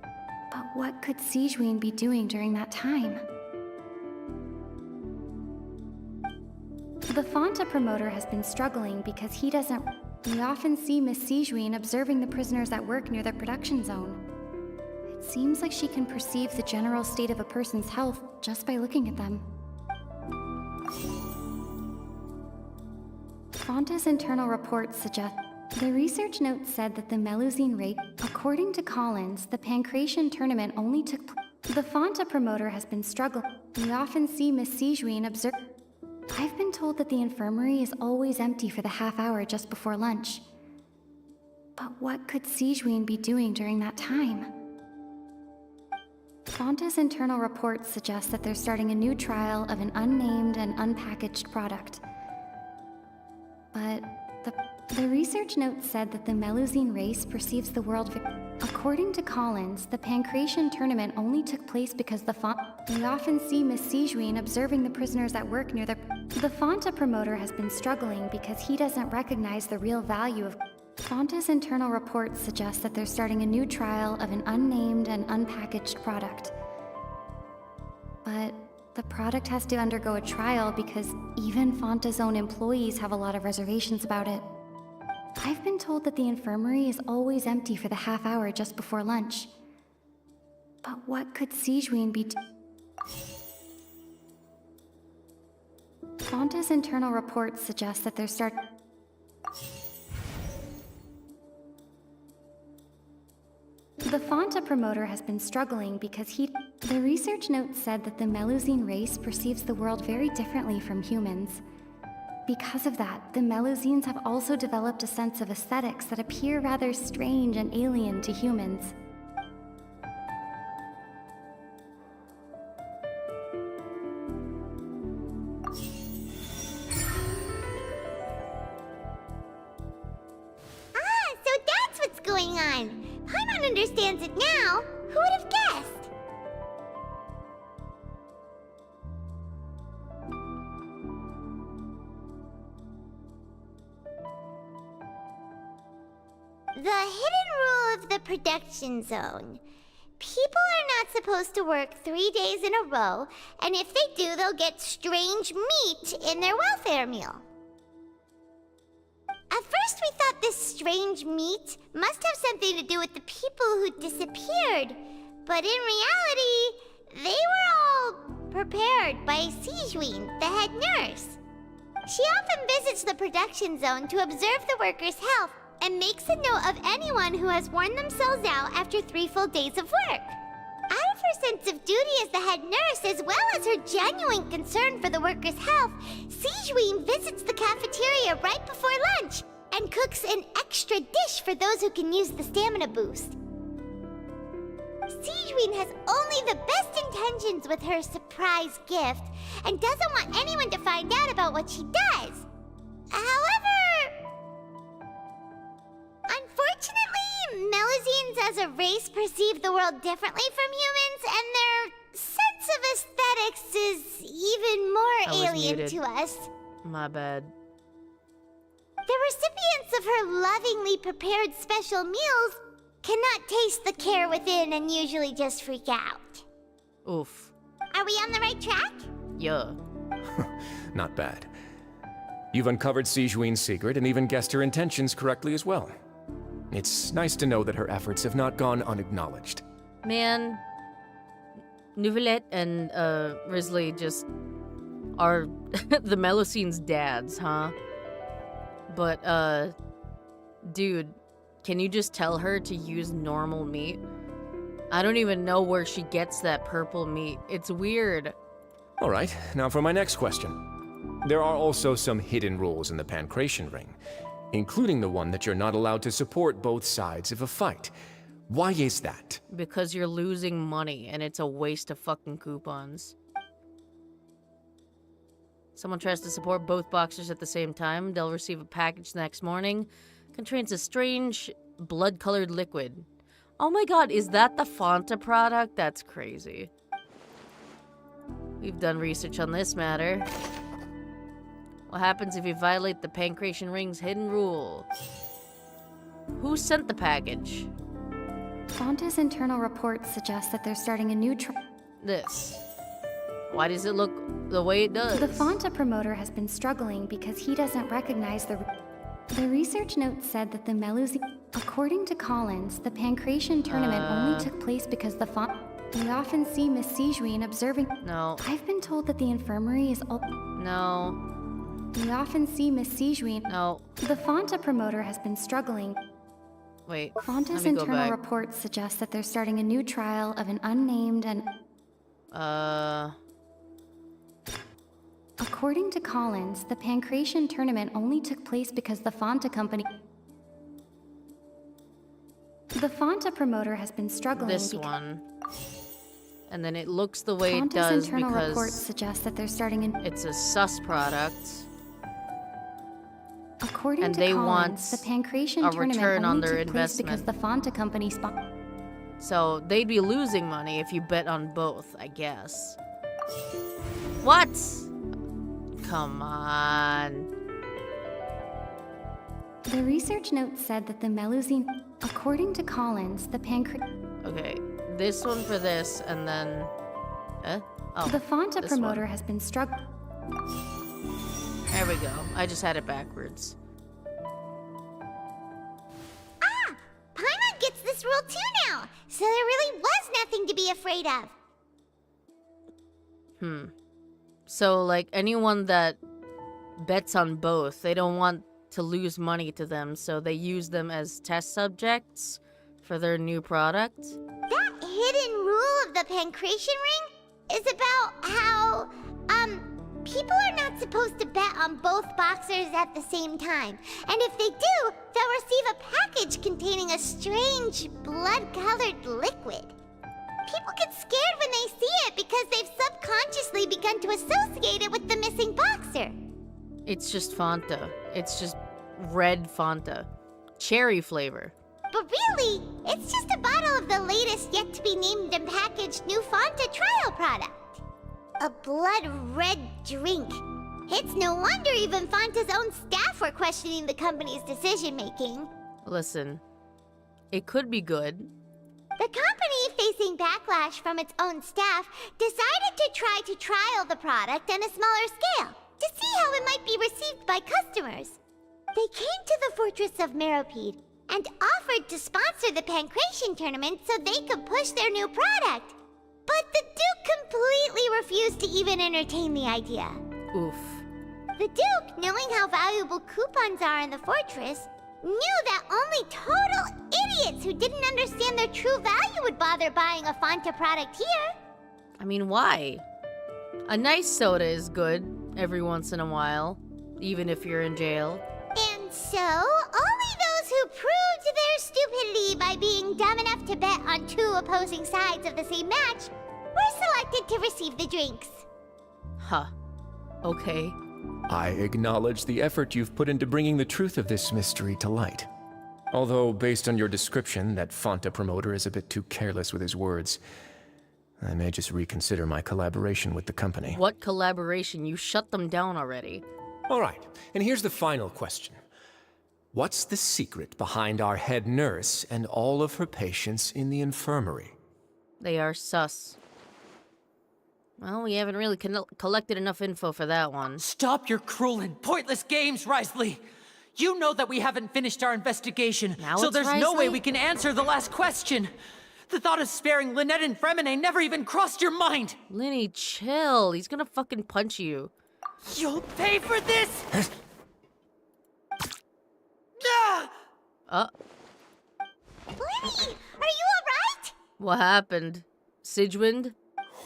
But what could Sigewinne be doing during that time? The Fonta promoter has been struggling because he doesn't... We often see Miss Sigewinne observing the prisoners at work near the production zone. It seems like she can perceive the general state of a person's health just by looking at them. Fonta's internal reports suggest... The research note said that the Melusine rape... According to Collins, the Pancration tournament only took... The Fonta promoter has been struggling... We often see Miss Sijuin observe. I've been told that the infirmary is always empty for the half hour just before lunch. But what could Sijuin be doing during that time? Fonta's internal reports suggest that they're starting a new trial of an unnamed and unpackaged product. But the research note said that the Melusine race perceives the world. According to Collins, the Pancration tournament only took place because we often see Miss Sijuin observing the prisoners at work near the Fonta promoter has been struggling because he doesn't recognize the real value of. Fonta's internal reports suggest that they're starting a new trial of an unnamed and unpackaged product. But the product has to undergo a trial because even Fonta's own employees have a lot of reservations about it. I've been told that the infirmary is always empty for the half hour just before lunch. But what could Sijuin be Fonta's internal reports suggest that they're The Fonta promoter has been struggling because The research note said that the Melusine race perceives the world very differently from humans. Because of that, the Melusines have also developed a sense of aesthetics that appear rather strange and alien to humans. So that's what's going on. Paimon understands it now. Who would have guessed? The hidden rule of the production zone. People are not supposed to work 3 days in a row, and if they do, they'll get strange meat in their welfare meal. At first we thought this strange meat must have something to do with the people who disappeared, but in reality, they were all prepared by Sijuin, the head nurse. She often visits the production zone to observe the workers' health and makes a note of anyone who has worn themselves out after 3 full days of work. Out of her sense of duty as the head nurse, as well as her genuine concern for the workers' health, Sijuin visits the cafeteria right before lunch and cooks an extra dish for those who can use the stamina boost. Sijuin has only the best intentions with her surprise gift and doesn't want anyone to find out about what she does. However, unfortunately, Melusines as a race perceive the world differently from humans, and their sense of aesthetics is even more alien to us. My bad. The recipients of her lovingly prepared special meals cannot taste the care within and usually just freak out. Oof. Are we on the right track? Yeah. Not bad. You've uncovered Sijuin's secret and even guessed her intentions correctly as well. It's nice to know that her efforts have not gone unacknowledged. Man, Neuvillette and Risley just are the Melusine's dads, huh? But, dude, can you just tell her to use normal meat? I don't even know where she gets that purple meat. It's weird. All right, now for my next question. There are also some hidden rules in the Pancration Ring, including the one that you're not allowed to support both sides of a fight. Why is that? Because you're losing money, and it's a waste of fucking coupons. Someone tries to support both boxers at the same time, they'll receive a package the next morning. Contains a strange, blood-colored liquid. Oh my god, is that the Fonta product? That's crazy. We've done research on this matter. What happens if you violate the Pancration Ring's hidden rule? Who sent the package? Fonta's internal reports suggest that they're starting a new This. Why does it look the way it does? The Fonta promoter has been struggling because he doesn't recognize the research note said that the Melusine. According to Collins, the Pancration tournament only took place because the We often see Miss Sijuin observing. No. I've been told that the infirmary is No. We often see Miss Sijuin. No. The Fonta promoter has been struggling. Wait. Fonta's internal reports suggest that they're starting a new trial of an unnamed and. According to Collins, the Pancration tournament only took place because the Fanta company... The Fanta promoter has been struggling This one. And then it looks the way it Fanta's does internal because reports suggest that they're starting in... it's a sus product. According and to they Collins, want the Pancration a tournament return on only their took place because investment. the Fanta company So they'd be losing money if you bet on both, I guess. What? Come on. The research note said that the Melusine... According to Collins, the Okay, this one for this, and then... Oh, the Fanta this promoter one. has been struggling... There we go. I just had it backwards. Ah! Paimon gets this rule too now, so there really was nothing to be afraid of. So, like, anyone that bets on both, they don't want to lose money to them, so they use them as test subjects for their new product. That hidden rule of the Pancration ring is about how, people are not supposed to bet on both boxers at the same time. And if they do, they'll receive a package containing a strange, blood-colored liquid. People get scared when they see it because they've subconsciously begun to associate it with the missing boxer. It's just Fanta. It's just red Fanta. Cherry flavor. But really, it's just a bottle of the latest yet-to-be-named and packaged new Fanta trial product. A blood-red drink. It's no wonder even Fanta's own staff were questioning the company's decision-making. Listen, it could be good. The company, facing backlash from its own staff, decided to try to trial the product on a smaller scale to see how it might be received by customers. They came to the Fortress of Meropide and offered to sponsor the Pancration tournament so they could push their new product. But the Duke completely refused to even entertain the idea. Oof. The Duke, knowing how valuable coupons are in the fortress, knew that only total idiots who didn't understand their true value would bother buying a Fanta product here. I mean, why? A nice soda is good every once in a while, even if you're in jail. And so, only those who proved their stupidity by being dumb enough to bet on two opposing sides of the same match were selected to receive the drinks. Huh. Okay. I acknowledge the effort you've put into bringing the truth of this mystery to light. Although, based on your description, that Fanta promoter is a bit too careless with his words, I may just reconsider my collaboration with the company. What collaboration? You shut them down already. All right, and here's the final question. What's the secret behind our head nurse and all of her patients in the infirmary? They are sus. Well, we haven't really collected enough info for that one. Stop your cruel and pointless games, Risley! You know that we haven't finished our investigation, so there's no way we can answer the last question. The thought of sparing Lynette and Fremine never even crossed your mind! Linny, chill. He's gonna fucking punch you. You'll pay for this! Linny, are you alright? What happened? Sigewined?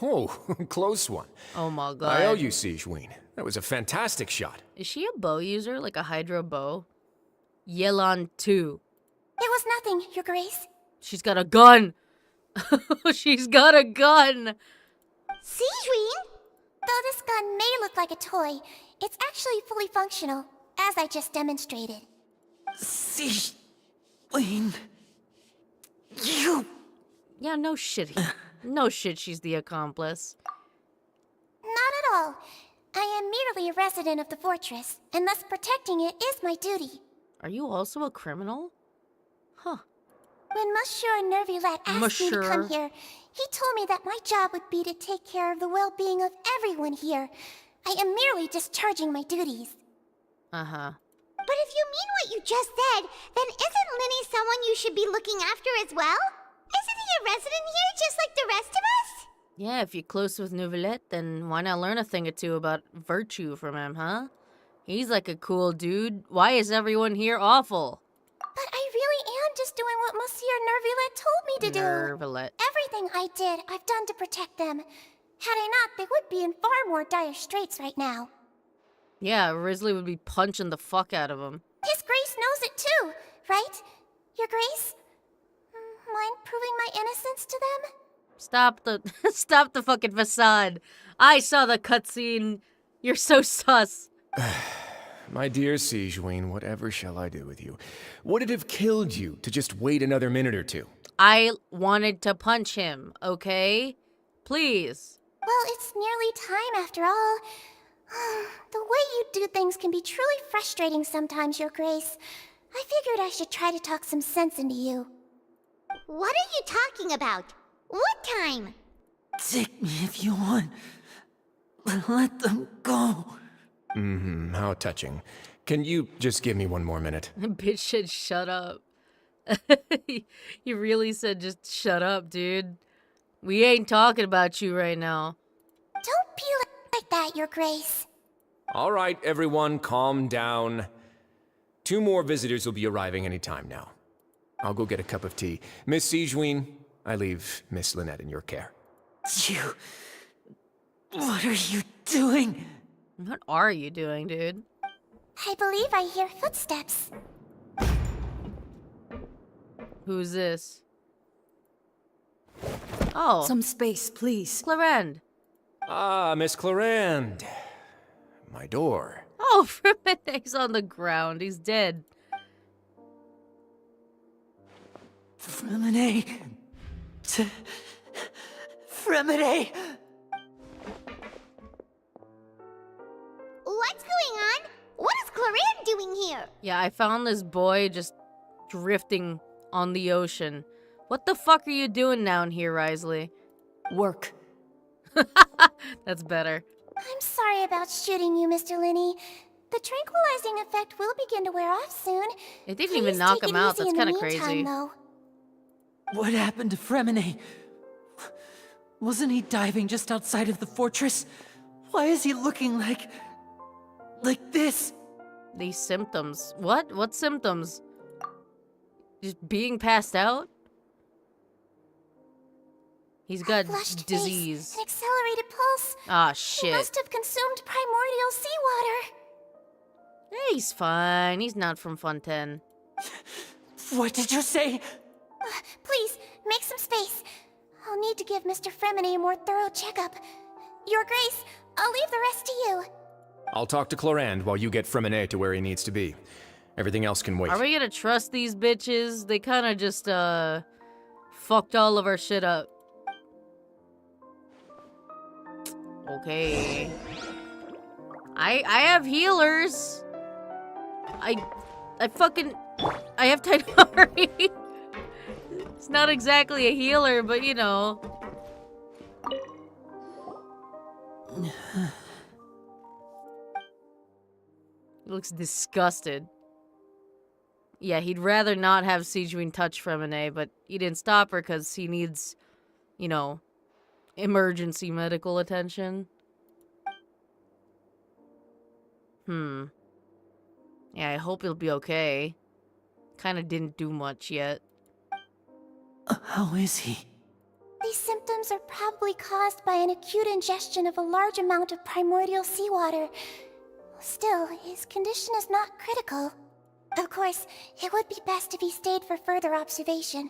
Oh, close one. Oh my god. I owe you, Sigewinne. That was a fantastic shot. Is she a bow user? Like a hydro bow? Yelan 2. It was nothing, Your Grace. She's got a gun! She's got a gun! Sigewinne? Though this gun may look like a toy, it's actually fully functional, as I just demonstrated. Sigewinne... You... Yeah, no shit. No shit she's the accomplice. Not at all. I am merely a resident of the fortress, and thus protecting it is my duty. Are you also a criminal? Huh. When Monsieur Nervilette asked me to come here, he told me that my job would be to take care of the well-being of everyone here. I am merely discharging my duties. Uh-huh. But if you mean what you just said, then isn't Linny someone you should be looking after as well? Isn't he a resident here just like the rest of us? Yeah, if you're close with Neuvillette, then why not learn a thing or two about virtue from him, huh? He's like a cool dude. Why is everyone here awful? But I really am just doing what Monsieur Nervilette told me to do. Nervilette. Everything I did, I've done to protect them. Had I not, they would be in far more dire straits right now. Yeah, Risley would be punching the fuck out of him. His Grace knows it too, right? Your Grace? Mind proving my innocence to them? Stop the fucking facade. I saw the cutscene. You're so sus. My dear Sigewinne, whatever shall I do with you? Would it have killed you to just wait another minute or two? I wanted to punch him, okay? Please. Well, it's nearly time after all. The way you do things can be truly frustrating sometimes, Your Grace. I figured I should try to talk some sense into you. What are you talking about? What time? Take me if you want. Let them go. How touching. Can you just give me one more minute? Bitch said shut up. He really said just shut up, dude. We ain't talking about you right now. Don't be like that, Your Grace. All right, everyone, calm down. 2 more visitors will be arriving any time now. I'll go get a cup of tea. Miss Sigewinne, I leave Miss Lynette in your care. What are you doing? What are you doing, dude? I believe I hear footsteps. Who's this? Oh. Some space, please. Clarend. Ah, Miss Clarend. My door. Oh, Fremene's on the ground. He's dead. Fremene. Fremene. What's going on? What is Clarend doing here? Yeah, I found this boy just drifting on the ocean. What the fuck are you doing down here, Risley? Work. That's better. I'm sorry about shooting you, Mr. Linney. The tranquilizing effect will begin to wear off soon. It didn't even knock him out. That's kind of crazy. Though. What happened to Fremene? Wasn't he diving just outside of the fortress? Why is he looking like this? These symptoms. What? What symptoms? Just being passed out? He's got disease. Face, an accelerated pulse. Ah, shit. He must have consumed primordial seawater. He's fine. He's not from Fontaine. What did you say? Please, make some space. I'll need to give Mr. Fremene a more thorough checkup. Your Grace, I'll leave the rest to you. I'll talk to Clarend while you get Fremene to where he needs to be. Everything else can wait. Are we gonna trust these bitches? They kind of just, fucked all of our shit up. Okay. I have healers. I have Tidari. It's not exactly a healer, but you know. He looks disgusted. Yeah, he'd rather not have Sigewinne touch Fremene, but he didn't stop her because he needs, you know, emergency medical attention. Yeah, I hope he'll be okay. Kinda didn't do much yet. How is he? These symptoms are probably caused by an acute ingestion of a large amount of primordial seawater. Still, his condition is not critical. Of course, it would be best if he stayed for further observation.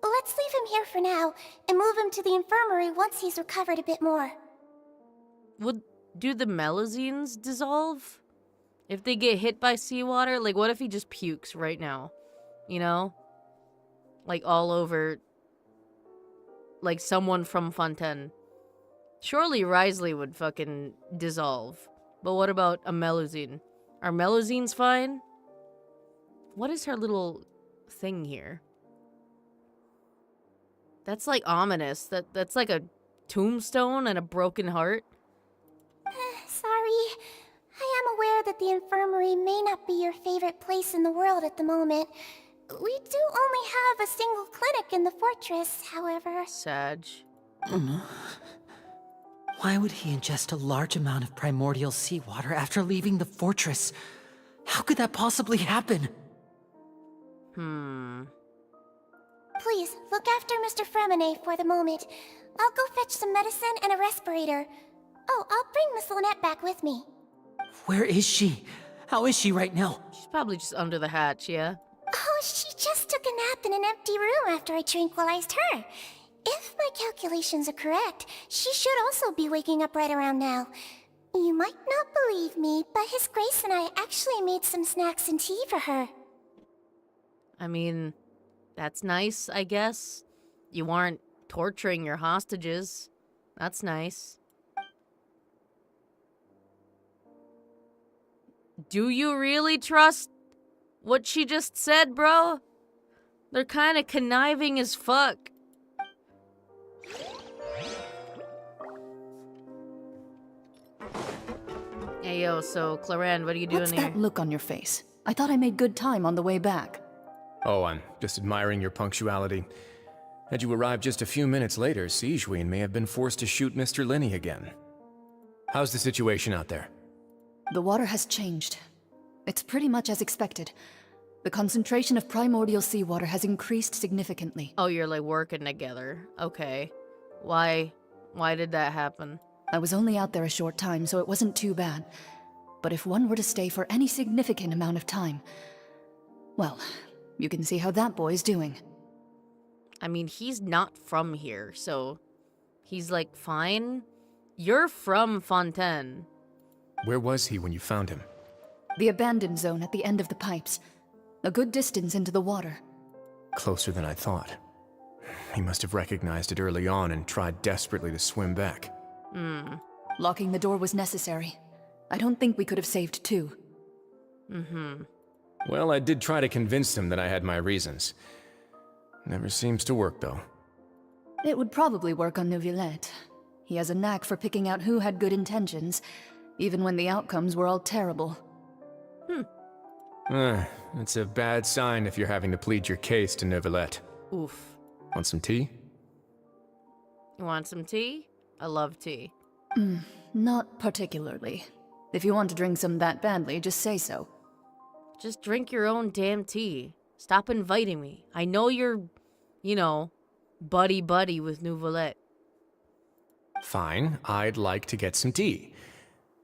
Let's leave him here for now, and move him to the infirmary once he's recovered a bit more. Do the melazines dissolve? If they get hit by seawater? Like, what if he just pukes right now? You know? Like, all over... like, someone from Fontaine. Surely Risley would fucking dissolve. But what about a melazine? Are melazines fine? What is her little thing here? That's like ominous. That's like a tombstone and a broken heart. Sorry. I am aware that the infirmary may not be your favorite place in the world at the moment. We do only have a single clinic in the fortress, however. Sag. Why would he ingest a large amount of primordial seawater after leaving the fortress? How could that possibly happen? Please, look after Mr. Fremene for the moment. I'll go fetch some medicine and a respirator. Oh, I'll bring Miss Lynette back with me. Where is she? How is she right now? She's probably just under the hatch, yeah? Oh, she just took a nap in an empty room after I tranquilized her. If my calculations are correct, she should also be waking up right around now. You might not believe me, but His Grace and I actually made some snacks and tea for her. I mean, that's nice, I guess. You aren't torturing your hostages. That's nice. Do you really trust what she just said, bro? They're kind of conniving as fuck. Hey, yo, so, Claren, what are you doing What's here? that look on your face? I thought I made good time on the way back. Oh, I'm just admiring your punctuality. Had you arrived just a few minutes later, Sigewinne may have been forced to shoot Mr. Linney again. How's the situation out there? The water has changed. It's pretty much as expected. The concentration of primordial seawater has increased significantly. Oh, you're like working together. Okay. Why did that happen? I was only out there a short time, so it wasn't too bad. But if one were to stay for any significant amount of time, well, you can see how that boy's doing. I mean, he's not from here, so he's like, fine. You're from Fontaine. Where was he when you found him? The abandoned zone at the end of the pipes. A good distance into the water. Closer than I thought. He must have recognized it early on and tried desperately to swim back. Locking the door was necessary. I don't think we could have saved two. Well, I did try to convince him that I had my reasons. Never seems to work, though. It would probably work on Neuvillette. He has a knack for picking out who had good intentions, even when the outcomes were all terrible. It's a bad sign if you're having to plead your case to Neuvillette. Oof. Want some tea? You want some tea? I love tea. Not particularly. If you want to drink some that badly, just say so. Just drink your own damn tea. Stop inviting me. I know you're, you know, buddy-buddy with Neuvillette. Fine, I'd like to get some tea.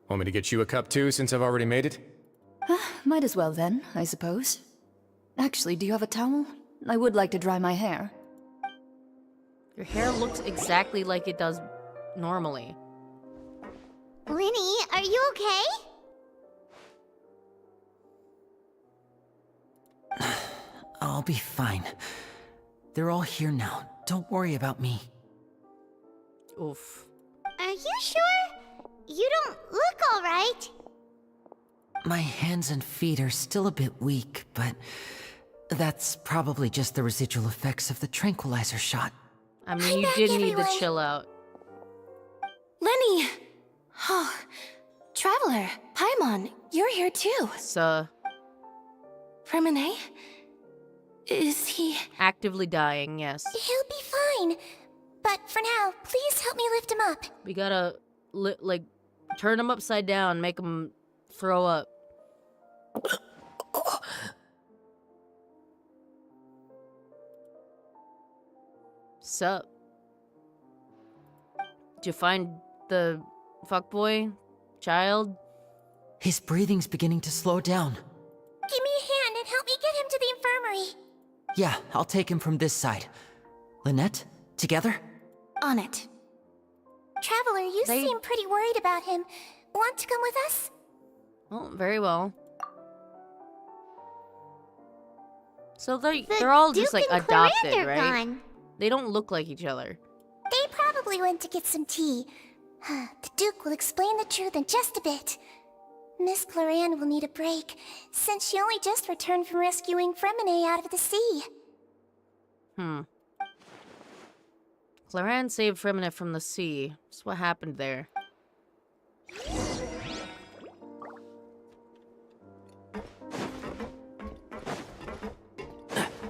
Want me to get you a cup too, since I've already made it? Might as well then, I suppose. Actually, do you have a towel? I would like to dry my hair. Your hair looks exactly like it does normally. Linny, are you okay? I'll be fine. They're all here now. Don't worry about me. Oof. Are you sure? You don't look alright. My hands and feet are still a bit weak, but that's probably just the residual effects of the tranquilizer shot. I mean, you did need to chill out. Lenny! Oh, Traveler, Paimon, you're here too. Fremine? Is he... Actively dying, yes. He'll be fine. But for now, please help me lift him up. We gotta, like, turn him upside down, make him throw up. Sup? Did you find the fuckboy child? His breathing's beginning to slow down. Give me a hand and help me get him to the infirmary. Yeah, I'll take him from this side. Lynette, together? On it. Traveler, you seem pretty worried about him. Want to come with us? Oh, very well. So they're all just like adopted, right? Gone. They don't look like each other. They probably went to get some tea. The Duke will explain the truth in just a bit. Miss Claren will need a break, since she only just returned from rescuing Fremine out of the sea. Claren saved Fremine from the sea. That's what happened there.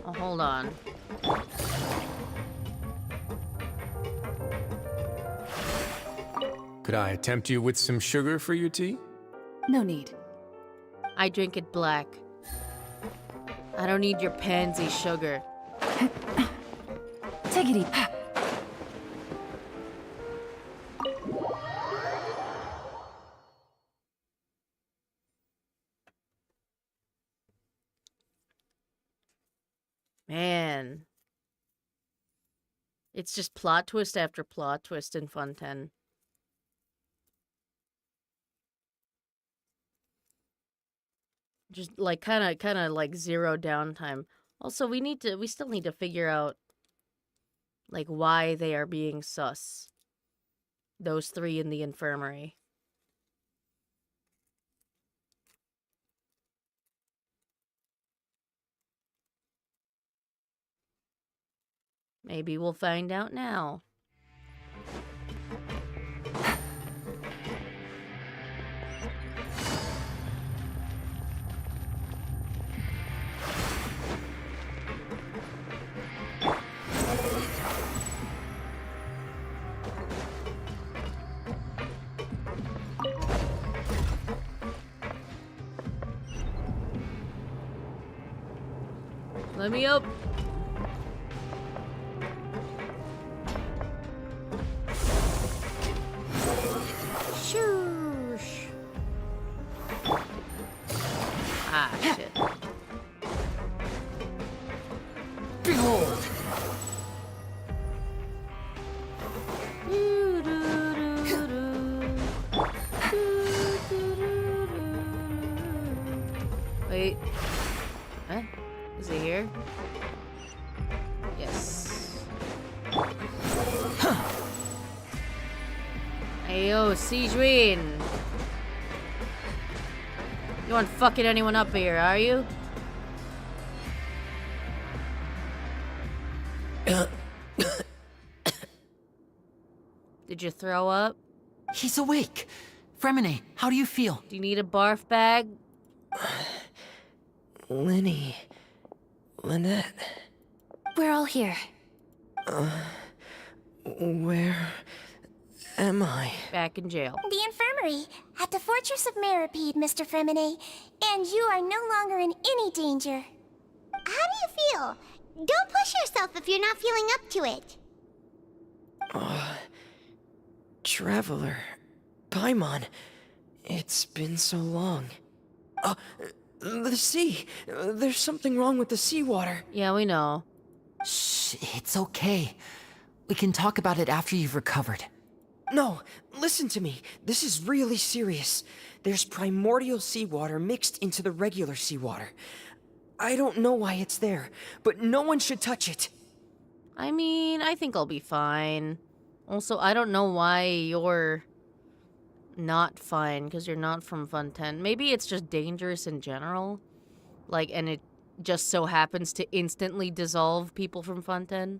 Oh, hold on. Could I tempt you with some sugar for your tea? No need. I drink it black. I don't need your pansy sugar. Take it easy. Man. It's just plot twist after plot twist in Fun 10. Just like kind of like zero downtime. Also, we still need to figure out like why they are being sus. Those three in the infirmary. Maybe we'll find out now. Let me up. Shoosh. Ah, shit. Behold! Wait. Huh? Is he here? Yes. Hey, yo, Sijuin. You aren't fucking anyone up here, are you? Did you throw up? He's awake. Fremine, how do you feel? Do you need a barf bag? Lynette. We're all here. Where am I? Back in jail. The infirmary, at the Fortress of Meripede, Mr. Fremine, and you are no longer in any danger. How do you feel? Don't push yourself if you're not feeling up to it. Traveler. Paimon. It's been so long. The sea. There's something wrong with the seawater. Yeah, we know. Shh, it's okay. We can talk about it after you've recovered. No, listen to me. This is really serious. There's primordial seawater mixed into the regular seawater. I don't know why it's there, but no one should touch it. I mean, I think I'll be fine. Also, I don't know why you're not fine, because you're not from Fun 10. Maybe it's just dangerous in general. Like, and it just so happens to instantly dissolve people from Fun 10.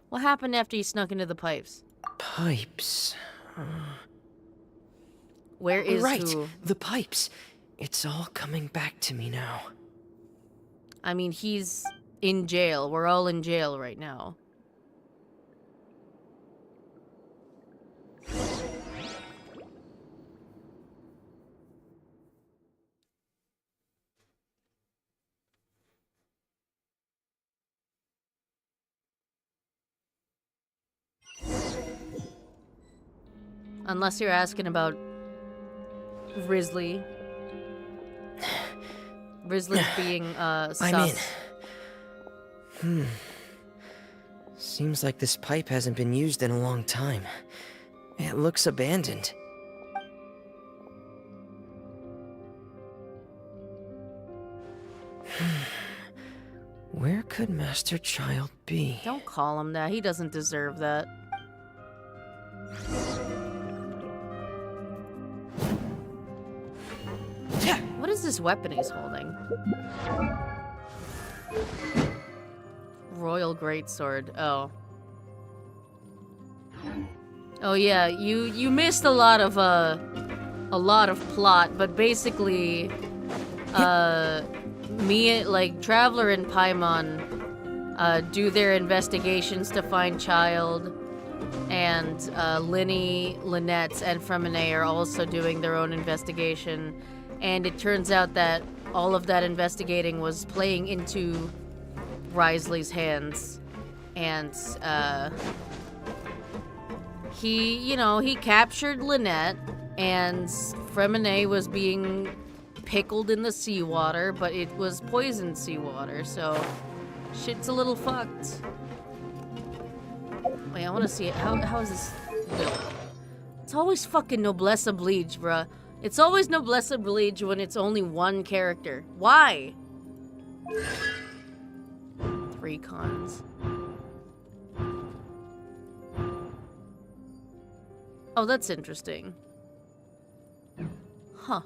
What happened after you snuck into the pipes? Pipes. Where is right, who? The pipes. It's all coming back to me now. I mean, he's in jail. We're all in jail right now. Unless you're asking about Risley. Risley's being, sus. I'm in. Seems like this pipe hasn't been used in a long time. It looks abandoned. Where could Master Child be? Don't call him that. He doesn't deserve that. What is this weapon he's holding? Royal Greatsword. Oh. Oh yeah, you missed a lot of plot, but basically Traveler and Paimon do their investigations to find Child, and Lynette, and Fremine are also doing their own investigation. And it turns out that all of that investigating was playing into Risley's hands. And, he captured Lynette, and Fremine was being pickled in the seawater, but it was poisoned seawater, so Shit's a little fucked. Wait, I want to see it. How is this built? It's always fucking Noblesse Oblige, bruh. It's always Noblesse Oblige when it's only one character. Why? 3 cons. Oh, that's interesting. Huh.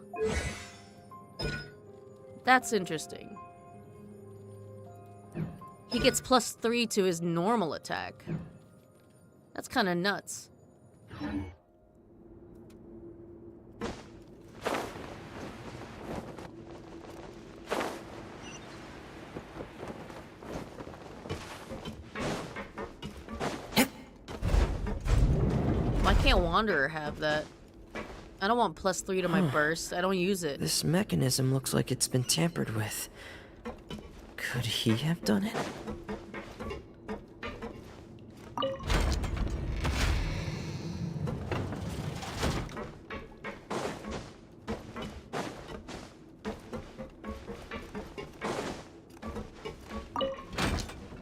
That's interesting. He gets +3 to his normal attack. That's kind of nuts. Why can't Wanderer have that? I don't want +3 to my burst. I don't use it. This mechanism looks like it's been tampered with. Could he have done it?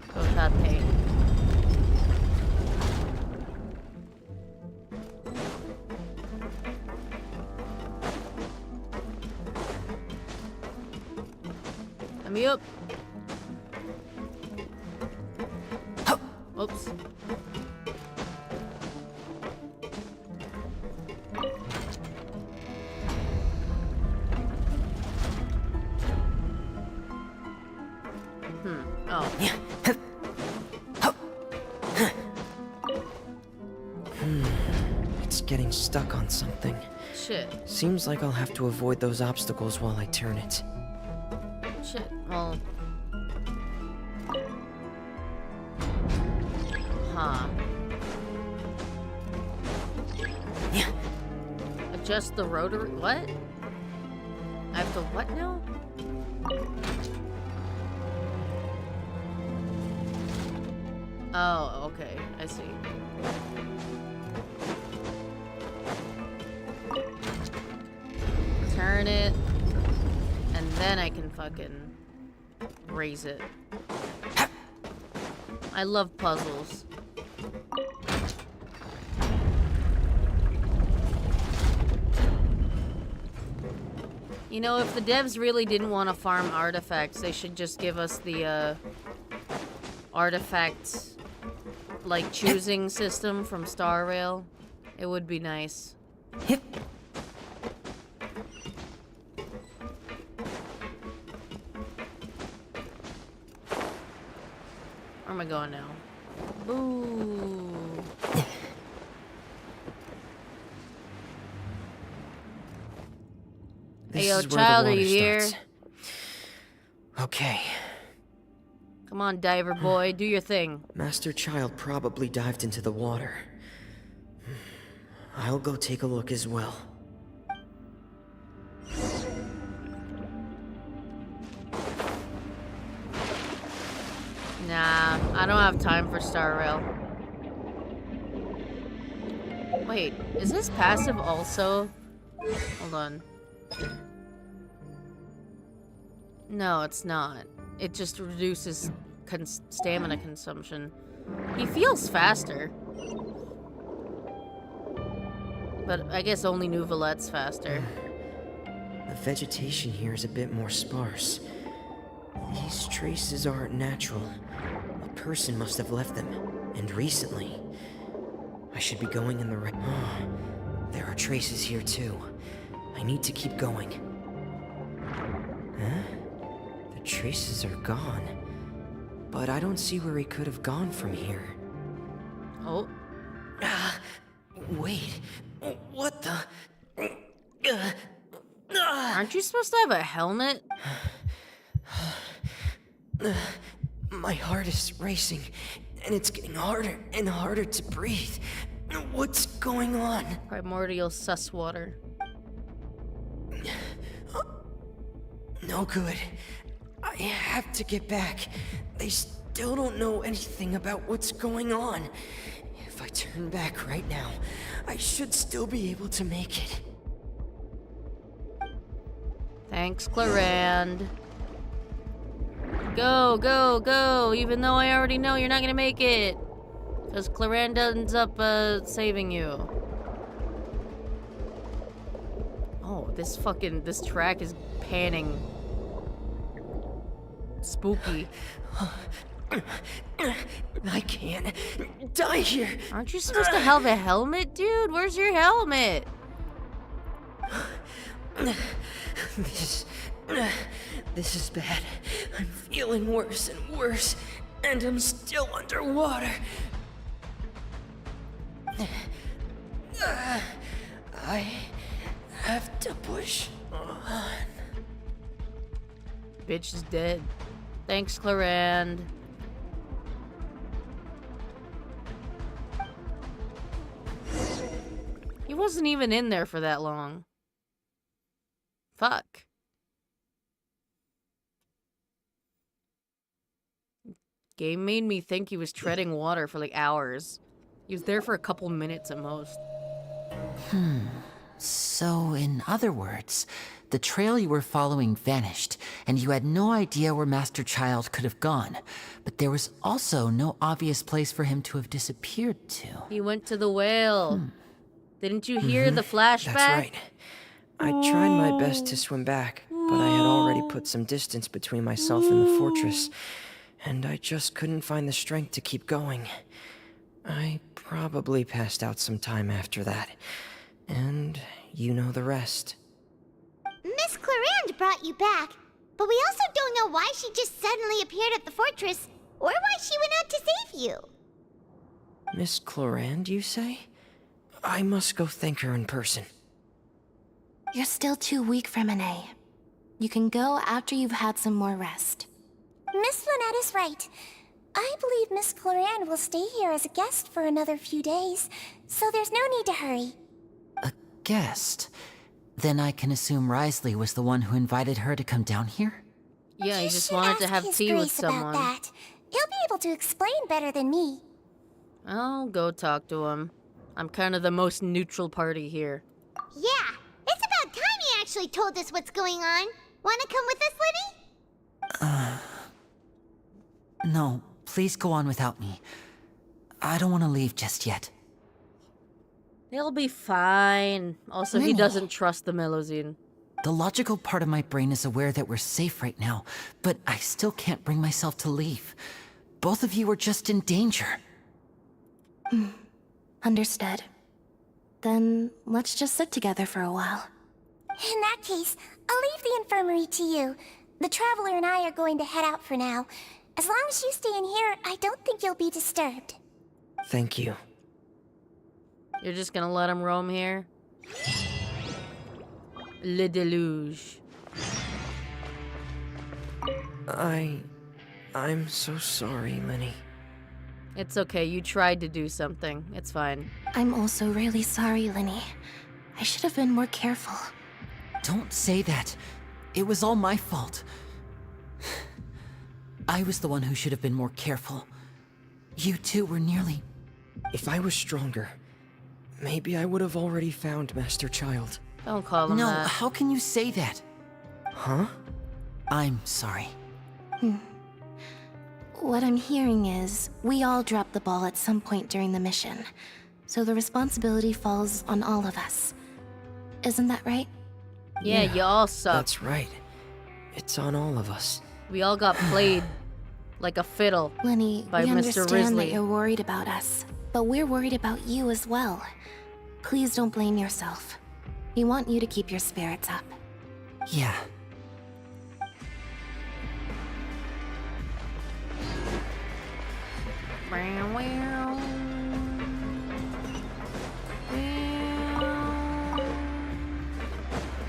Kotate. Let me up. Oops. Oh. It's getting stuck on something. Shit. Seems like I'll have to avoid those obstacles while I turn it. Shit. Well. Huh. Adjust the rotary. What? I have to what now? Oh, okay. I see. Turn it. And then I can fucking raise it. I love puzzles. You know, if the devs really didn't want to farm artifacts, they should just give us the artifact like choosing system from Star Rail. It would be nice. Where am I going now? Boo. Hey, yo, child, are you here? Okay. Come on, diver boy, do your thing. Master Child probably dived into the water. I'll go take a look as well. Nah, I don't have time for Star Rail. Wait, is this passive also? Hold on. No, it's not. It just reduces stamina consumption. He feels faster. But I guess only New Valette's faster. The vegetation here is a bit more sparse. These traces aren't natural. A person must have left them, and recently. I should be going in the right... There are traces here too. I need to keep going. Huh? The traces are gone. But I don't see where he could have gone from here. Oh. Wait. What the... Aren't you supposed to have a helmet? My heart is racing, and it's getting harder and harder to breathe. What's going on? Primordial sus water. No good. I have to get back. They still don't know anything about what's going on. If I turn back right now, I should still be able to make it. Thanks, Clarand. Go, go, go, even though I already know you're not gonna make it. Because Claranda ends up, saving you. Oh, this track is panning. Spooky. I can't die here. Aren't you supposed to have a helmet, dude? Where's your helmet? This is bad. I'm feeling worse and worse, and I'm still underwater. I have to push on. Bitch is dead. Thanks, Clarand. He wasn't even in there for that long. Fuck. Game made me think he was treading water for like hours. He was there for a couple minutes at most. So, in other words, the trail you were following vanished, and you had no idea where Master Child could have gone. But there was also no obvious place for him to have disappeared to. He went to the whale. Didn't you hear the flashback? That's right. I tried my best to swim back, but I had already put some distance between myself and the fortress, and I just couldn't find the strength to keep going. I probably passed out some time after that, and you know the rest. Miss Clarand brought you back, but we also don't know why she just suddenly appeared at the fortress, or why she went out to save you. Miss Clarand, you say? I must go thank her in person. You're still too weak, Fremine. You can go after you've had some more rest. Miss Lynette is right. I believe Miss Clarand will stay here as a guest for another few days, so there's no need to hurry. A guest? Then I can assume Risley was the one who invited her to come down here? Yeah, he just wanted to have tea with someone. About that. He'll be able to explain better than me. I'll go talk to him. I'm kind of the most neutral party here. Yeah, it's about time he actually told us what's going on. Wanna come with us, Liddy? No, please go on without me. I don't want to leave just yet. He'll be fine. Also, he Minnie. doesn't trust the Melusine. The logical part of my brain is aware that we're safe right now, but I still can't bring myself to leave. Both of you are just in danger. Understood. Then let's just sit together for a while. In that case, I'll leave the infirmary to you. The Traveler and I are going to head out for now. As long as you stay in here, I don't think you'll be disturbed. Thank you. You're just gonna let him roam here? Le Deluge. I'm so sorry, Lenny. It's okay, you tried to do something. It's fine. I'm also really sorry, Lenny. I should have been more careful. Don't say that. It was all my fault. I was the one who should have been more careful. You two were nearly... If I was stronger, maybe I would have already found Master Child. Don't call him No, that. how can you say that? Huh? I'm sorry. What I'm hearing is, we all dropped the ball at some point during the mission. So the responsibility falls on all of us. Isn't that right? Yeah, you all suck. That's right. It's on all of us. We all got played like a fiddle Lenny, by we Mr. understand that Risley. you're worried about us, but we're worried about you as well. Please don't blame yourself. We want you to keep your spirits up. Yeah.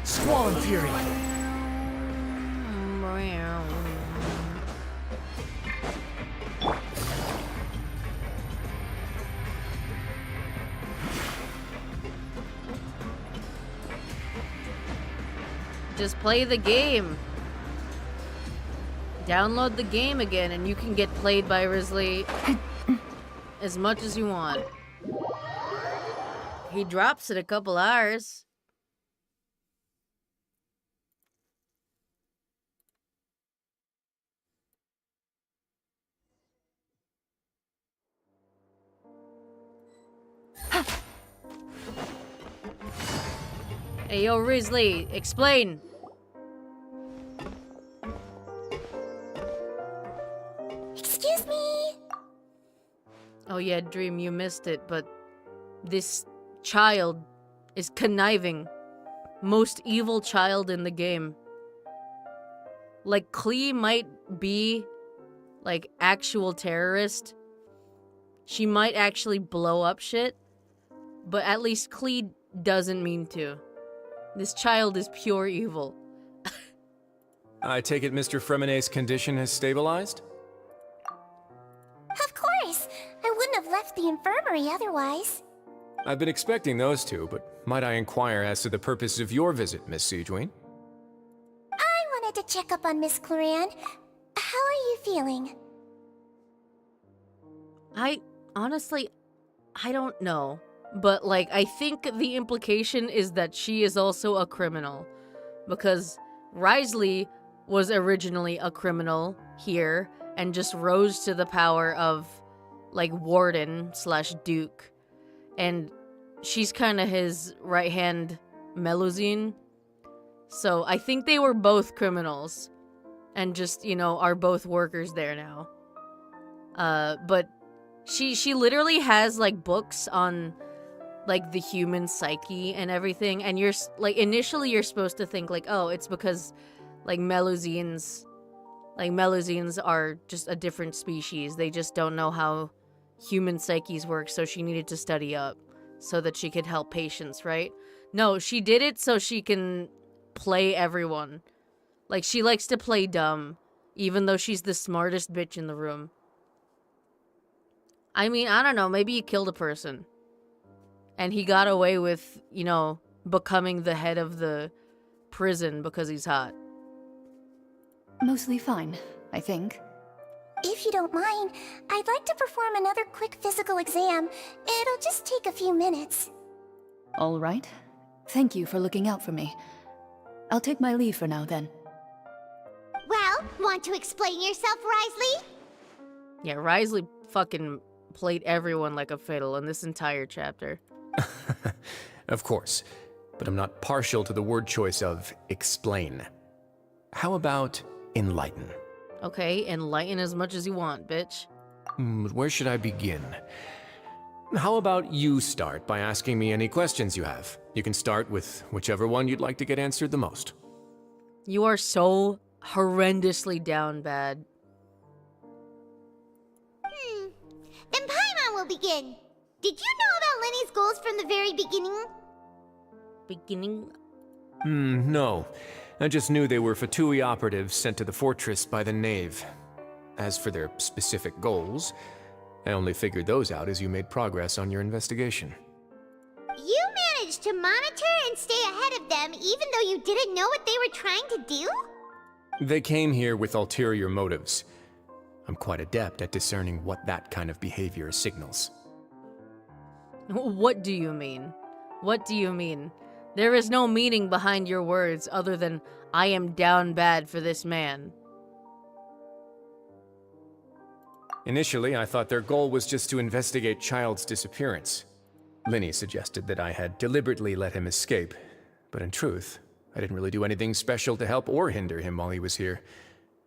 Squall and Fury. Just play the game. Download the game again and you can get played by Risley as much as you want. He drops in a couple hours. Hey, yo, Risley, explain. Excuse me? Oh yeah, Dream, you missed it, but this child is conniving. Most evil child in the game. Like, Klee might be, like, actual terrorist. She might actually blow up shit, but at least Klee doesn't mean to. This child is pure evil. I take it Mr. Fremonet's condition has stabilized? Of course. I wouldn't have left the infirmary otherwise. I've been expecting those two, but might I inquire as to the purpose of your visit, Miss Sejuine? I wanted to check up on Miss Cloran. How are you feeling? Honestly, I don't know. But, like, I think the implication is that she is also a criminal. Because Risley was originally a criminal here and just rose to the power of, like, warden/duke. And she's kind of his right-hand Melusine. So I think they were both criminals. And just, you know, are both workers there now. But she literally has, like, books on, like, the human psyche and everything, and you're, like, initially you're supposed to think, like, oh, it's because, like, Melusines are just a different species. They just don't know how human psyches work, so she needed to study up so that she could help patients, right? No, she did it so she can play everyone. Like, she likes to play dumb, even though she's the smartest bitch in the room. I mean, I don't know, maybe he killed a person. And he got away with, you know, becoming the head of the prison because he's hot. Mostly fine, I think. If you don't mind, I'd like to perform another quick physical exam. It'll just take a few minutes. All right. Thank you for looking out for me. I'll take my leave for now, then. Well, want to explain yourself, Risley? Yeah, Risley fucking played everyone like a fiddle in this entire chapter. Of course, but I'm not partial to the word choice of explain. How about enlighten? Okay, enlighten as much as you want, bitch. Where should I begin? How about you start by asking me any questions you have? You can start with whichever one you'd like to get answered the most. You are so horrendously down bad. Then Paimon will begin. Did you know about Lenny's goals from the very beginning? No. I just knew they were Fatui operatives sent to the fortress by the Knave. As for their specific goals, I only figured those out as you made progress on your investigation. You managed to monitor and stay ahead of them even though you didn't know what they were trying to do? They came here with ulterior motives. I'm quite adept at discerning what that kind of behavior signals. What do you mean? What do you mean? There is no meaning behind your words other than, I am down bad for this man. Initially, I thought their goal was just to investigate Child's disappearance. Linny suggested that I had deliberately let him escape, but in truth, I didn't really do anything special to help or hinder him while he was here.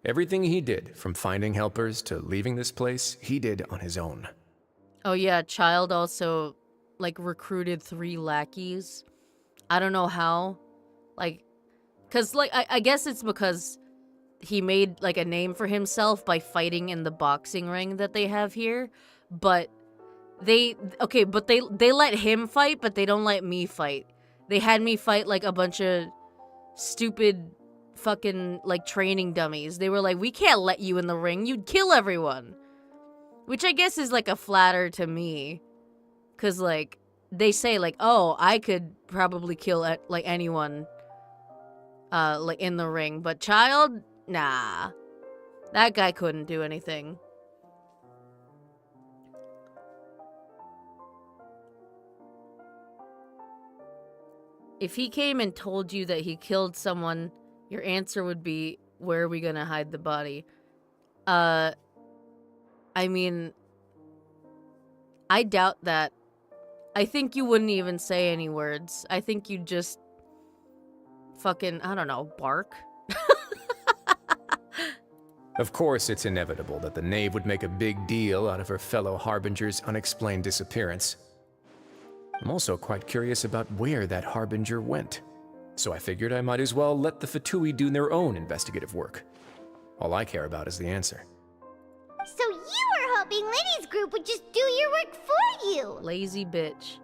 Everything he did, from finding helpers to leaving this place, he did on his own. Oh yeah, Child also, like, recruited 3 lackeys. I don't know how. Like, cause, like, I guess it's because he made, like, a name for himself by fighting in the boxing ring that they have here. But they let him fight, but they don't let me fight. They had me fight, like, a bunch of stupid fucking, like, training dummies. They were like, we can't let you in the ring, you'd kill everyone. Which I guess is, like, a flatter to me. Cause, like, they say, like, oh, I could probably kill, like, anyone, like, in the ring. But Child? Nah. That guy couldn't do anything. If he came and told you that he killed someone, your answer would be, where are we gonna hide the body? I mean, I doubt that. I think you wouldn't even say any words. I think you'd just fucking, I don't know, bark? Of course, it's inevitable that the knave would make a big deal out of her fellow Harbinger's unexplained disappearance. I'm also quite curious about where that Harbinger went, so I figured I might as well let the Fatui do their own investigative work. All I care about is the answer. So you were hoping Liddy's group would just do your work for you! Lazy bitch.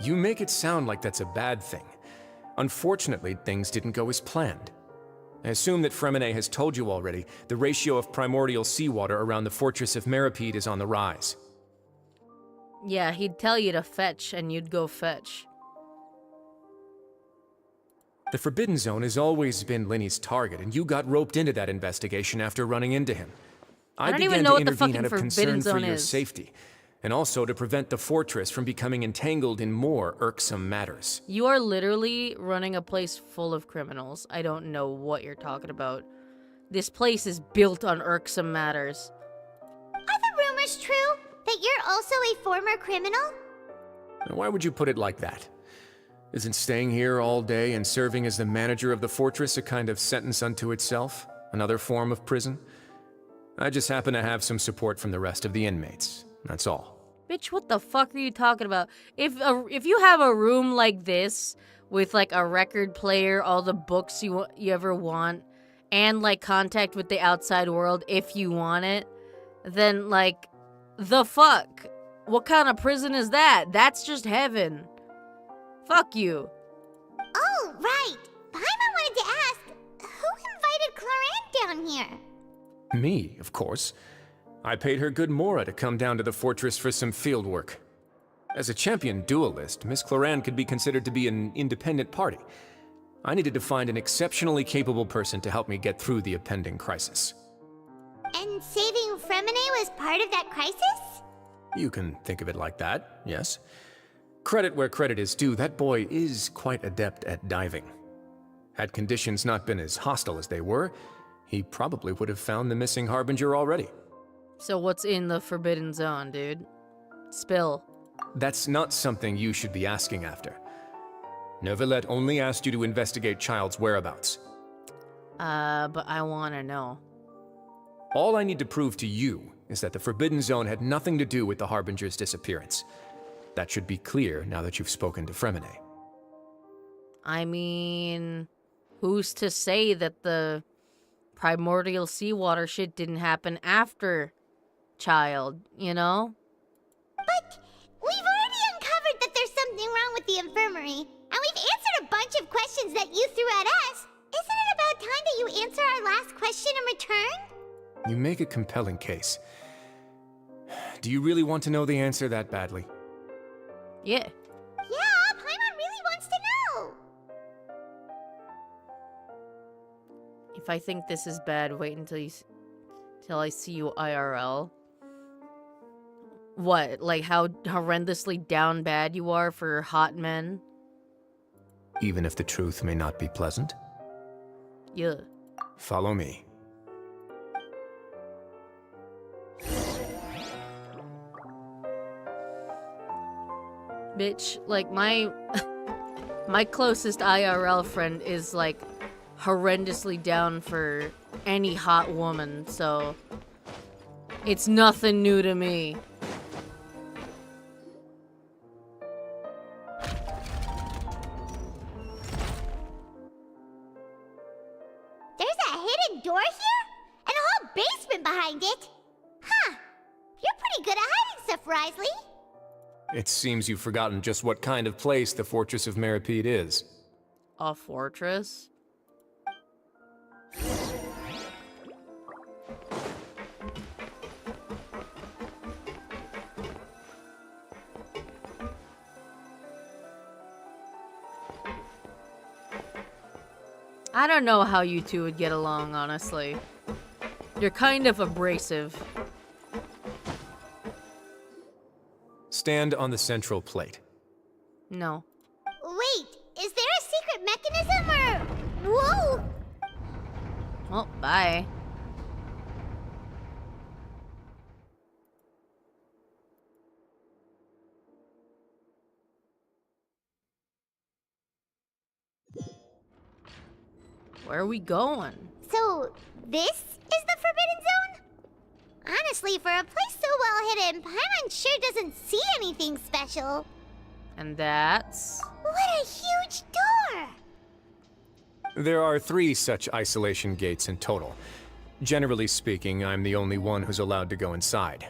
You make it sound like that's a bad thing. Unfortunately, things didn't go as planned. I assume that Fremine has told you already, the ratio of primordial seawater around the fortress of Meripede is on the rise. Yeah, he'd tell you to fetch, and you'd go fetch. The Forbidden Zone has always been Linny's target, and you got roped into that investigation after running into him. I don't even know what the fucking out of Forbidden concern for Zone your is. safety, and also to prevent the fortress from becoming entangled in more irksome matters. You are literally running a place full of criminals. I don't know what you're talking about. This place is built on irksome matters. Are the rumors true? That you're also a former criminal? Why would you put it like that? Isn't staying here all day and serving as the manager of the fortress a kind of sentence unto itself? Another form of prison? I just happen to have some support from the rest of the inmates. That's all. Bitch, what the fuck are you talking about? If you have a room like this with like a record player, all the books you ever want, and like contact with the outside world if you want it, then like the fuck? What kind of prison is that? That's just heaven. Fuck you. Oh, right. Paimon wanted to ask, who invited Clorant down here? Me, of course. I paid her good mora to come down to the fortress for some field work. As a champion duelist, Miss Cloran could be considered to be an independent party. I needed to find an exceptionally capable person to help me get through the impending crisis. And saving Fremine was part of that crisis? You can think of it like that, yes. Credit where credit is due, that boy is quite adept at diving. Had conditions not been as hostile as they were, he probably would have found the missing Harbinger already. So what's in the Forbidden Zone, dude? Spill. That's not something you should be asking after. Neuvillette only asked you to investigate Child's whereabouts. But I wanna know. All I need to prove to you is that the Forbidden Zone had nothing to do with the Harbinger's disappearance. That should be clear now that you've spoken to Fremine. I mean, who's to say that the primordial seawater shit didn't happen after Child, you know? But we've already uncovered that there's something wrong with the infirmary, and we've answered a bunch of questions that you threw at us. Isn't it about time that you answer our last question in return? You make a compelling case. Do you really want to know the answer that badly? Yeah. Yeah, Paimon really wants to know. If I think this is bad, wait until till I see you IRL. What? Like how horrendously down bad you are for hot men? Even if the truth may not be pleasant? Yeah. Follow me. Bitch, like my my closest IRL friend is like horrendously down for any hot woman, so it's nothing new to me. There's a hidden door here? And a whole basement behind it? Huh. You're pretty good at hiding stuff, Risley. It seems you've forgotten just what kind of place the Fortress of Meripede is. A fortress? I don't know how you two would get along, honestly. You're kind of abrasive. Stand on the central plate. No. Wait, is there a secret mechanism or... Whoa! Well, bye. Where are we going? So, this is the Forbidden Zone? Honestly, for a place so well hidden, Paimon sure doesn't see anything special. And that's... What a huge door! There are 3 such isolation gates in total. Generally speaking, I'm the only one who's allowed to go inside.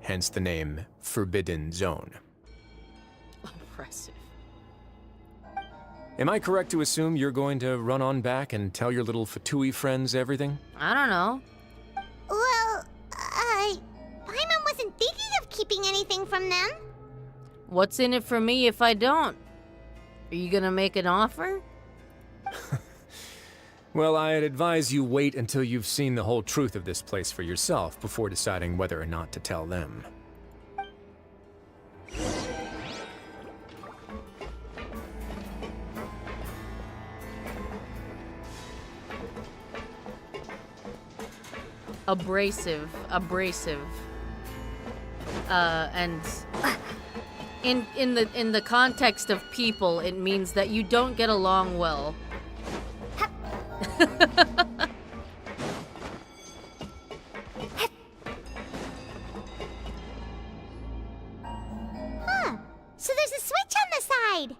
Hence the name Forbidden Zone. Impressive. Am I correct to assume you're going to run on back and tell your little Fatui friends everything? I don't know. Well, Paimon wasn't thinking of keeping anything from them. What's in it for me if I don't? Are you gonna make an offer? Well, I'd advise you wait until you've seen the whole truth of this place for yourself before deciding whether or not to tell them. Abrasive. And in the context of people, it means that you don't get along well. Huh. So there's a switch on the side.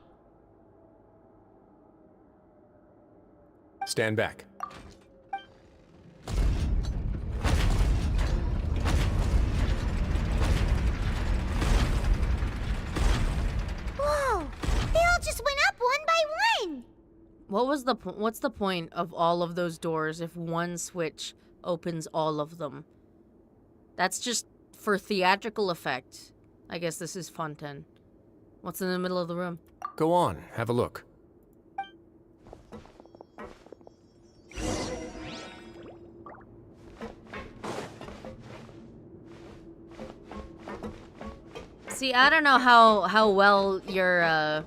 Stand back. Whoa! They all just went up one by one. What's the point of all of those doors if one switch opens all of them? That's just for theatrical effect. I guess this is Fontaine. What's in the middle of the room? Go on, have a look. See, I don't know how well your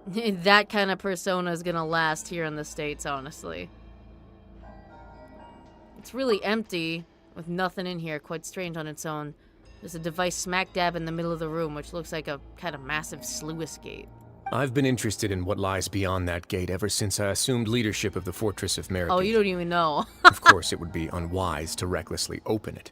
that kind of persona is gonna last here in the States, honestly. It's really empty, with nothing in here, quite strange on its own. There's a device smack dab in the middle of the room, which looks like a kind of massive sluice gate. I've been interested in what lies beyond that gate ever since I assumed leadership of the Fortress of Merigate. Oh, you don't even know. Of course, it would be unwise to recklessly open it.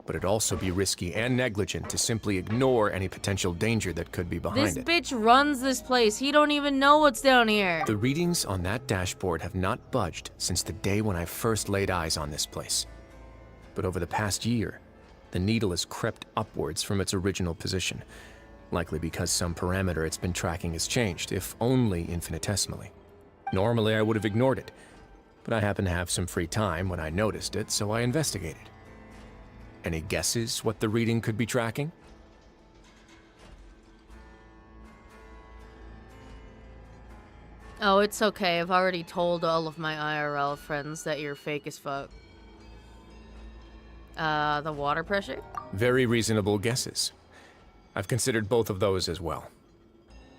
But it'd also be risky and negligent to simply ignore any potential danger that could be behind This it. bitch runs this place. He don't even know what's down here. The readings on that dashboard have not budged since the day when I first laid eyes on this place. But over the past year, the needle has crept upwards from its original position, likely because some parameter it's been tracking has changed, if only infinitesimally. Normally, I would have ignored it, but I happened to have some free time when I noticed it, so I investigated. Any guesses what the reading could be tracking? Oh, it's okay. I've already told all of my IRL friends that you're fake as fuck. The water pressure? Very reasonable guesses. I've considered both of those as well.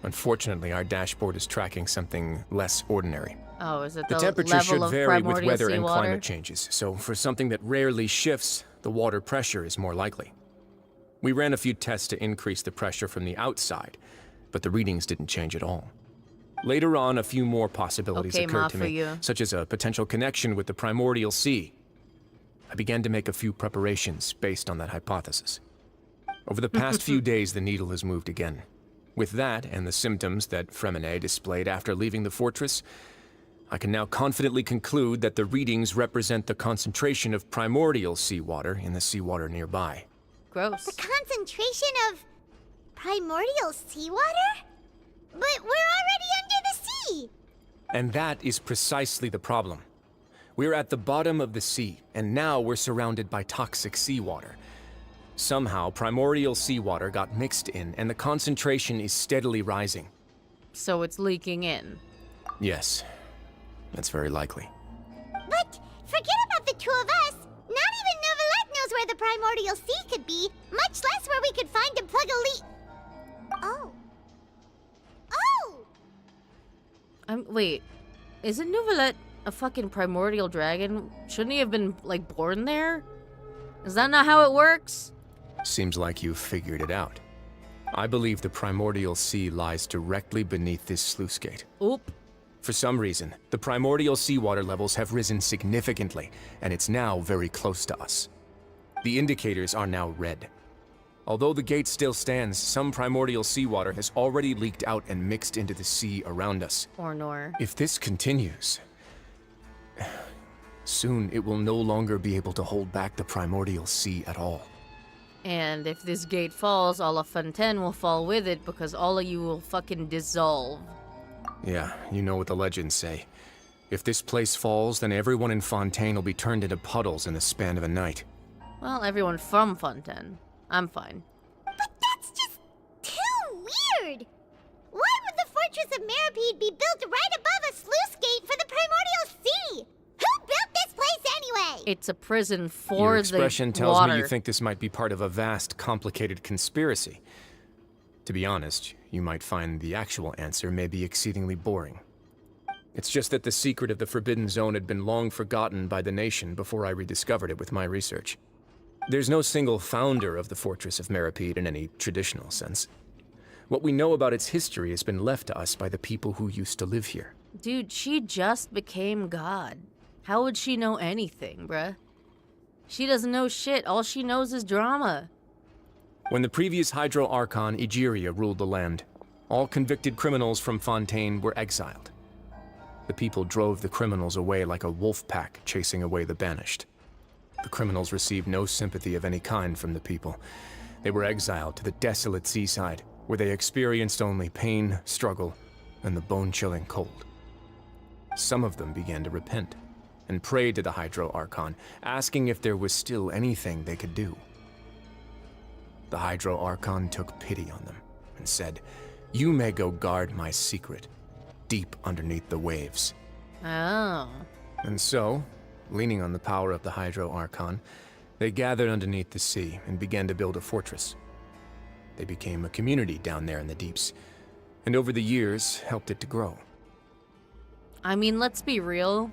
Unfortunately, our dashboard is tracking something less ordinary. Oh, is it The the temperature level should of vary with primordial weather and seawater? climate changes, so for something that rarely shifts, the water pressure is more likely. We ran a few tests to increase the pressure from the outside, but the readings didn't change at all. Later on, a few more possibilities Okay, occurred to Ma, for me, you. such as a potential connection with the primordial sea. I began to make a few preparations based on that hypothesis. Over the past few days, the needle has moved again. With that, and the symptoms that Fremine displayed after leaving the fortress, I can now confidently conclude that the readings represent the concentration of primordial seawater in the seawater nearby. Gross. The concentration of primordial seawater? But we're already under the sea! And that is precisely the problem. We're at the bottom of the sea, and now we're surrounded by toxic seawater. Somehow, primordial seawater got mixed in, and the concentration is steadily rising. So it's leaking in. Yes, that's very likely. But forget about the two of us. Not even Novelette knows where the primordial sea could be, much less where we could find and plug a leak. Oh. Oh! Wait. Isn't Novelette a fucking primordial dragon? Shouldn't he have been, like, born there? Is that not how it works? Seems like you've figured it out. I believe the primordial sea lies directly beneath this sluice gate. Oop. For some reason, the primordial seawater levels have risen significantly, and it's now very close to us. The indicators are now red. Although the gate still stands, some primordial seawater has already leaked out and mixed into the sea around us. Or nor. If this continues, soon it will no longer be able to hold back the primordial sea at all. And if this gate falls, all of Fontaine will fall with it because all of you will fucking dissolve. Yeah, you know what the legends say. If this place falls, then everyone in Fontaine will be turned into puddles in the span of a night. Well, everyone from Fontaine. I'm fine. But that's just too weird! Why would the Fortress of Meripede be built right above a sluice gate for the Primordial Sea? Who built this place anyway? It's a prison for Your the expression tells water. me you think this might be part of a vast, complicated conspiracy. To be honest, you might find the actual answer may be exceedingly boring. It's just that the secret of the Forbidden Zone had been long forgotten by the nation before I rediscovered it with my research. There's no single founder of the Fortress of Meripede in any traditional sense. What we know about its history has been left to us by the people who used to live here. Dude, she just became God. How would she know anything, bruh? She doesn't know shit. All she knows is drama. When the previous Hydro Archon, Egeria, ruled the land, all convicted criminals from Fontaine were exiled. The people drove the criminals away like a wolf pack chasing away the banished. The criminals received no sympathy of any kind from the people. They were exiled to the desolate seaside, where they experienced only pain, struggle, and the bone-chilling cold. Some of them began to repent, and prayed to the Hydro Archon, asking if there was still anything they could do. The Hydro Archon took pity on them, and said, "You may go guard my secret, deep underneath the waves." Oh. And so, leaning on the power of the Hydro Archon, they gathered underneath the sea and began to build a fortress. They became a community down there in the deeps, and over the years helped it to grow. I mean, let's be real.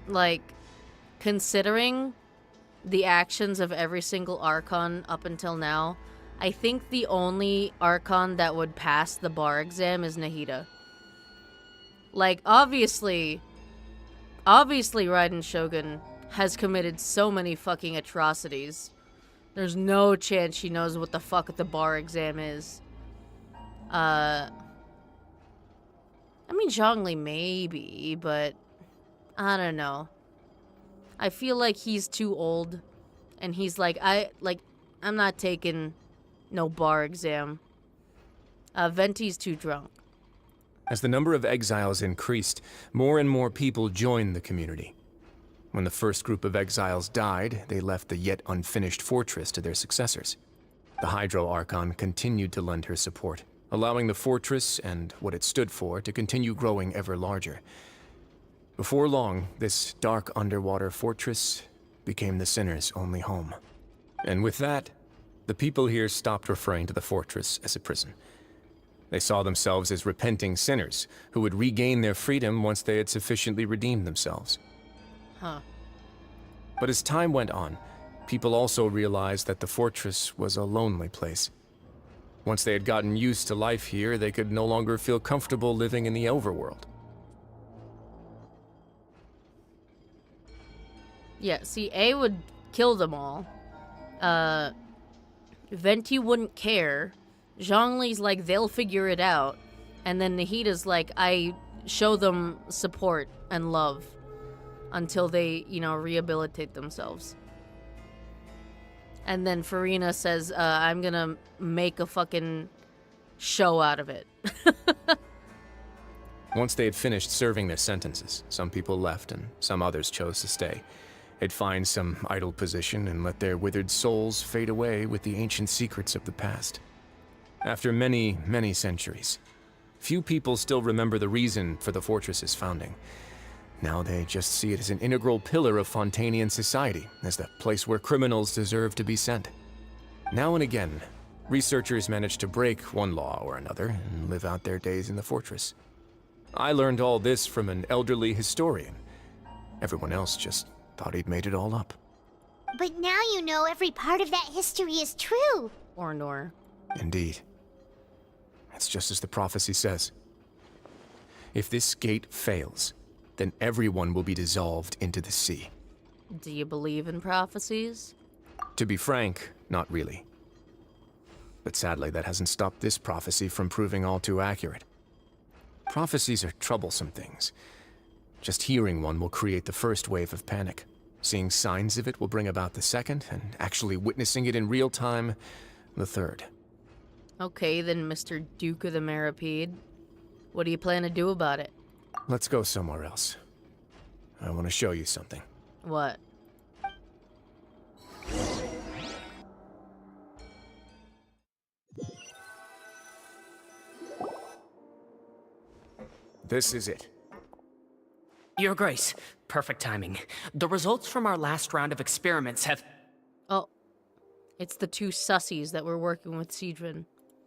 Like, considering the actions of every single Archon up until now, I think the only Archon that would pass the bar exam is Nahida. Like, obviously Raiden Shogun has committed so many fucking atrocities. There's no chance she knows what the fuck the bar exam is. I mean, Zhongli maybe, but I don't know. I feel like he's too old, and he's like, I'm not taking no bar exam. Venti's too drunk. As the number of exiles increased, more and more people joined the community. When the first group of exiles died, they left the yet unfinished fortress to their successors. The Hydro Archon continued to lend her support, allowing the fortress and what it stood for to continue growing ever larger. Before long, this dark underwater fortress became the sinner's only home. And with that, the people here stopped referring to the fortress as a prison. They saw themselves as repenting sinners who would regain their freedom once they had sufficiently redeemed themselves. Huh. But as time went on, people also realized that the fortress was a lonely place. Once they had gotten used to life here, they could no longer feel comfortable living in the overworld. Yeah, see, A would kill them all. Venti wouldn't care. Zhongli's like, they'll figure it out. And then Nahida's like, I show them support and love until they, rehabilitate themselves. And then Farina says, I'm gonna make a fucking show out of it. Once they had finished serving their sentences, some people left and some others chose to stay. They'd find some idle position and let their withered souls fade away with the ancient secrets of the past. After many, many centuries, few people still remember the reason for the fortress's founding. Now they just see it as an integral pillar of Fontainian society, as the place where criminals deserve to be sent. Now and again, researchers manage to break one law or another and live out their days in the fortress. I learned all this from an elderly historian. Everyone else just thought he'd made it all up. But now you know every part of that history is true. Or nor. Indeed. It's just as the prophecy says. If this gate fails, then everyone will be dissolved into the sea. Do you believe in prophecies? To be frank, not really. But sadly, that hasn't stopped this prophecy from proving all too accurate. Prophecies are troublesome things. Just hearing one will create the first wave of panic. Seeing signs of it will bring about the second, and actually witnessing it in real time, the third. Okay, then, Mr. Duke of the Maripede. What do you plan to do about it? Let's go somewhere else. I want to show you something. What? This is it. Your Grace, perfect timing. The results from our last round of experiments have... Oh, it's the two sussies that were working with Sidran.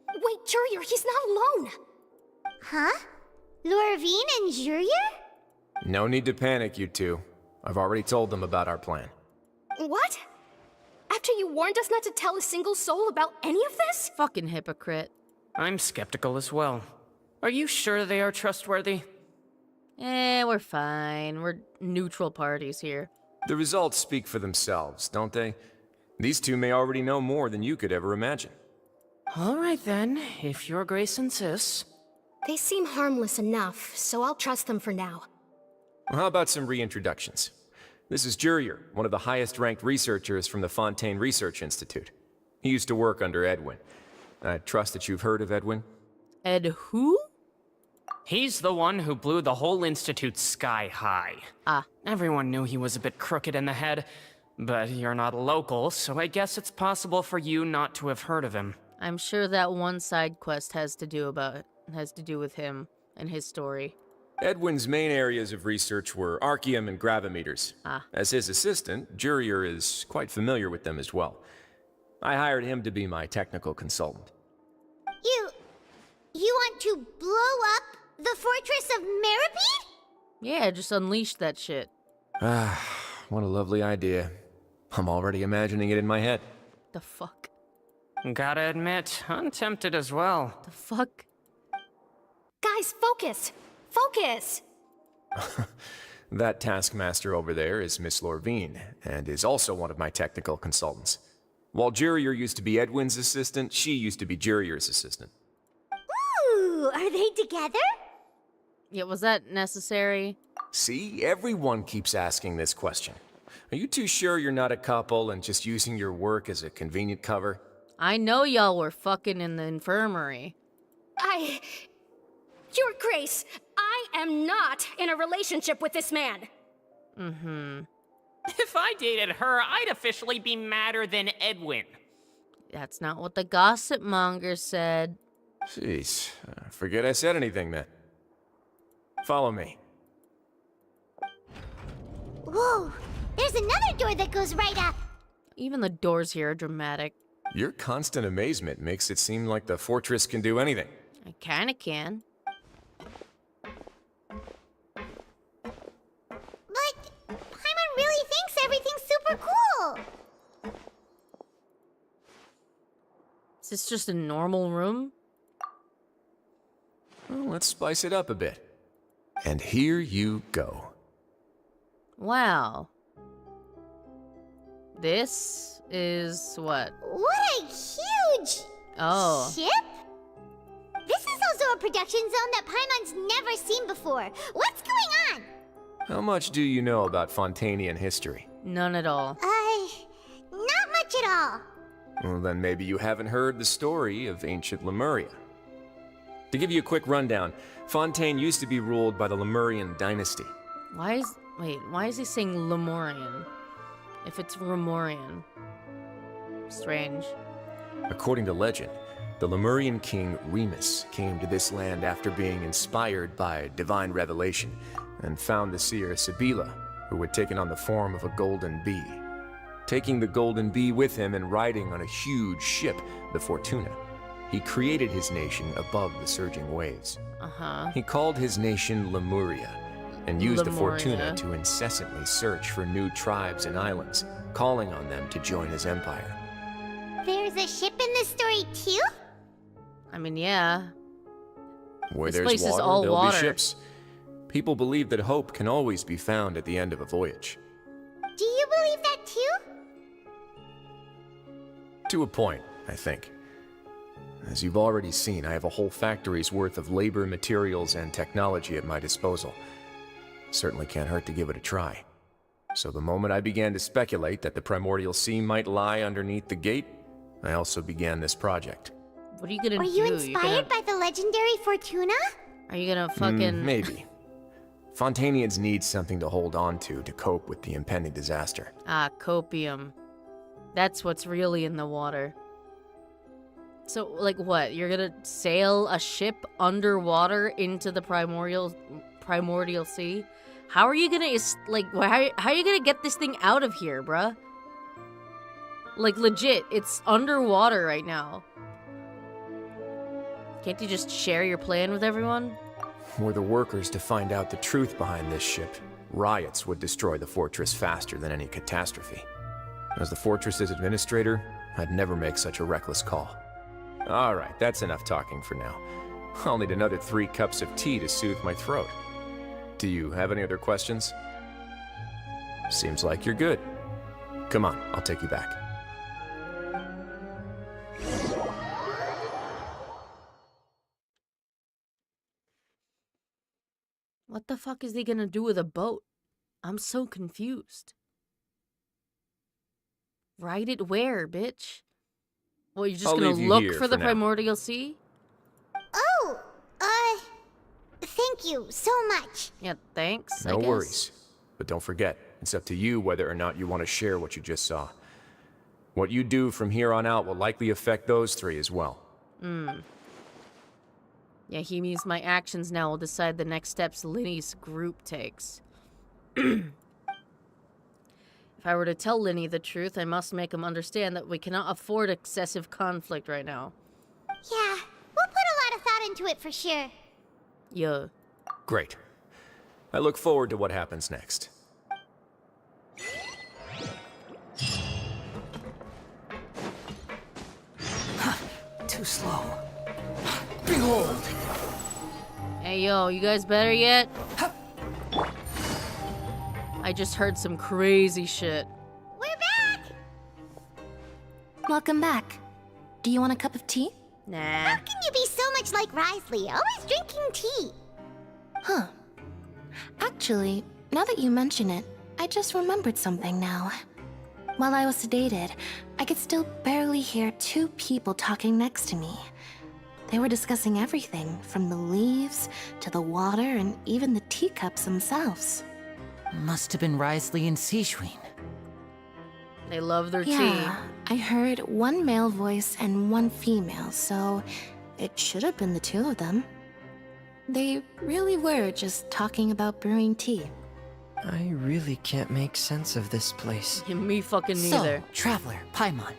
Wait, Jurier, he's not alone! Huh? Lorvine and Jurier? No need to panic, you two. I've already told them about our plan. What? After you warned us not to tell a single soul about any of this? Fucking hypocrite. I'm skeptical as well. Are you sure they are trustworthy? We're fine. We're neutral parties here. The results speak for themselves, don't they? These two may already know more than you could ever imagine. All right then, if Your Grace insists. They seem harmless enough, so I'll trust them for now. Well, how about some reintroductions? This is Jurier, one of the highest-ranked researchers from the Fontaine Research Institute. He used to work under Edwin. I trust that you've heard of Edwin? Ed who? He's the one who blew the whole institute sky high. Ah. Everyone knew he was a bit crooked in the head, but you're not local, so I guess it's possible for you not to have heard of him. I'm sure that one side quest has to do with him and his story. Edwin's main areas of research were archaeum and gravimeters. As his assistant, Jurier is quite familiar with them as well. I hired him to be my technical consultant. You want to blow up the fortress of Maripede? Yeah, just unleash that shit. What a lovely idea. I'm already imagining it in my head. The fuck? Gotta admit, I'm tempted as well. The fuck? Guys, focus! Focus! That taskmaster over there is Miss Lorvine, and is also one of my technical consultants. While Jurier used to be Edwin's assistant, she used to be Jurier's assistant. Ooh, are they together? Yeah, was that necessary? See, everyone keeps asking this question. Are you too sure you're not a couple and just using your work as a convenient cover? I know y'all were fucking in the infirmary. Your Grace, I am not in a relationship with this man. Mm-hmm. If I dated her, I'd officially be madder than Edwin. That's not what the gossip monger said. Jeez, forget I said anything then. Follow me. Whoa, there's another door that goes right up. Even the doors here are dramatic. Your constant amazement makes it seem like the fortress can do anything. I kinda can. But Paimon really thinks everything's super cool. Is this just a normal room? Well, let's spice it up a bit. And here you go. Wow. This is what? What a huge ship? This is also a production zone that Paimon's never seen before. What's going on? How much do you know about Fontainian history? None at all. Not much at all. Well, then maybe you haven't heard the story of ancient Lemuria. To give you a quick rundown, Fontaine used to be ruled by the Lemurian dynasty. Why is he saying Lemurian? If it's Remorian. Strange. According to legend, the Lemurian king Remus came to this land after being inspired by divine revelation and found the seer Sibila, who had taken on the form of a golden bee. Taking the golden bee with him and riding on a huge ship, the Fortuna, he created his nation above the surging waves. He called his nation Lemuria, and used the Fortuna to incessantly search for new tribes and islands, calling on them to join his empire. There's a ship in this story too? I mean, yeah. Where This there's place is water, all there'll water. be ships. People believe that hope can always be found at the end of a voyage. Do you believe that too? To a point, I think. As you've already seen, I have a whole factory's worth of labor, materials, and technology at my disposal. Certainly can't hurt to give it a try. So the moment I began to speculate that the primordial sea might lie underneath the gate, I also began this project. What are you gonna Were do? you inspired by the legendary Fortuna? Are you gonna fucking... Maybe. Fontanians need something to hold on to cope with the impending disaster. Ah, copium. That's what's really in the water. So, like, what? You're gonna sail a ship underwater into the primordial sea? How are you gonna, like, how are you gonna get this thing out of here, bruh? Like, legit, it's underwater right now. Can't you just share your plan with everyone? Were the workers to find out the truth behind this ship, riots would destroy the fortress faster than any catastrophe. As the fortress's administrator, I'd never make such a reckless call. Alright, that's enough talking for now. I'll need another 3 cups of tea to soothe my throat. Do you have any other questions? Seems like you're good. Come on, I'll take you back. What the fuck is he gonna do with a boat? I'm so confused. Ride it where, bitch? Well, you're just gonna look for the primordial sea? Oh, thank you so much. Yeah, thanks. No worries. But don't forget, it's up to you whether or not you want to share what you just saw. What you do from here on out will likely affect those 3 as well. Yeah, he means my actions now will decide the next steps Linny's group takes. If I were to tell Linny the truth, I must make him understand that we cannot afford excessive conflict right now. Yeah, we'll put a lot of thought into it for sure. Yeah. Great. I look forward to what happens next. Too slow. Behold! Hey, yo, you guys better yet? I just heard some crazy shit. We're back! Welcome back. Do you want a cup of tea? Nah. How can you be so much like Risley, always drinking tea? Huh. Actually, now that you mention it, I just remembered something now. While I was sedated, I could still barely hear 2 people talking next to me. They were discussing everything, from the leaves to the water and even the teacups themselves. Must have been Risley and Sejuin. They love their tea. Yeah, I heard 1 male voice and 1 female, so it should have been the 2 of them. They really were just talking about brewing tea. I really can't make sense of this place. Me fucking neither. So, Traveler, Paimon,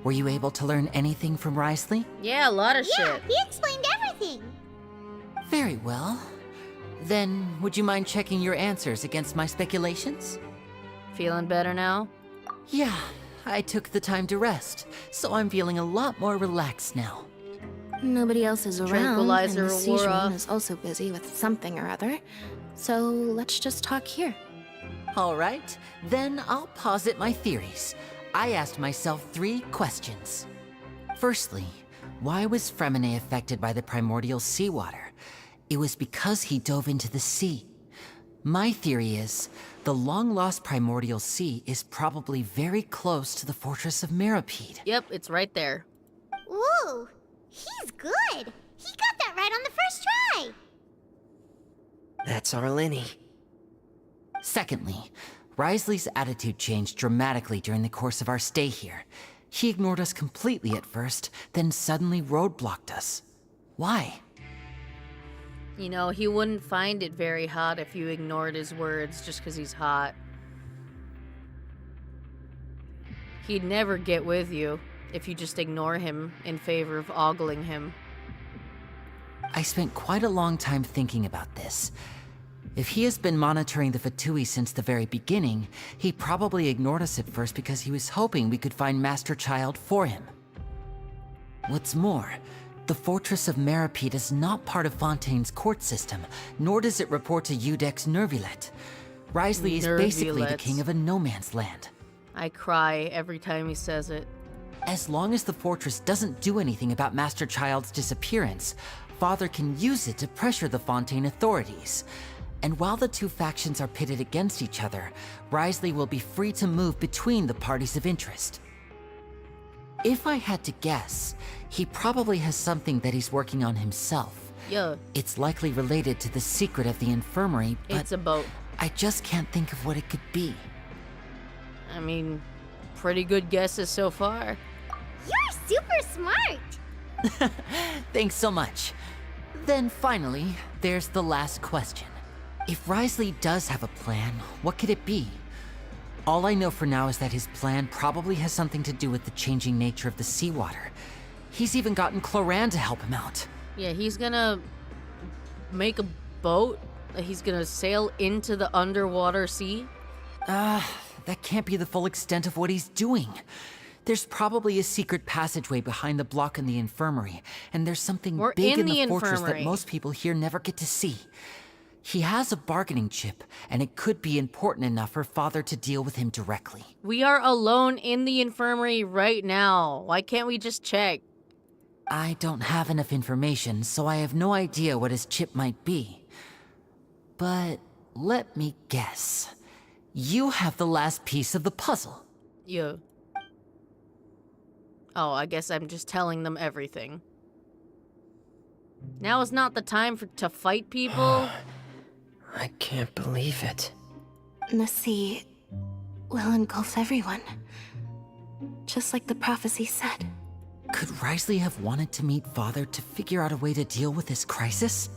were you able to learn anything from Risley? Yeah, a lot of shit. He explained everything. Very well. Then, would you mind checking your answers against my speculations? Feeling better now? Yeah, I took the time to rest, so I'm feeling a lot more relaxed now. Nobody else is around, Tranquilizer and wore Sejuan off. is also busy with something or other. So let's just talk here. All right, then I'll posit my theories. I asked myself 3 questions. Firstly, why was Fremine affected by the primordial seawater? It was because he dove into the sea. My theory is, the long-lost primordial sea is probably very close to the fortress of Mirapede. Yep, it's right there. Ooh, he's good. He got that right on the first try. That's our Linny. Secondly, Risley's attitude changed dramatically during the course of our stay here. He ignored us completely at first, then suddenly roadblocked us. Why? You know, he wouldn't find it very hot if you ignored his words just because he's hot. He'd never get with you if you just ignore him in favor of ogling him. I spent quite a long time thinking about this. If he has been monitoring the Fatui since the very beginning, he probably ignored us at first because he was hoping we could find Master Child for him. What's more, The Fortress of Meripede is not part of Fontaine's court system, nor does it report to Udex Nervulet. Wriothesley is basically the king of a no-man's land. I cry every time he says it. As long as the fortress doesn't do anything about Master Child's disappearance, Father can use it to pressure the Fontaine authorities. And while the two factions are pitted against each other, Wriothesley will be free to move between the parties of interest. If I had to guess, he probably has something that he's working on himself. Yeah. It's likely related to the secret of the infirmary, but It's a boat. I just can't think of what it could be. I mean, pretty good guesses so far. You're super smart! Thanks so much. Then finally, there's the last question. If Wriothesley does have a plan, what could it be? All I know for now is that his plan probably has something to do with the changing nature of the seawater. He's even gotten Cloran to help him out. Yeah, he's gonna make a boat. He's gonna sail into the underwater sea. That can't be the full extent of what he's doing. There's probably a secret passageway behind the block in the infirmary, and there's something big in the fortress that most people here never get to see. He has a bargaining chip, and it could be important enough for Father to deal with him directly. We are alone in the infirmary right now. Why can't we just check? I don't have enough information, so I have no idea what his chip might be. But let me guess. You have the last piece of the puzzle. Yeah. Oh, I guess I'm just telling them everything. Now is not the time to fight people. I can't believe it. The sea will engulf everyone. Just like the prophecy said. Could Wriothesley have wanted to meet Father to figure out a way to deal with this crisis?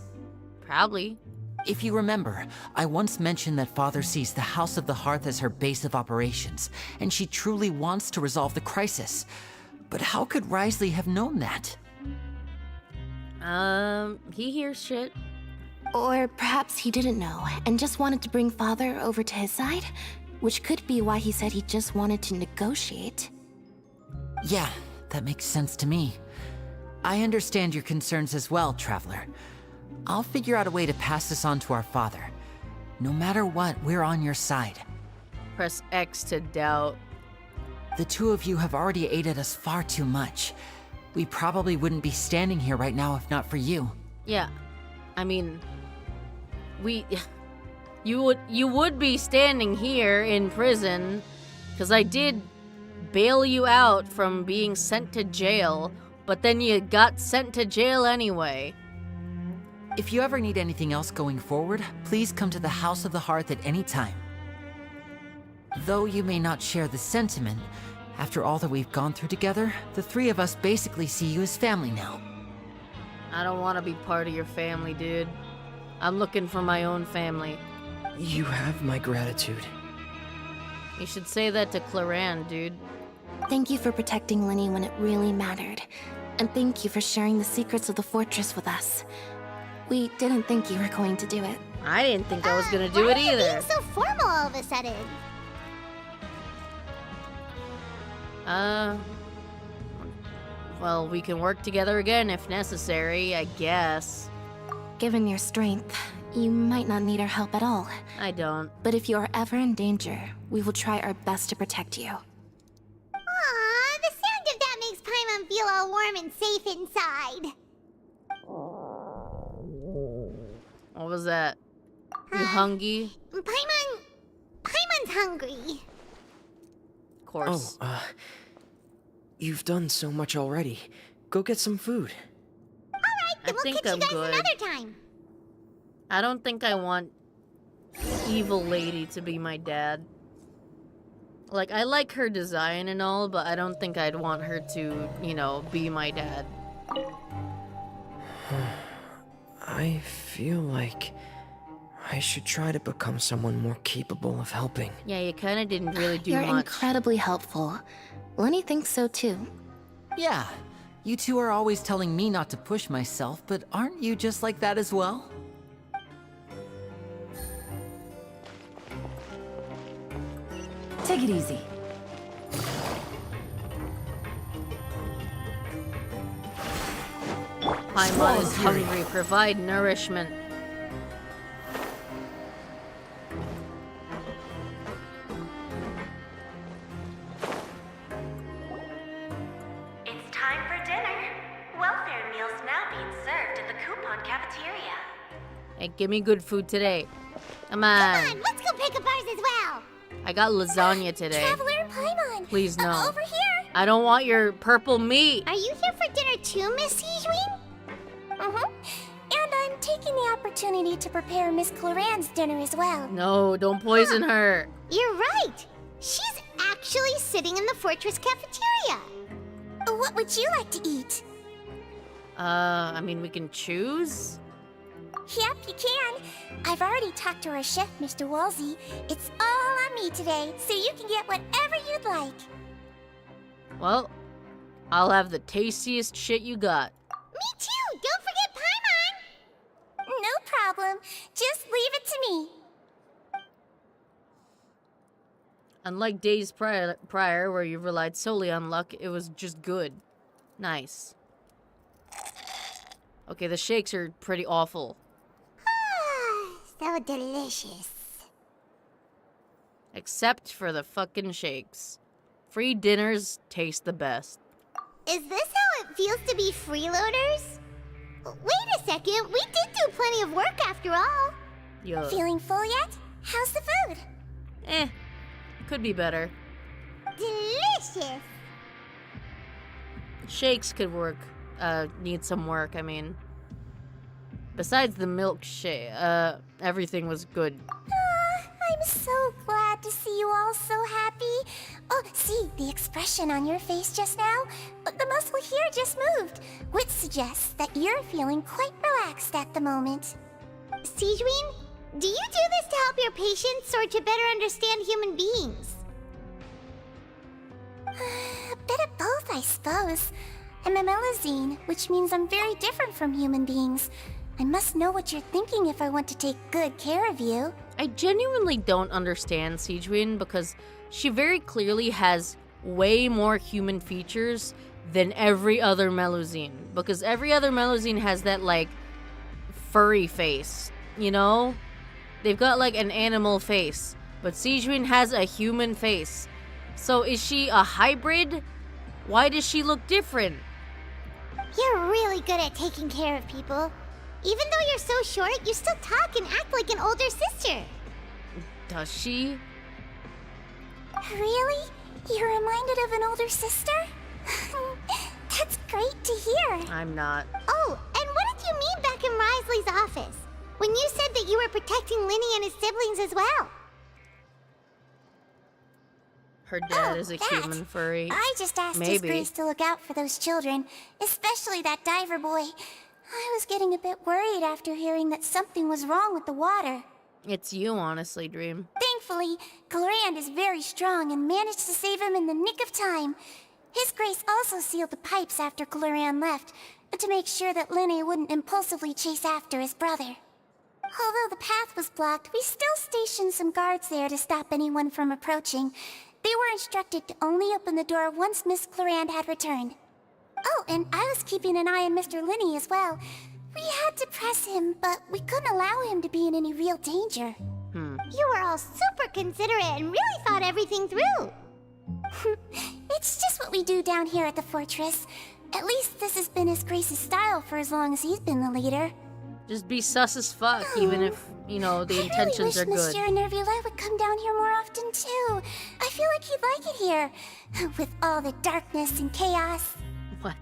Probably. If you remember, I once mentioned that Father sees the House of the Hearth as her base of operations, and she truly wants to resolve the crisis. But how could Wriothesley have known that? He hears shit. Or perhaps he didn't know and just wanted to bring Father over to his side, which could be why he said he just wanted to negotiate. Yeah, that makes sense to me. I understand your concerns as well, Traveler. I'll figure out a way to pass this on to our father. No matter what, we're on your side. Press X to doubt. The two of you have already aided us far too much. We probably wouldn't be standing here right now if not for you. Yeah. I mean, you would be standing here in prison, because I did bail you out from being sent to jail, but then you got sent to jail anyway. If you ever need anything else going forward, please come to the House of the Hearth at any time. Though you may not share the sentiment, after all that we've gone through together, the three of us basically see you as family now. I don't want to be part of your family, dude. I'm looking for my own family. You have my gratitude. You should say that to Cloran, dude. Thank you for protecting Lenny when it really mattered. And thank you for sharing the secrets of the fortress with us. We didn't think you were going to do it. I didn't think I was gonna do it either. Why are you being so formal all of a sudden? Well, we can work together again if necessary, I guess. Given your strength, you might not need our help at all. I don't. But if you are ever in danger, we will try our best to protect you. Aww, the sound of that makes Paimon feel all warm and safe inside. What was that? You hungry? Paimon's hungry. Of course. You've done so much already. Go get some food. Alright, then we'll catch you guys another time. I don't think I want Evil Lady to be my dad. Like, I like her design and all, but I don't think I'd want her to, you know, be my dad. I feel like I should try to become someone more capable of helping. Yeah, you kind of didn't really do You're much. incredibly helpful. Lenny thinks so too. Yeah, you two are always telling me not to push myself, but aren't you just like that as well? Take it easy. Paimon is hungry. Provide nourishment. It's time for dinner. Welfare meals now being served in the coupon cafeteria. Hey, give me good food today. Come on. Come on, let's go pick up ours as well. I got lasagna today. Traveler Paimon. Please no. Over here. I don't want your purple meat. Are you here for dinner too, Miss Sijwin? Mm-hmm. And I'm taking the opportunity to prepare Miss Cloran's dinner as well. No, don't poison her. You're right. She's actually sitting in the fortress cafeteria. What would you like to eat? I mean, we can choose? Yep, you can. I've already talked to our chef, Mr. Wolsey. It's all on me today, so you can get whatever you'd like. Well, I'll have the tastiest shit you got. Me too! Don't forget Paimon! No problem. Just leave it to me. Unlike days prior where you relied solely on luck, it was just good. Nice. Okay, the shakes are pretty awful. So delicious. Except for the fucking shakes. Free dinners taste the best. Is this how it feels to be freeloaders? Wait a second, we did do plenty of work after all. Yo. Feeling full yet? How's the food? Could be better. Delicious. Shakes could work. Need some work, I mean. Besides the milkshake, everything was good. I'm so glad to see you all so happy. Oh, see, the expression on your face just now? The muscle here just moved, which suggests that you're feeling quite relaxed at the moment. Sijwin, do you do this to help your patients or to better understand human beings? A bit of both, I suppose. I'm a Melusine, which means I'm very different from human beings. I must know what you're thinking if I want to take good care of you. I genuinely don't understand Sijwin because she very clearly has way more human features than every other Melusine. Because every other Melusine has that, like, furry face, you know? They've got, like, an animal face. But Sijwin has a human face. So is she a hybrid? Why does she look different? You're really good at taking care of people. Even though you're so short, you still talk and act like an older sister. Does she? Really? You're reminded of an older sister? That's great to hear. I'm not. Oh, and what did you mean back in Risley's office? When you said that you were protecting Linny and his siblings as well? Her dad is a human furry. I just asked His Grace to look out for those children, especially that diver boy. I was getting a bit worried after hearing that something was wrong with the water. It's you, honestly, Dream. Thankfully, Clorand is very strong and managed to save him in the nick of time. His Grace also sealed the pipes after Clorand left, to make sure that Linny wouldn't impulsively chase after his brother. Although the path was blocked, we still stationed some guards there to stop anyone from approaching. They were instructed to only open the door once Miss Clorand had returned. Oh, and I was keeping an eye on Mr. Linny as well. We had to press him, but we couldn't allow him to be in any real danger. You were all super considerate and really thought everything through. It's just what we do down here at the fortress. At least this has been His Grace's style for as long as he's been the leader. Just be sus as fuck, even if, you know, the intentions are good. I wish Monsieur Nervula would come down here more often, too. I feel like he'd like it here, with all the darkness and chaos. What?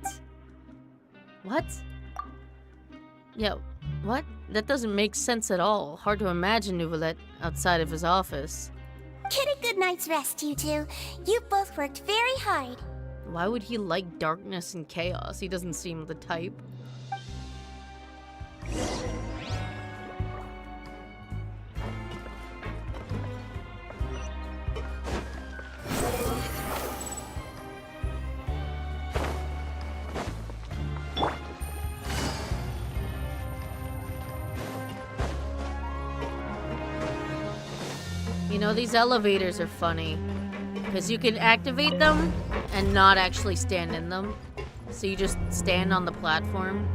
What? Yeah, what? That doesn't make sense at all. Hard to imagine Neuvillette outside of his office. Get a good night's rest, you two. You both worked very hard. Why would he like darkness and chaos? He doesn't seem the type. You know, these elevators are funny. Because you can activate them and not actually stand in them. So you just stand on the platform.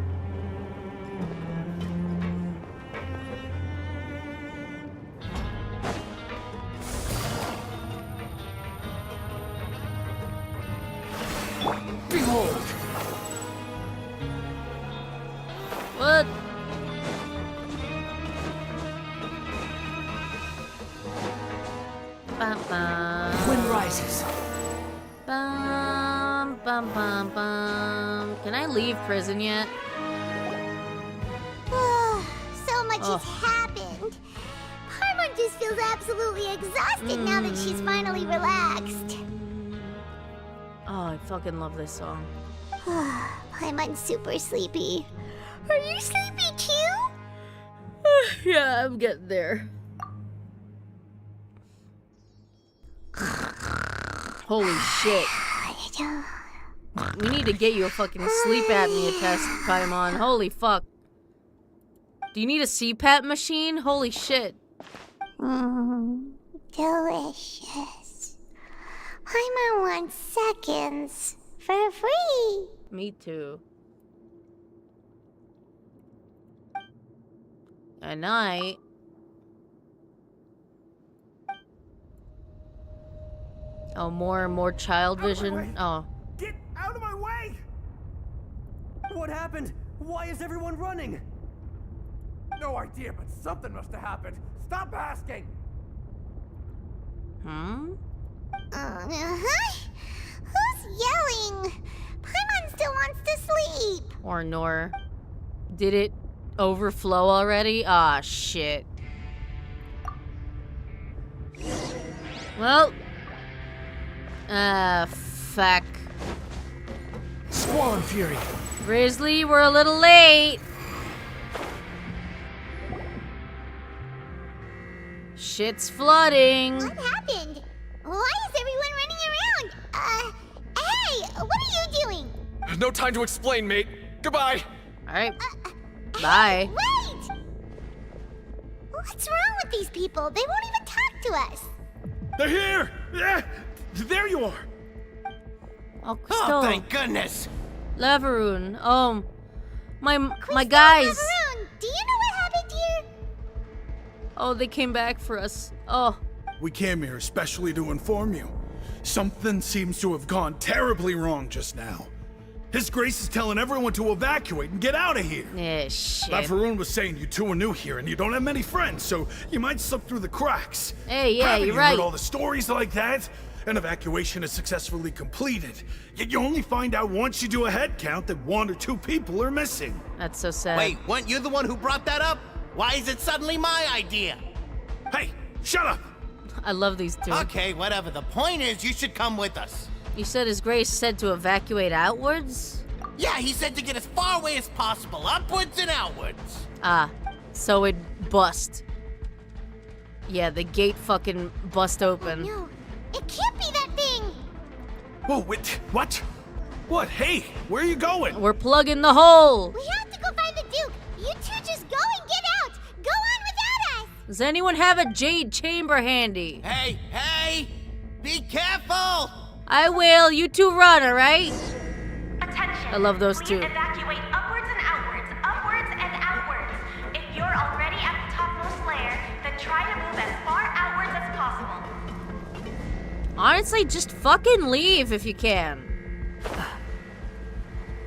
Bum bum bum. Can I leave prison yet? So much has happened. Paimon just feels absolutely exhausted now that she's finally relaxed. Oh, I fucking love this song. Paimon's super sleepy. Are you sleepy too? Yeah, I'm getting there. Holy shit. We need to get you a fucking sleep apnea test, Paimon. Holy fuck. Do you need a CPAP machine? Holy shit. Delicious. Paimon wants seconds for free. Me too. At night. Oh, more child vision. Oh. Get out of my way! What happened? Why is everyone running? No idea, but something must have happened. Stop asking! Who's yelling? Paimon still wants to sleep. Or nor. Did it overflow already? Ah, shit. Well. Fuck. Squall and Fury. Grizzly, we're a little late. Shit's flooding. What happened? Why is everyone running around? Hey, what are you doing? No time to explain, mate. Goodbye. Alright. Bye. Wait! What's wrong with these people? They won't even talk to us. They're here! Yeah, there you are. Oh, Oh, thank goodness. Laveroon. Oh, my guys. Laveroon, do you know what happened here? Oh, they came back for us. Oh. We came here especially to inform you. Something seems to have gone terribly wrong just now. His Grace is telling everyone to evacuate and get out of here. Yeah, shit. Laveroon was saying you two are new here and you don't have many friends, so you might slip through the cracks. Hey, yeah, Haven't you're you right. heard all the stories like that? An evacuation is successfully completed, yet you only find out once you do a head count that 1 or 2 people are missing. That's so sad. Wait, weren't you the one who brought that up? Why is it suddenly my idea? Hey, shut up! I love these two. Okay, whatever. The point is, you should come with us. You said His Grace said to evacuate outwards? Yeah, he said to get as far away as possible, upwards and outwards. Ah, so it bust. Yeah, the gate fucking bust open. No, it can't be that thing. Whoa, wait, what? What? Hey, where are you going? We're plugging the hole. We have to go find the Duke. You two just go and get out. Go on without us. Does anyone have a jade chamber handy? Hey, be careful! I will. You two run, all right? Attention. I love those two. Please evacuate upwards and outwards, upwards and outwards. If you're already at the topmost layer, then try to move as far outwards as possible. Honestly, just fucking leave if you can.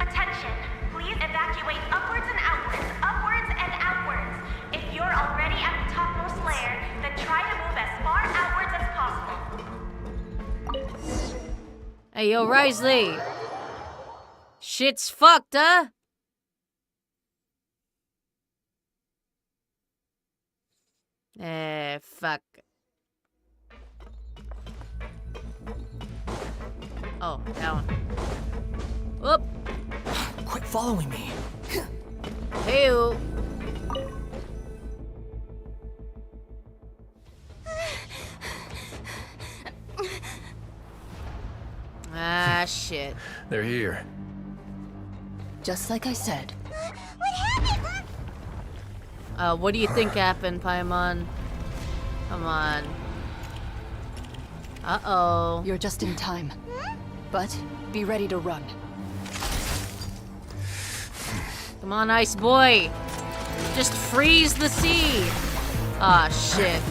Attention. Please evacuate upwards and outwards, upwards and outwards. If you're already at the topmost layer, then try to move as far outwards as possible. Hey, yo, Risley. Shit's fucked, huh? Fuck. Oh, down. Whoop. Quit following me. Hey-o. Ah, shit. They're here. Just like I said. What happened? What do you think happened, Paimon? Come on. Uh-oh. You're just in time. But be ready to run. Come on, ice boy. Just freeze the sea. Ah, shit.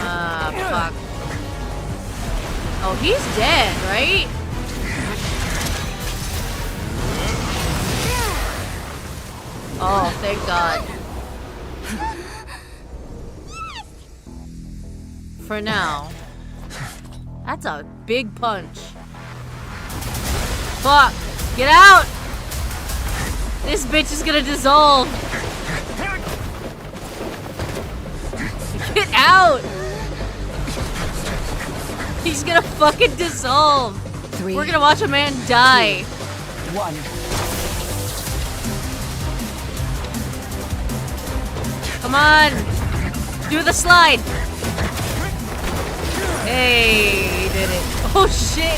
Ah, fuck. Oh, he's dead, right? Oh, thank God. for now. That's a big punch. Fuck! Get out! This bitch is gonna dissolve. Get out! He's gonna fucking dissolve. 3, We're gonna watch a man die. 1. Come on! Do the slide! Hey, he did it. Oh shit!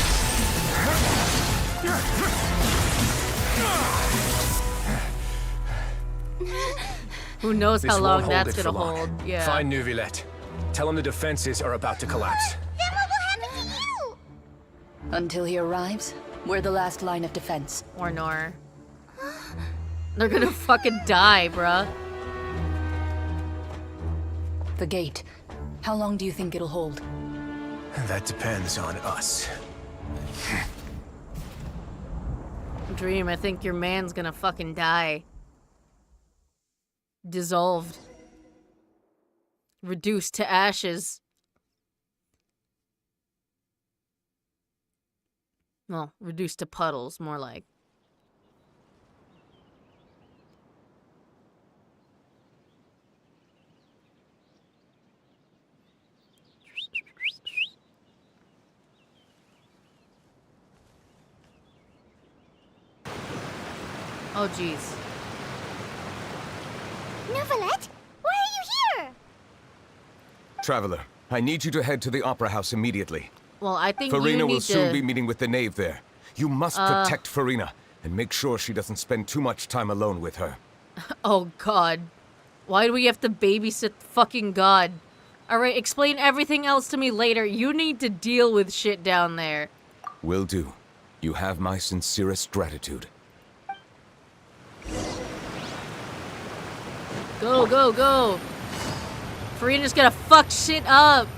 Who knows how long that's gonna hold. Yeah. Find Neuvillette. Tell him the defenses are about to collapse. Then what will happen to you? Until he arrives, we're the last line of defense. Or Nor. They're gonna fucking die, bruh. The gate. How long do you think it'll hold? That depends on us. Dream, I think your man's gonna fucking die. Dissolved. Reduced to ashes. Well, reduced to puddles, more like. Oh, jeez. Neuvillette, why are you here? Traveler, I need you to head to the Opera House immediately. Well, I think Farina you need will soon to... be meeting with the knave there. You must protect Farina and make sure she doesn't spend too much time alone with her. Oh, God. Why do we have to babysit fucking God? Alright, explain everything else to me later. You need to deal with shit down there. Will do. You have my sincerest gratitude. Go, go, go. Farina's gonna fuck shit up.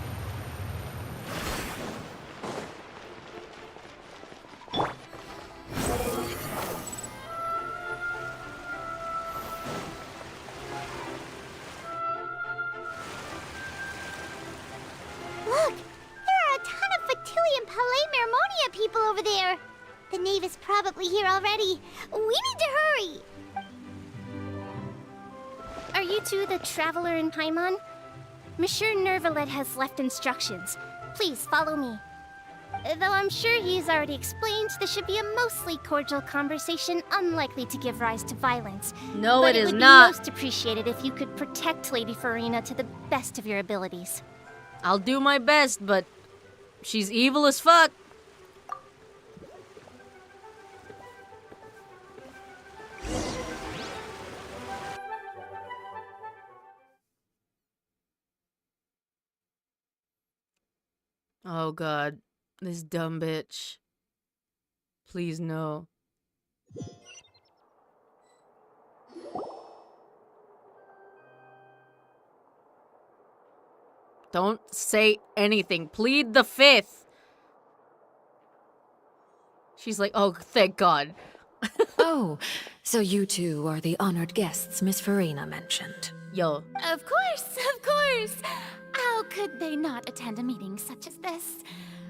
Look, there are a ton of Fatui and Palais Mermonia people over there. The knave is probably here already. We need to hurry. Are you two the traveler in Paimon? Monsieur Neuvillette has left instructions. Please follow me. Though I'm sure he's already explained, this should be a mostly cordial conversation, unlikely to give rise to violence. No, but it is would not. be most appreciated if you could protect Lady Farina to the best of your abilities. I'll do my best, but she's evil as fuck. Oh, God. This dumb bitch. Please, no. Don't say anything. Plead the fifth. She's like, oh, thank God. Oh, so you two are the honored guests Miss Farina mentioned. Yo. Of course, of course. How could they not attend a meeting such as this?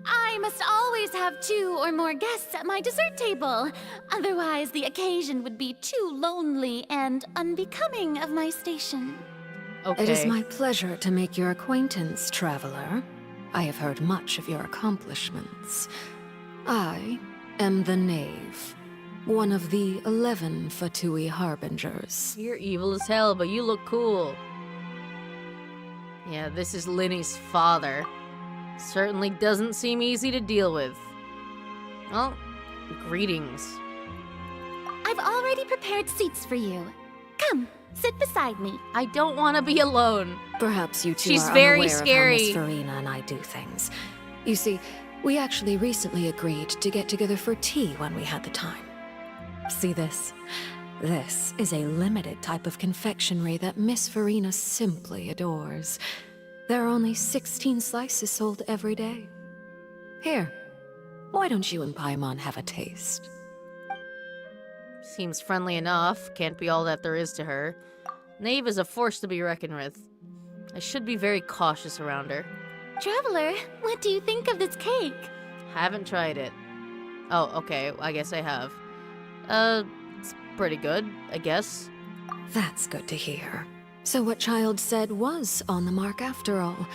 I must always have 2 or more guests at my dessert table. Otherwise, the occasion would be too lonely and unbecoming of my station. Okay. It is my pleasure to make your acquaintance, traveler. I have heard much of your accomplishments. I am the Knave, one of the 11 Fatui Harbingers. You're evil as hell, but you look cool. Yeah, this is Linny's father. Certainly doesn't seem easy to deal with. Well, greetings. I've already prepared seats for you. Come, sit beside me. I don't want to be alone. Perhaps you two She's are very unaware scary. of how Miss Farina and I do things. You see, we actually recently agreed to get together for tea when we had the time. See this? This is a limited type of confectionery that Miss Farina simply adores. There are only 16 slices sold every day. Here, why don't you and Paimon have a taste? Seems friendly enough. Can't be all that there is to her. Knave is a force to be reckoned with. I should be very cautious around her. Traveler, what do you think of this cake? Haven't tried it. Oh, okay, I guess I have. It's pretty good, I guess. That's good to hear. So what Child said was on the mark after all.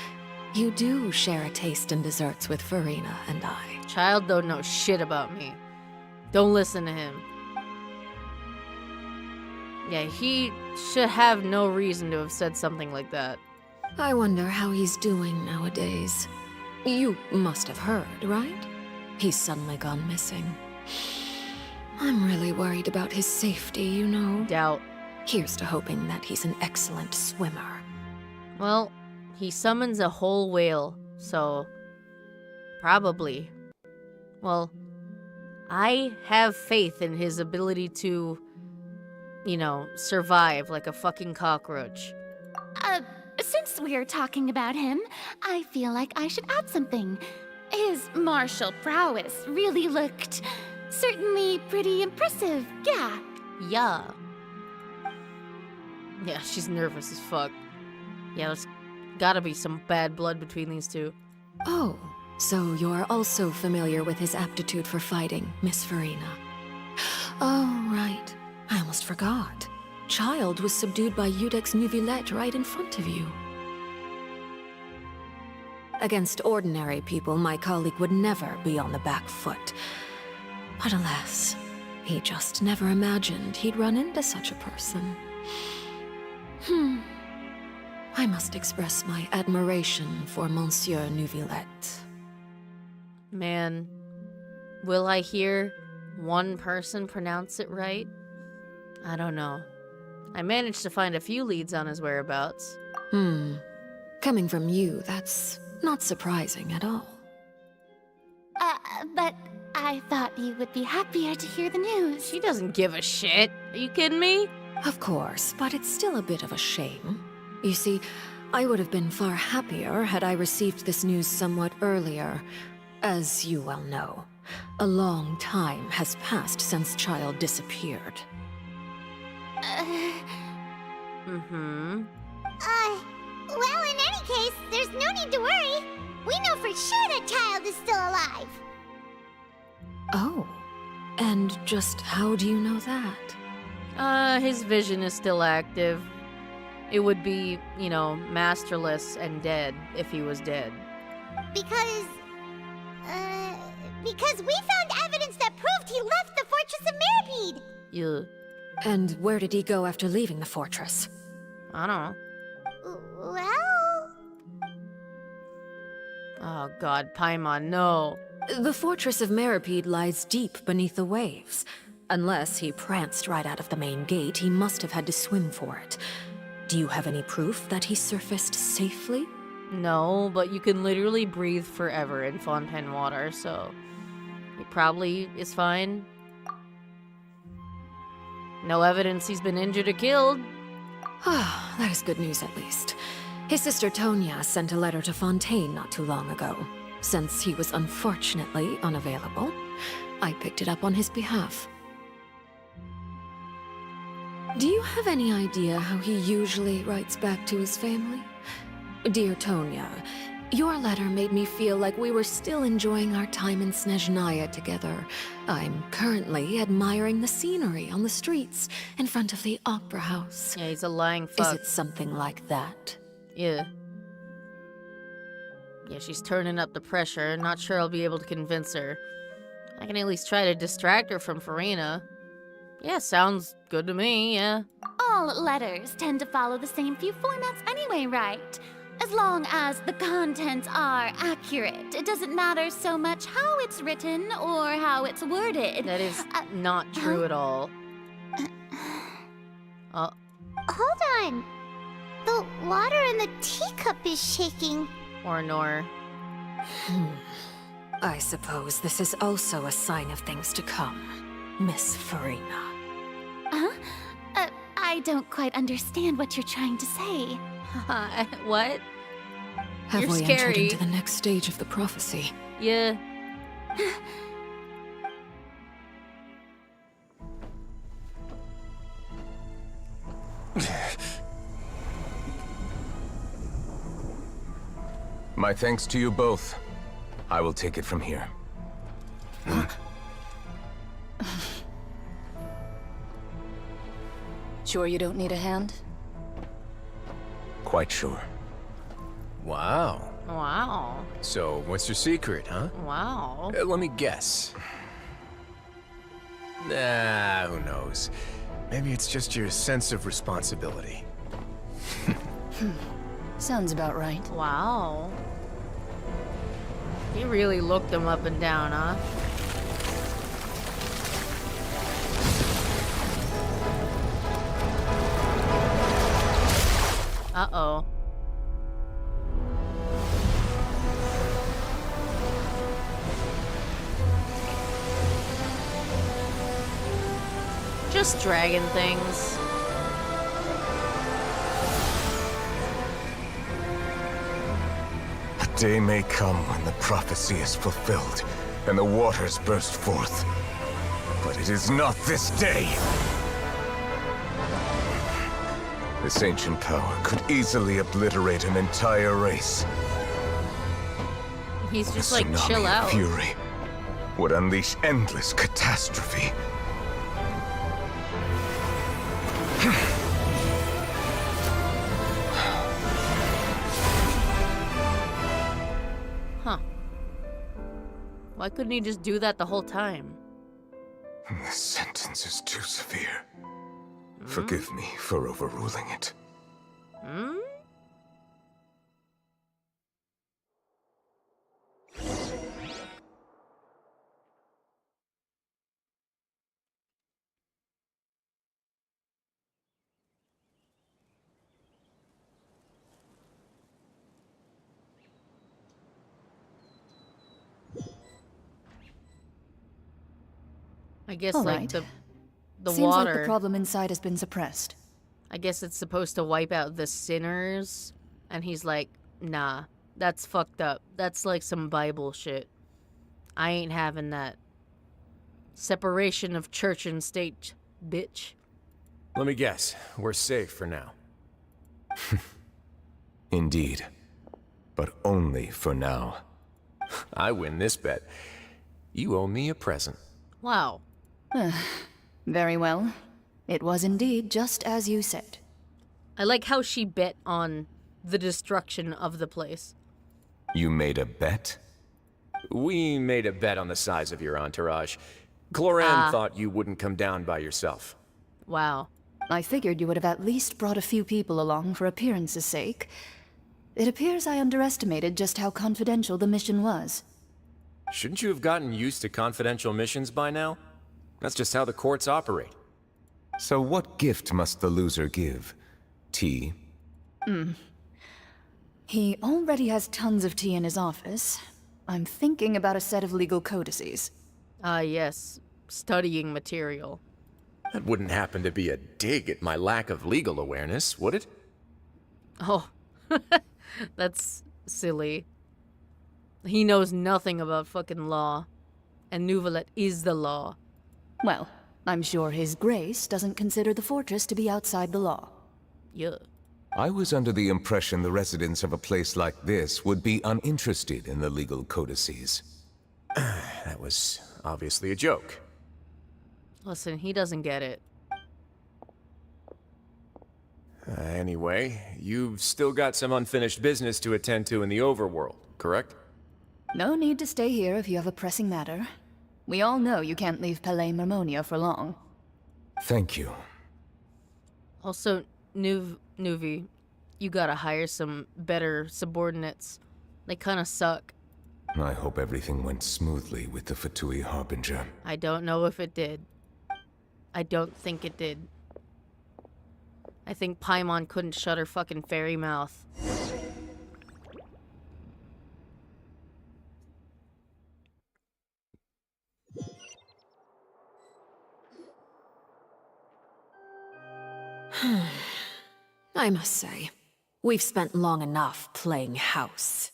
You do share a taste in desserts with Farina and I. Child don't know shit about me. Don't listen to him. Yeah, he should have no reason to have said something like that. I wonder how he's doing nowadays. You must have heard, right? He's suddenly gone missing. I'm really worried about his safety, you know. Doubt. Here's to hoping that he's an excellent swimmer. Well, he summons a whole whale, so... probably. Well, I have faith in his ability to, you know, survive like a fucking cockroach. Since we're talking about him, I feel like I should add something. His martial prowess really looked certainly pretty impressive, yeah. Yeah. Yeah, she's nervous as fuck. Yeah, there's gotta be some bad blood between these two. Oh, so you're also familiar with his aptitude for fighting, Miss Farina. Oh, right. I almost forgot. Child was subdued by Udex Nuvillette right in front of you. Against ordinary people, my colleague would never be on the back foot. But alas, he just never imagined he'd run into such a person. I must express my admiration for Monsieur Nuvillette. Man, will I hear one person pronounce it right? I don't know. I managed to find a few leads on his whereabouts. Coming from you, that's not surprising at all. But I thought you would be happier to hear the news. She doesn't give a shit. Are you kidding me? Of course, but it's still a bit of a shame. You see, I would have been far happier had I received this news somewhat earlier. As you well know, a long time has passed since Child disappeared. Well, in any case, there's no need to worry. We know for sure that Child is still alive. Oh, and just how do you know that? His vision is still active. It would be, you know, masterless and dead if he was dead. Because we found evidence that proved he left the Fortress of Mirapede. Yeah. And where did he go after leaving the fortress? I don't know. Well... Oh god, Paimon, no. The Fortress of Mirapede lies deep beneath the waves. Unless he pranced right out of the main gate, he must have had to swim for it. Do you have any proof that he surfaced safely? No, but you can literally breathe forever in Fontaine water, so he probably is fine. No evidence he's been injured or killed. Ah, that is good news at least. His sister Tonya sent a letter to Fontaine not too long ago. Since he was unfortunately unavailable, I picked it up on his behalf. Do you have any idea how he usually writes back to his family? Dear Tonya, your letter made me feel like we were still enjoying our time in Snezhnaya together. I'm currently admiring the scenery on the streets in front of the opera house. Yeah, he's a lying fuck. Is it something like that? Yeah. Yeah, she's turning up the pressure. Not sure I'll be able to convince her. I can at least try to distract her from Farina. Yeah, sounds good to me, yeah. All letters tend to follow the same few formats anyway, right? As long as the contents are accurate, it doesn't matter so much how it's written or how it's worded. That is not true at all. Hold on. The water in the teacup is shaking. Or nor. I suppose this is also a sign of things to come, Miss Farina. I don't quite understand what you're trying to say. What? Have You're we scary. entered into the next stage of the prophecy? Yeah. My thanks to you both. I will take it from here. Sure you don't need a hand? Quite sure. Wow. Wow. So, what's your secret, huh? Wow. Let me guess. Nah, who knows? Maybe it's just your sense of responsibility. Sounds about right. Wow. He really looked him up and down, huh? Uh-oh. Just dragon things. A day may come when the prophecy is fulfilled, and the waters burst forth. But it is not this day! This ancient power could easily obliterate an entire race. He's just A like, tsunami chill of out. fury would unleash endless catastrophe. Huh. Why couldn't he just do that the whole time? This sentence is too severe. Forgive me for overruling it. Hmm? I guess All like right. the Seems water. like the problem inside has been suppressed. I guess it's supposed to wipe out the sinners, and he's like, nah, that's fucked up. That's like some Bible shit. I ain't having that. Separation of church and state, bitch. Let me guess. We're safe for now. Indeed. But only for now. I win this bet. You owe me a present. Wow. Very well. It was indeed just as you said. I like how she bet on the destruction of the place. You made a bet? We made a bet on the size of your entourage. Cloran thought you wouldn't come down by yourself. Wow. I figured you would have at least brought a few people along for appearance's sake. It appears I underestimated just how confidential the mission was. Shouldn't you have gotten used to confidential missions by now? That's just how the courts operate. So what gift must the loser give? Tea? He already has tons of tea in his office. I'm thinking about a set of legal codices. Ah, yes. Studying material. That wouldn't happen to be a dig at my lack of legal awareness, would it? Oh. That's silly. He knows nothing about fucking law. And Nouvelet is the law. Well, I'm sure His Grace doesn't consider the fortress to be outside the law. Yeah. I was under the impression the residents of a place like this would be uninterested in the legal codices. That was obviously a joke. Listen, he doesn't get it. Anyway, you've still got some unfinished business to attend to in the overworld, correct? No need to stay here if you have a pressing matter. We all know you can't leave Palais Marmonia for long. Thank you. Also, Nuvi, you gotta hire some better subordinates. They kinda suck. I hope everything went smoothly with the Fatui Harbinger. I don't know if it did. I don't think it did. I think Paimon couldn't shut her fucking fairy mouth. I must say, we've spent long enough playing house.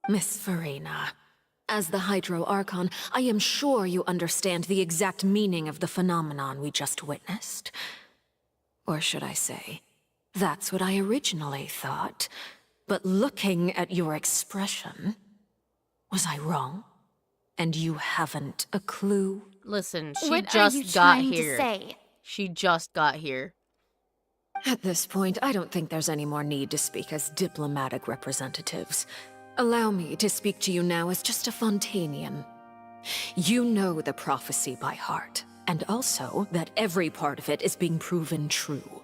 Miss Farina, as the Hydro Archon, I am sure you understand the exact meaning of the phenomenon we just witnessed. Or should I say, that's what I originally thought. But looking at your expression, was I wrong? And you haven't a clue? Listen, she What are you just got trying to here. say? She just got here. At this point, I don't think there's any more need to speak as diplomatic representatives. Allow me to speak to you now as just a Fontanian. You know the prophecy by heart, and also that every part of it is being proven true.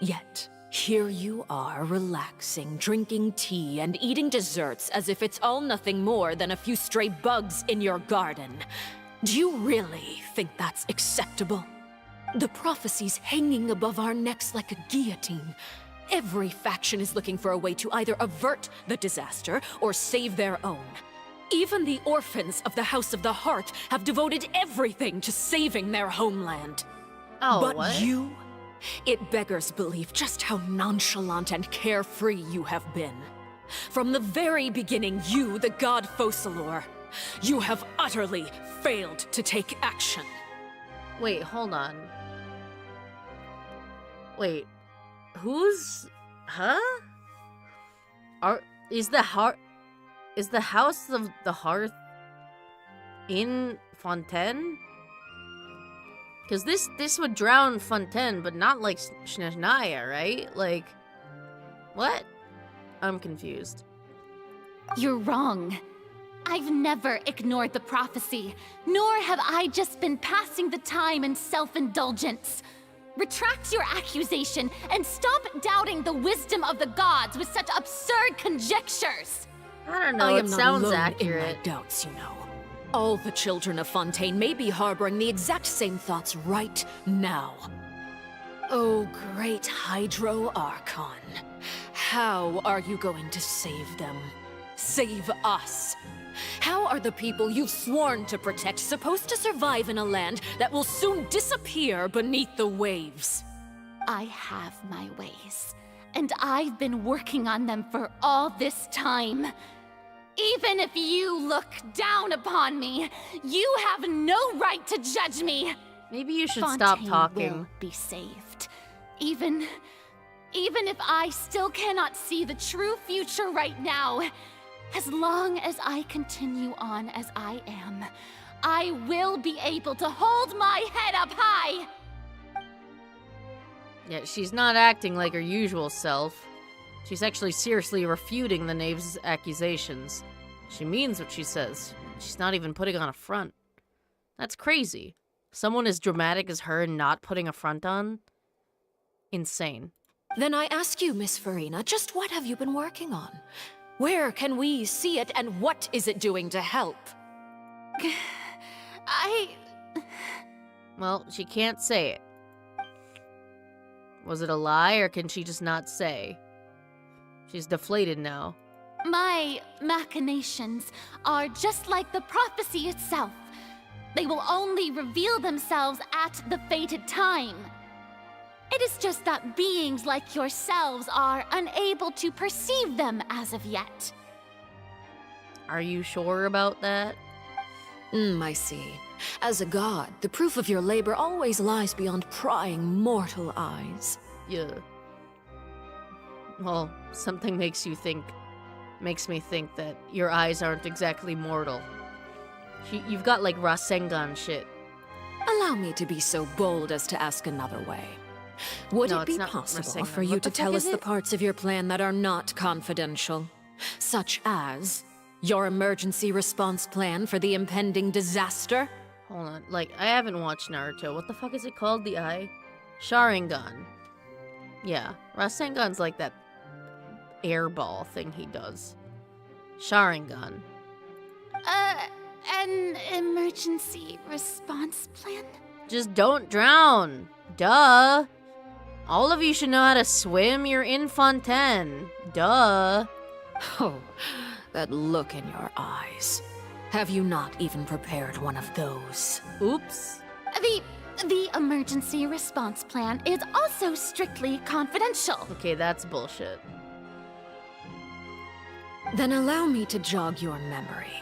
Yet, here you are, relaxing, drinking tea, and eating desserts as if it's all nothing more than a few stray bugs in your garden. Do you really think that's acceptable? The prophecy's hanging above our necks like a guillotine. Every faction is looking for a way to either avert the disaster or save their own. Even the orphans of the House of the Heart have devoted everything to saving their homeland. Oh, but what? you? It beggars belief just how nonchalant and carefree you have been. From the very beginning, you, the god Focalor, you have utterly failed to take action. Wait, hold on. Wait, who's... Huh? Is the House of the Hearth in Fontaine? Because this would drown Fontaine, but not like Snezhnaya, right? Like, what? I'm confused. You're wrong. I've never ignored the prophecy, nor have I just been passing the time in self-indulgence. Retract your accusation and stop doubting the wisdom of the gods with such absurd conjectures. I don't know, I it am not sounds alone accurate. in my doubts, you know. All the children of Fontaine may be harboring the exact same thoughts right now. Oh, great Hydro Archon. How are you going to save them? Save us? How are the people you've sworn to protect supposed to survive in a land that will soon disappear beneath the waves? I have my ways, and I've been working on them for all this time. Even if you look down upon me, you have no right to judge me. Maybe you should Fontaine stop talking. will be saved. Even if I still cannot see the true future right now, as long as I continue on as I am, I will be able to hold my head up high. Yeah, she's not acting like her usual self. She's actually seriously refuting the knave's accusations. She means what she says. She's not even putting on a front. That's crazy. Someone as dramatic as her not putting a front on? Insane. Then I ask you, Miss Farina, just what have you been working on? Where can we see it, and what is it doing to help? Well, she can't say it. Was it a lie, or can she just not say? She's deflated now. My machinations are just like the prophecy itself. They will only reveal themselves at the fated time. It is just that beings like yourselves are unable to perceive them as of yet. Are you sure about that? I see. As a god, the proof of your labor always lies beyond prying mortal eyes. Yeah. Well, something makes me think that your eyes aren't exactly mortal. You've got like Rasengan shit. Allow me to be so bold as to ask another way. Would No, it be it's not possible Rasengan. for you What to the tell fuck us is the it? parts of your plan that are not confidential? Such as your emergency response plan for the impending disaster? Hold on, like, I haven't watched Naruto. What the fuck is it called? The eye? Sharingan. Yeah, Rasengan's like that airball thing he does. Sharingan. An emergency response plan? Just don't drown. Duh. All of you should know how to swim. You're in Fontaine. Duh. Oh, that look in your eyes. Have you not even prepared one of those? Oops. The emergency response plan is also strictly confidential. Okay, that's bullshit. Then allow me to jog your memory.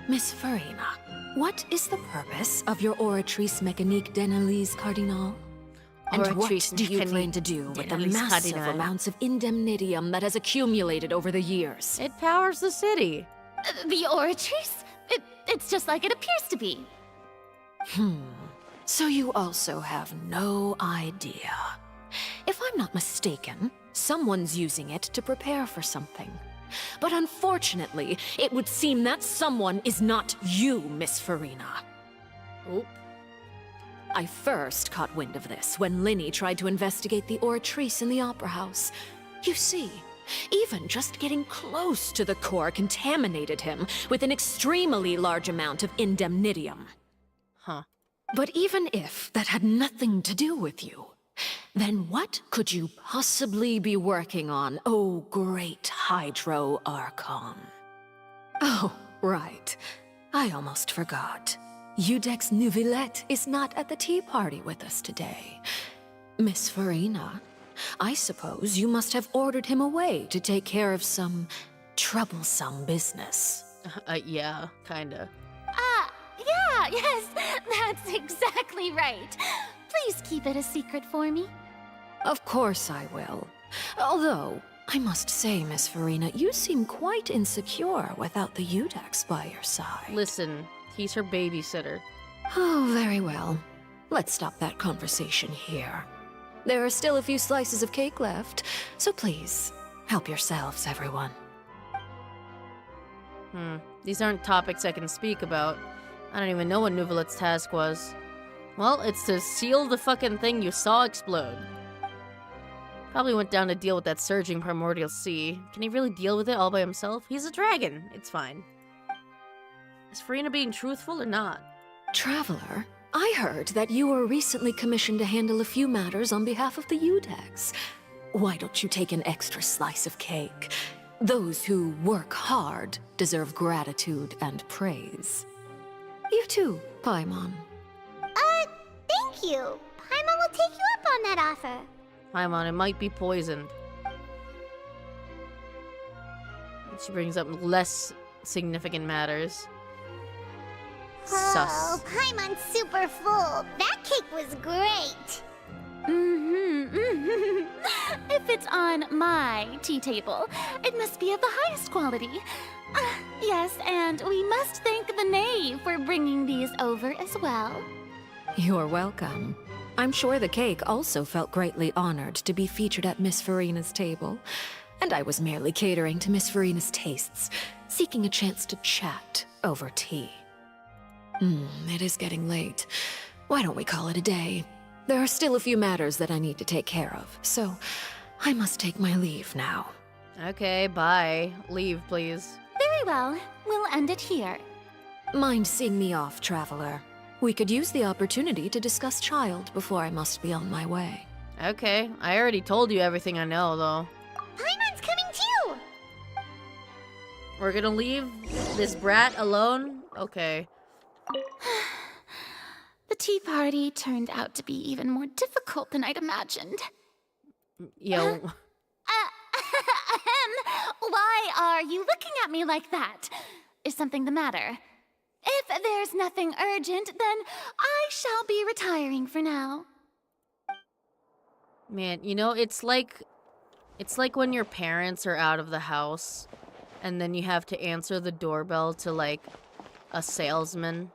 Miss Farina, what is the purpose of your Oratrice Mécanique d'Analyse Cardinal? And Or what treat- do you can plan you- to do with the at least massive Hadina. amounts of indemnitium that has accumulated over the years? It powers the city. The Oratrice? It's just like it appears to be. So you also have no idea. If I'm not mistaken, someone's using it to prepare for something. But unfortunately, it would seem that someone is not you, Miss Farina. Oop. I first caught wind of this when Linny tried to investigate the Oratrice in the Opera House. You see, even just getting close to the core contaminated him with an extremely large amount of indemnitium. Huh. But even if that had nothing to do with you, then what could you possibly be working on, oh great Hydro Archon? Oh, right. I almost forgot. Udex Neuvillette is not at the tea party with us today. Miss Farina, I suppose you must have ordered him away to take care of some troublesome business. Yeah, kinda. Yeah, yes, that's exactly right. Please keep it a secret for me. Of course I will. Although, I must say, Miss Farina, you seem quite insecure without the Udex by your side. Listen, he's her babysitter. Oh, very well. Let's stop that conversation here. There are still a few slices of cake left, so please, help yourselves, everyone. These aren't topics I can speak about. I don't even know what Neuvillette's task was. Well, it's to seal the fucking thing you saw explode. Probably went down to deal with that surging primordial sea. Can he really deal with it all by himself? He's a dragon. It's fine. Is Farina being truthful or not? Traveler, I heard that you were recently commissioned to handle a few matters on behalf of the Udex. Why don't you take an extra slice of cake? Those who work hard deserve gratitude and praise. You too, Paimon. Thank you. Paimon will take you up on that offer. Paimon, it might be poisoned. She brings up less significant matters. Oh, Sus. Paimon's super full. That cake was great. If it's on my tea table, it must be of the highest quality. Yes, and we must thank the knave for bringing these over as well. You're welcome. I'm sure the cake also felt greatly honored to be featured at Miss Farina's table. And I was merely catering to Miss Farina's tastes, seeking a chance to chat over tea. It is getting late. Why don't we call it a day? There are still a few matters that I need to take care of, so I must take my leave now. Okay, bye. Leave, please. Very well. We'll end it here. Mind seeing me off, Traveler? We could use the opportunity to discuss Child before I must be on my way. Okay, I already told you everything I know, though. Paimon's coming too. We're gonna leave this brat alone? Okay. The tea party turned out to be even more difficult than I'd imagined. Yo. Why are you looking at me like that? Is something the matter? If there's nothing urgent, then I shall be retiring for now. Man, you know, it's like when your parents are out of the house and then you have to answer the doorbell to like a salesman.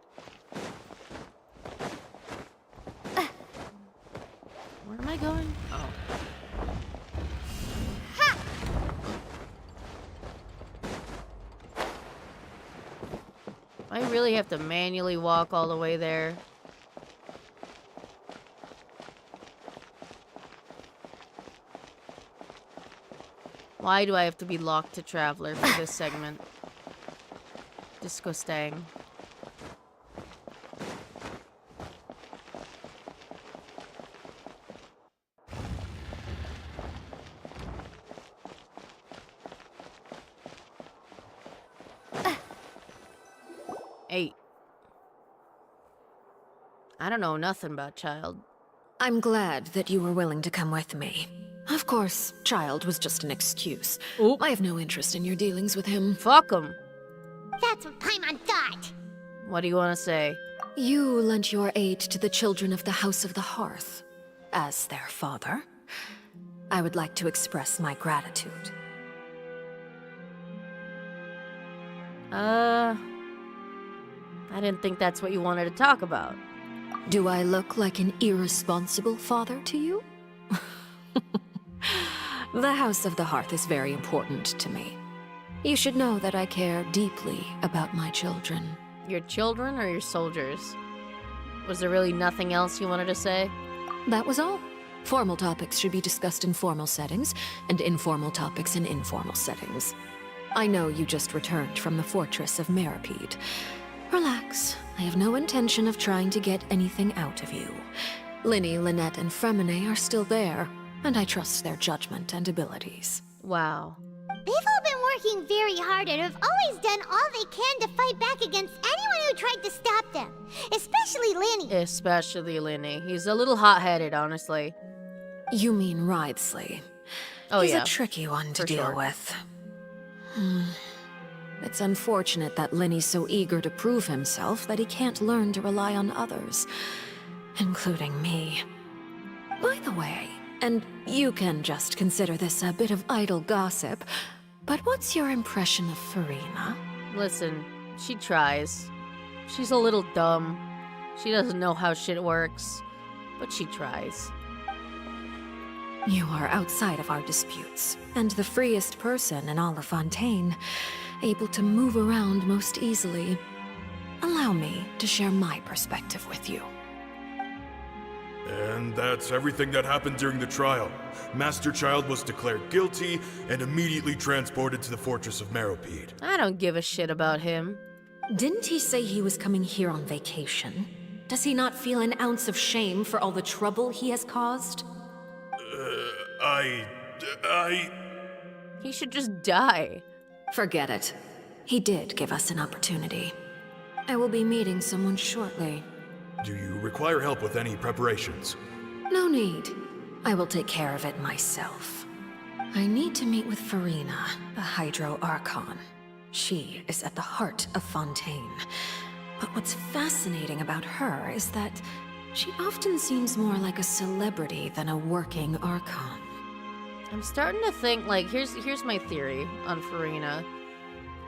Where am I going? Oh. I really have to manually walk all the way there. Why do I have to be locked to Traveler for this segment? Disco Stang. Eight. I don't know nothing about Child. I'm glad that you were willing to come with me. Of course, Child was just an excuse. I have no interest in your dealings with him. Fuck him. That's what Paimon thought. What do you want to say? You lent your aid to the children of the House of the Hearth. as their father, I would like to express my gratitude. I didn't think that's what you wanted to talk about. Do I look like an irresponsible father to you? The House of the Hearth is very important to me. You should know that I care deeply about my children. Your children or your soldiers? Was there really nothing else you wanted to say? That was all. Formal topics should be discussed in formal settings, and informal topics in informal settings. I know you just returned from the fortress of Meripede. Relax. I have no intention of trying to get anything out of you. Linny, Lynette, and Fremine are still there, and I trust their judgment and abilities. Wow. They've all been working very hard and have always done all they can to fight back against anyone who tried to stop them. Especially Linny. Especially Linny. He's a little hot-headed, honestly. You mean Wriothesley. Oh, He's yeah. a tricky one to For deal sure. with. It's unfortunate that Linny's so eager to prove himself that he can't learn to rely on others, including me. By the way, and you can just consider this a bit of idle gossip, but what's your impression of Farina? Listen, she tries. She's a little dumb. She doesn't know how shit works, but she tries. You are outside of our disputes, and the freest person in all of Fontaine, able to move around most easily. Allow me to share my perspective with you. And that's everything that happened during the trial. Master Child was declared guilty and immediately transported to the Fortress of Meripede. I don't give a shit about him. Didn't he say he was coming here on vacation? Does he not feel an ounce of shame for all the trouble he has caused? He should just die. Forget it. He did give us an opportunity. I will be meeting someone shortly. Do you require help with any preparations? No need. I will take care of it myself. I need to meet with Farina, the Hydro Archon. She is at the heart of Fontaine. But what's fascinating about her is that she often seems more like a celebrity than a working Archon. I'm starting to think, like, here's my theory on Farina.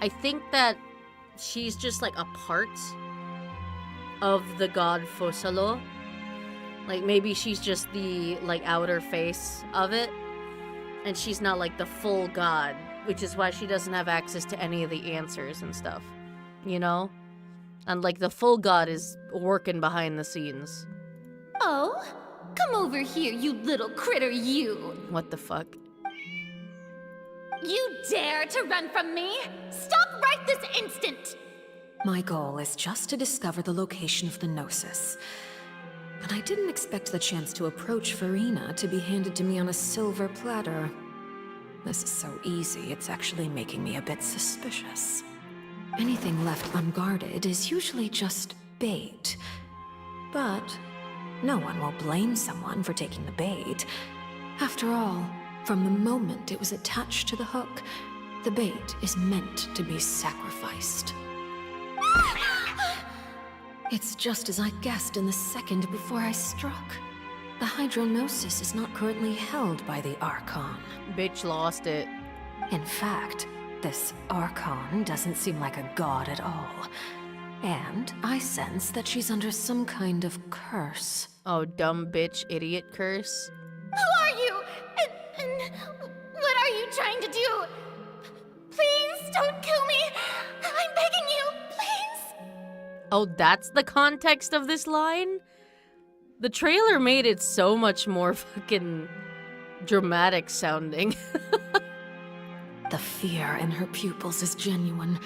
I think that she's just, like, a part of the god Fosalo. Like, maybe she's just the, like, outer face of it. And she's not, like, the full god, which is why she doesn't have access to any of the answers and stuff. You know? And, like, the full god is working behind the scenes. Oh? Come over here, you little critter, you! What the fuck? You dare to run from me? Stop right this instant! My goal is just to discover the location of the Gnosis. But I didn't expect the chance to approach Farina to be handed to me on a silver platter. This is so easy, it's actually making me a bit suspicious. Anything left unguarded is usually just bait. But no one will blame someone for taking the bait. After all, from the moment it was attached to the hook, the bait is meant to be sacrificed. It's just as I guessed in the second before I struck. The Hydronosis is not currently held by the Archon. Bitch lost it. In fact, this Archon doesn't seem like a god at all. And I sense that she's under some kind of curse. Oh, dumb bitch, idiot curse. Who are you? And what are you trying to do? Please don't kill me! I'm begging you, please! Oh, that's the context of this line? The trailer made it so much more fucking dramatic sounding. The fear in her pupils is genuine,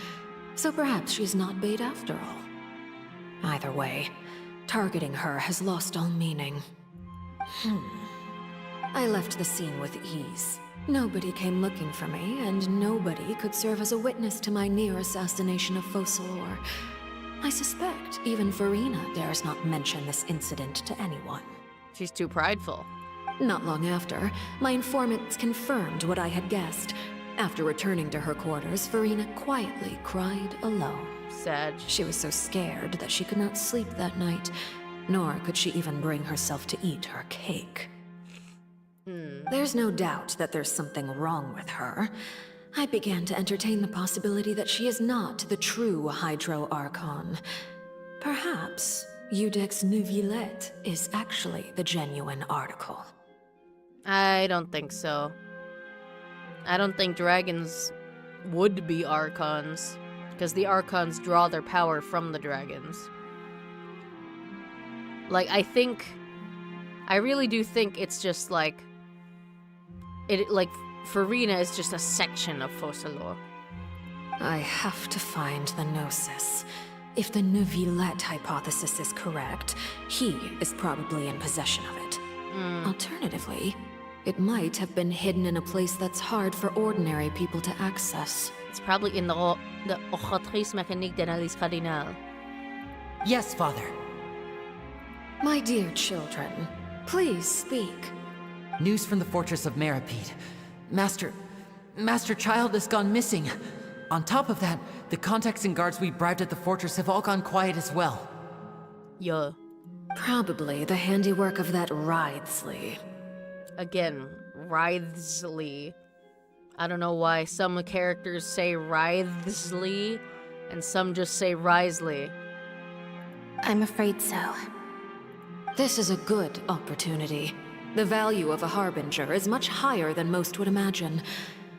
so perhaps she's not bait after all. Either way, targeting her has lost all meaning. I left the scene with ease. Nobody came looking for me, and nobody could serve as a witness to my near assassination of Focalor. I suspect even Farina dares not mention this incident to anyone. She's too prideful. Not long after, my informants confirmed what I had guessed. After returning to her quarters, Farina quietly cried alone. Sad. She was so scared that she could not sleep that night. nor could she even bring herself to eat her cake. There's no doubt that there's something wrong with her. I began to entertain the possibility that she is not the true Hydro Archon. Perhaps Iudex Neuvillette is actually the genuine article. I don't think so. I don't think dragons would be Archons, because the Archons draw their power from the dragons. Like, I really do think it's just like, Farina is just a section of Focalors. I have to find the Gnosis. If the Neuvillette hypothesis is correct, he is probably in possession of it. Alternatively, it might have been hidden in a place that's hard for ordinary people to access. It's probably in the Ochratrice Mécanique d'Analyse Cardinale. Yes, Father. My dear children, please speak. News from the fortress of Meripede. Master Child has gone missing. On top of that, the contacts and guards we bribed at the fortress have all gone quiet as well. Yeah. Probably the handiwork of that Writhsley. Again, Writhsley. I don't know why some characters say Writhsley and some just say Writhsley. I'm afraid so. This is a good opportunity. The value of a Harbinger is much higher than most would imagine.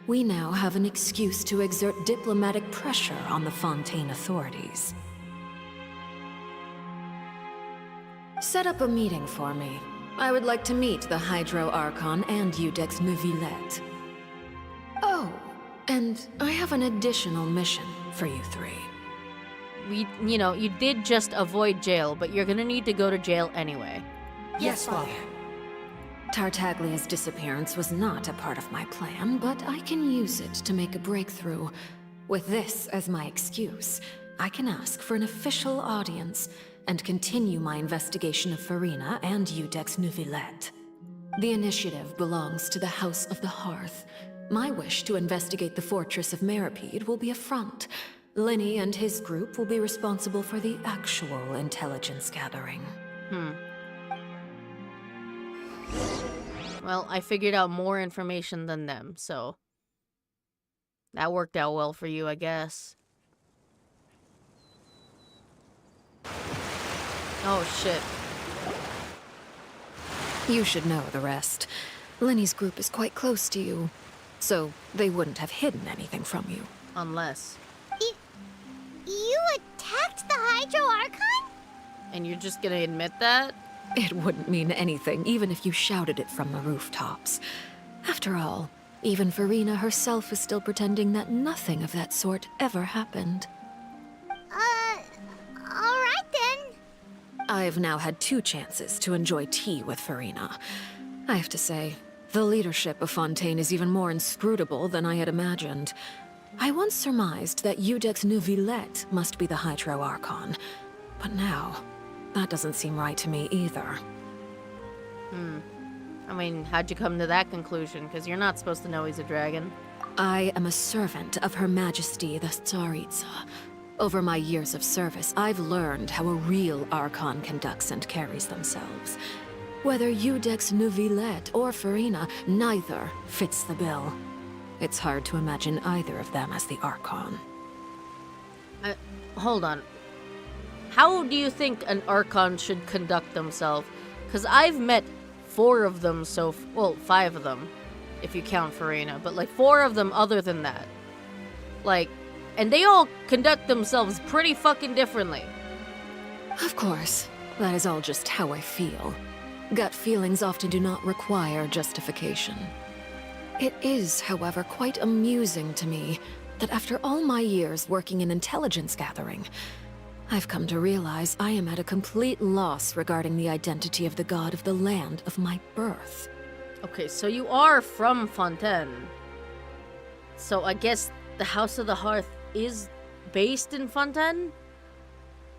We now have an excuse to exert diplomatic pressure on the Fontaine authorities. Set up a meeting for me. I would like to meet the Hydro Archon and Iudex Neuvillette. Oh, and I have an additional mission for you three. You did just avoid jail, but you're gonna need to go to jail anyway. Yes, Father. Tartaglia's disappearance was not a part of my plan, but I can use it to make a breakthrough. With this as my excuse, I can ask for an official audience and continue my investigation of Farina and Iudex Neuvillette. The initiative belongs to the House of the Hearth. My wish to investigate the fortress of Meripede will be a front. Lenny and his group will be responsible for the actual intelligence gathering. Well, I figured out more information than them, so that worked out well for you, I guess. Oh, shit. You should know the rest. Lenny's group is quite close to you, so they wouldn't have hidden anything from you. Unless. You attacked the Hydro Archon? And you're just gonna admit that? It wouldn't mean anything, even if you shouted it from the rooftops. After all, even Farina herself is still pretending that nothing of that sort ever happened. Alright then. I've now had 2 chances to enjoy tea with Farina. I have to say, the leadership of Fontaine is even more inscrutable than I had imagined. I once surmised that Iudex Neuvillette must be the Hydro Archon, but now, that doesn't seem right to me either. I mean, how'd you come to that conclusion? Because you're not supposed to know he's a dragon. I am a servant of Her Majesty the Tsaritsa. Over my years of service, I've learned how a real Archon conducts and carries themselves. Whether Iudex Neuvillette or Farina, neither fits the bill. It's hard to imagine either of them as the Archon. Hold on. How do you think an Archon should conduct themselves? Because I've met 4 of them well, 5 of them, if you count Farina, but like 4 of them other than that. Like, and they all conduct themselves pretty fucking differently. Of course, that is all just how I feel. Gut feelings often do not require justification. It is, however, quite amusing to me that after all my years working in intelligence gathering, I've come to realize I am at a complete loss regarding the identity of the god of the land of my birth. Okay, so you are from Fontaine. So I guess the House of the Hearth is based in Fontaine?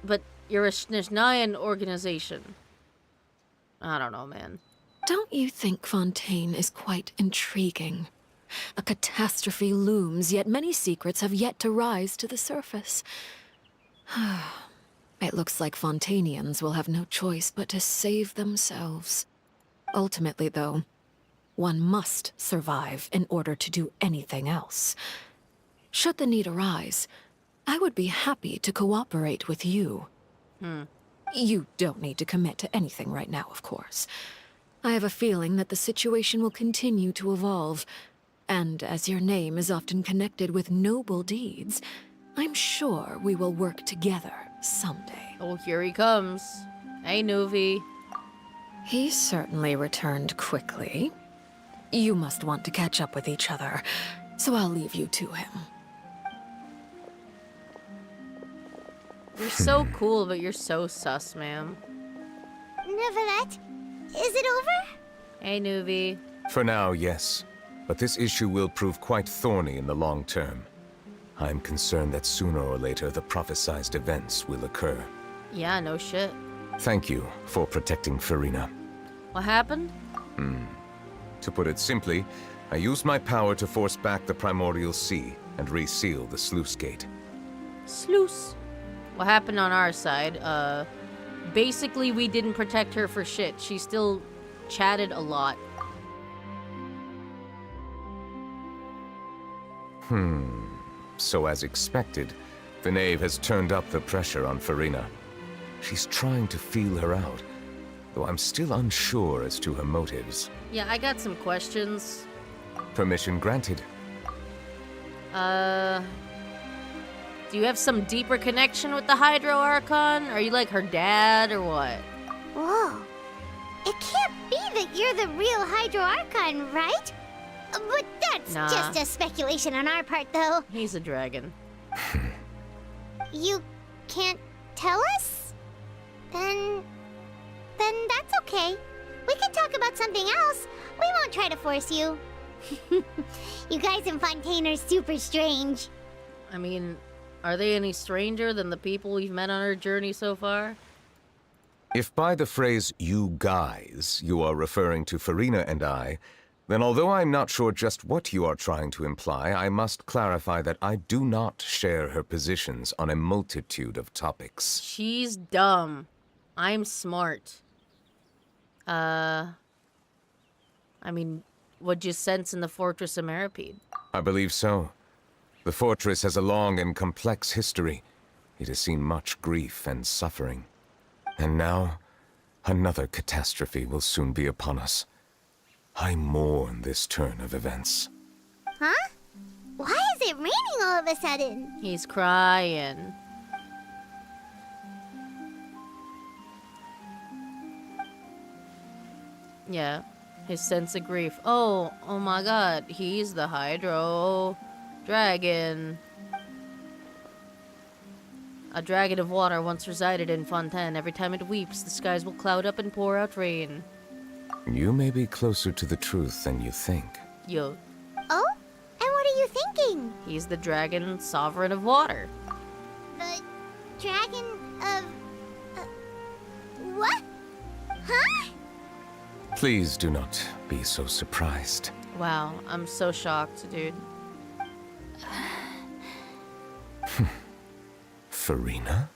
But you're a Snezhnayan organization. I don't know, man. Don't you think Fontaine is quite intriguing? A catastrophe looms, yet many secrets have yet to rise to the surface. It looks like Fontanians will have no choice but to save themselves. Ultimately, though, one must survive in order to do anything else. Should the need arise, I would be happy to cooperate with you. You don't need to commit to anything right now, of course. I have a feeling that the situation will continue to evolve, and as your name is often connected with noble deeds, I'm sure we will work together someday. Oh, here he comes. Hey, Nuvi. He certainly returned quickly. You must want to catch up with each other, so I'll leave you to him. You're so cool, but you're so sus, ma'am. Neuvillette, is it over? Hey, Nuvi. For now, yes. But this issue will prove quite thorny in the long term. I'm concerned that sooner or later the prophesized events will occur. Yeah, no shit. Thank you for protecting Farina. What happened? To put it simply, I used my power to force back the Primordial Sea and reseal the sluice gate. Sluice. What happened on our side? Basically we didn't protect her for shit. She still chatted a lot. So as expected, the knave has turned up the pressure on Farina. She's trying to feel her out, though I'm still unsure as to her motives. Yeah, I got some questions. Permission granted. Do you have some deeper connection with the Hydro Archon? Are you like her dad or what? Whoa. It can't be that you're the real Hydro Archon, right? But that's Nah. just a speculation on our part, though. He's a dragon. You can't tell us? Then that's okay. We can talk about something else. We won't try to force you. You guys in Fontaine are super strange. I mean, are they any stranger than the people we've met on our journey so far? If by the phrase, you guys, you are referring to Farina and I, then although I'm not sure just what you are trying to imply, I must clarify that I do not share her positions on a multitude of topics. She's dumb. I'm smart. I mean, what'd you sense in the Fortress of Meripede? I believe so. The fortress has a long and complex history. It has seen much grief and suffering. And now, another catastrophe will soon be upon us. I mourn this turn of events. Huh? Why is it raining all of a sudden? He's crying. Yeah, his sense of grief. Oh my god, he's the Hydro Dragon. A dragon of water once resided in Fontaine. Every time it weeps, the skies will cloud up and pour out rain. You may be closer to the truth than you think. Yo, Oh? And what are you thinking? he's the dragon sovereign of water. The dragon of... what? Huh? Please do not be so surprised. Wow, I'm so shocked, dude. Farina?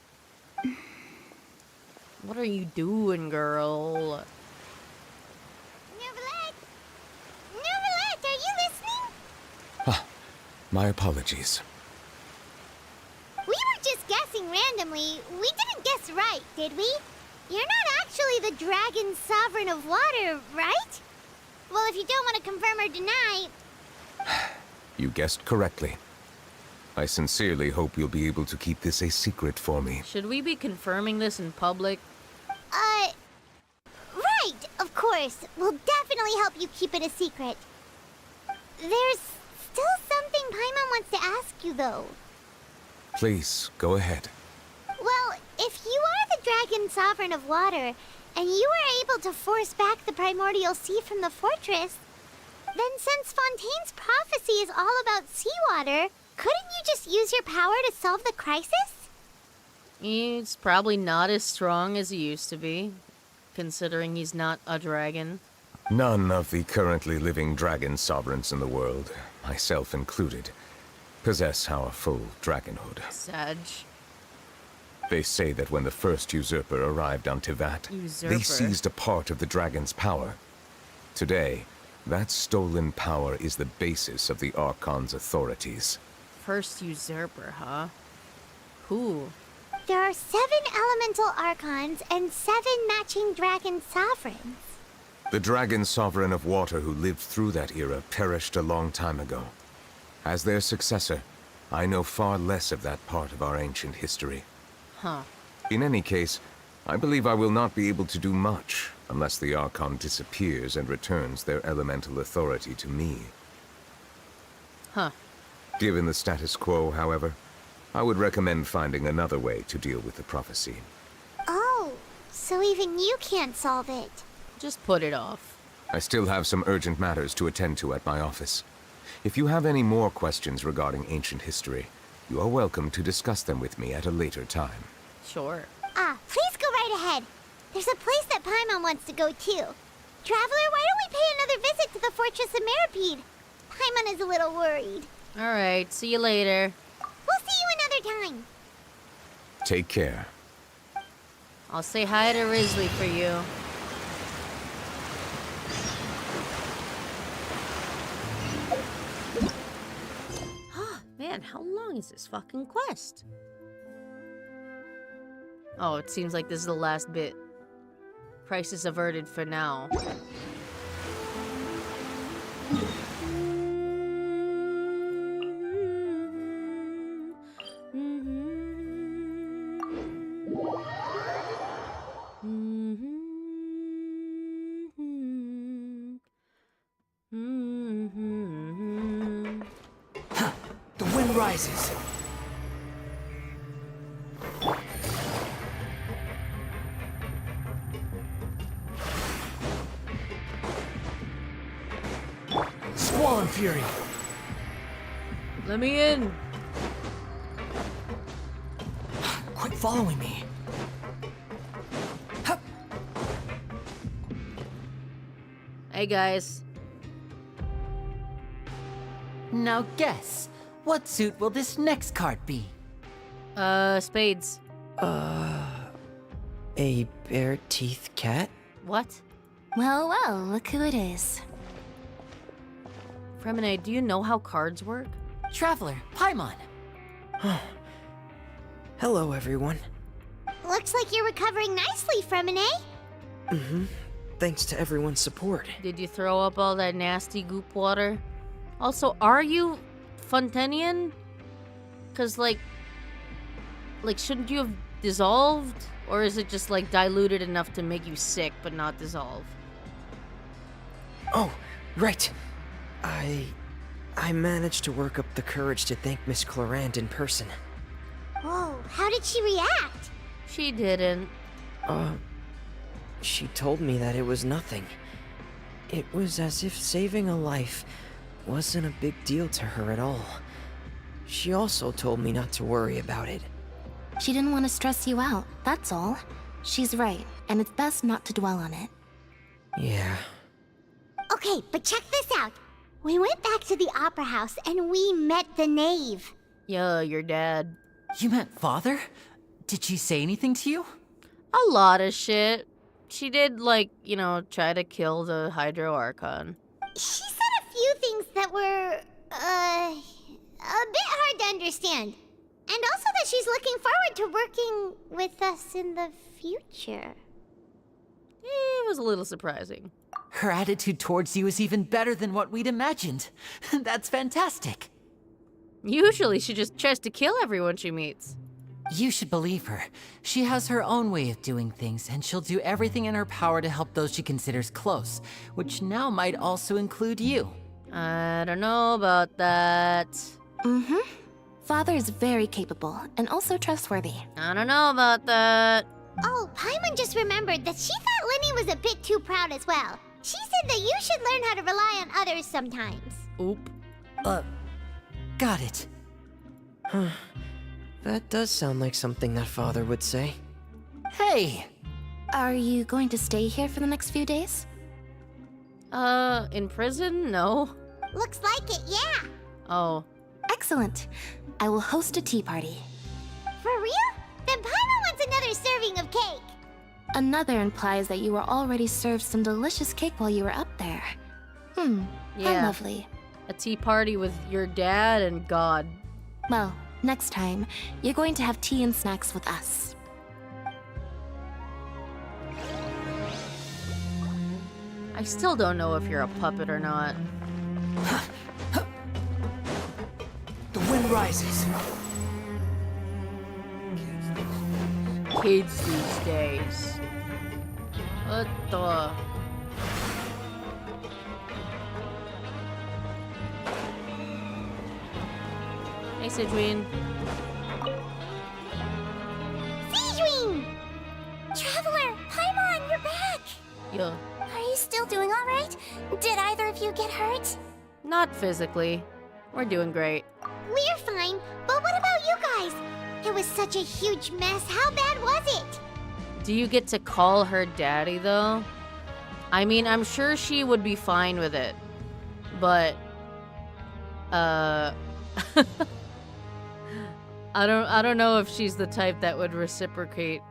What are you doing, girl? Neuvillette! Neuvillette, are you listening? Ah, my apologies. We were just guessing randomly. We didn't guess right, did we? You're not actually the dragon sovereign of water, right? Well, if you don't want to confirm or deny... You guessed correctly. I sincerely hope you'll be able to keep this a secret for me. Should we be confirming this in public? Right, of course. We'll definitely help you keep it a secret. There's still something Paimon wants to ask you, though. Please, go ahead. Well, if you are the dragon sovereign of water, and you were able to force back the primordial sea from the fortress, then since Fontaine's prophecy is all about seawater, couldn't you just use your power to solve the crisis? He's probably not as strong as he used to be, considering he's not a dragon. None of the currently living dragon sovereigns in the world, myself included, possess our full dragonhood. Sag. They say that when the first usurper arrived on Tivat, they seized a part of the dragon's power. Today, that stolen power is the basis of the Archon's authorities. First usurper, huh? Who? There are 7 elemental archons and 7 matching dragon sovereigns. The dragon sovereign of water who lived through that era perished a long time ago. As their successor, I know far less of that part of our ancient history. Huh. In any case, I believe I will not be able to do much unless the Archon disappears and returns their elemental authority to me. Huh. Given the status quo, however, I would recommend finding another way to deal with the prophecy. Oh, so even you can't solve it. Just put it off. I still have some urgent matters to attend to at my office. If you have any more questions regarding ancient history, you are welcome to discuss them with me at a later time. Sure. Please go right ahead. There's a place that Paimon wants to go too. Traveler, why don't we pay another visit to the Fortress of Meripede? Paimon is a little worried. Alright, see you later. We'll see you another time. Take care. I'll say hi to Risley for you. Man, how long is this fucking quest? Oh, it seems like this is the last bit. Crisis averted for now. The wind rises. Squall and fury. Let me in. Quit following me. Hup. Hey guys. Now guess, what suit will this next card be? Spades. A bare-teeth cat? What? Well, well, look who it is. Fremine, do you know how cards work? Traveler, Paimon. Hello, everyone. Looks like you're recovering nicely, Fremine. Mm-hmm. Thanks to everyone's support. Did you throw up all that nasty goop water? Also, are you Fontenian? Cause like shouldn't you have dissolved? Or is it just like diluted enough to make you sick but not dissolve? Oh, right. I managed to work up the courage to thank Miss Clorand in person. Whoa, how did she react? She didn't. She told me that it was nothing. It was as if saving a life wasn't a big deal to her at all. She also told me not to worry about it. She didn't want to stress you out, that's all. She's right, and it's best not to dwell on it. Yeah. Okay, but check this out. We went back to the opera house and we met the knave. Yeah, your dad. You met Father? Did she say anything to you? A lot of shit. She did, like, you know, try to kill the Hydro Archon. She said a few things that were, a bit hard to understand. And also that she's looking forward to working with us in the future. It was a little surprising. Her attitude towards you is even better than what we'd imagined. That's fantastic. Usually she just tries to kill everyone she meets. You should believe her. She has her own way of doing things, and she'll do everything in her power to help those she considers close, which now might also include you. I don't know about that. Mm-hmm. Father is very capable, and also trustworthy. I don't know about that. Oh, Paimon just remembered that she thought Linny was a bit too proud as well. She said that you should learn how to rely on others sometimes. Oop. Got it. Huh. That does sound like something that Father would say. Hey! Are you going to stay here for the next few days? In prison? No. Looks like it, yeah. Oh. Excellent. I will host a tea party. For real? Then Paimon serving of cake. Another implies that you were already served some delicious cake while you were up there. How lovely. A tea party with your dad and God. Well, next time, you're going to have tea and snacks with us. I still don't know if you're a puppet or not. The wind rises. Kids these days. What the... Hey, Sidween. Sidween! Traveler, Paimon, you're back! Yeah. Are you still doing alright? Did either of you get hurt? Not physically. We're doing great. We're fine, but what about you guys? It was such a huge mess. How bad was it? Do you get to call her daddy, though? I mean, I'm sure she would be fine with it. But... I don't know if she's the type that would reciprocate.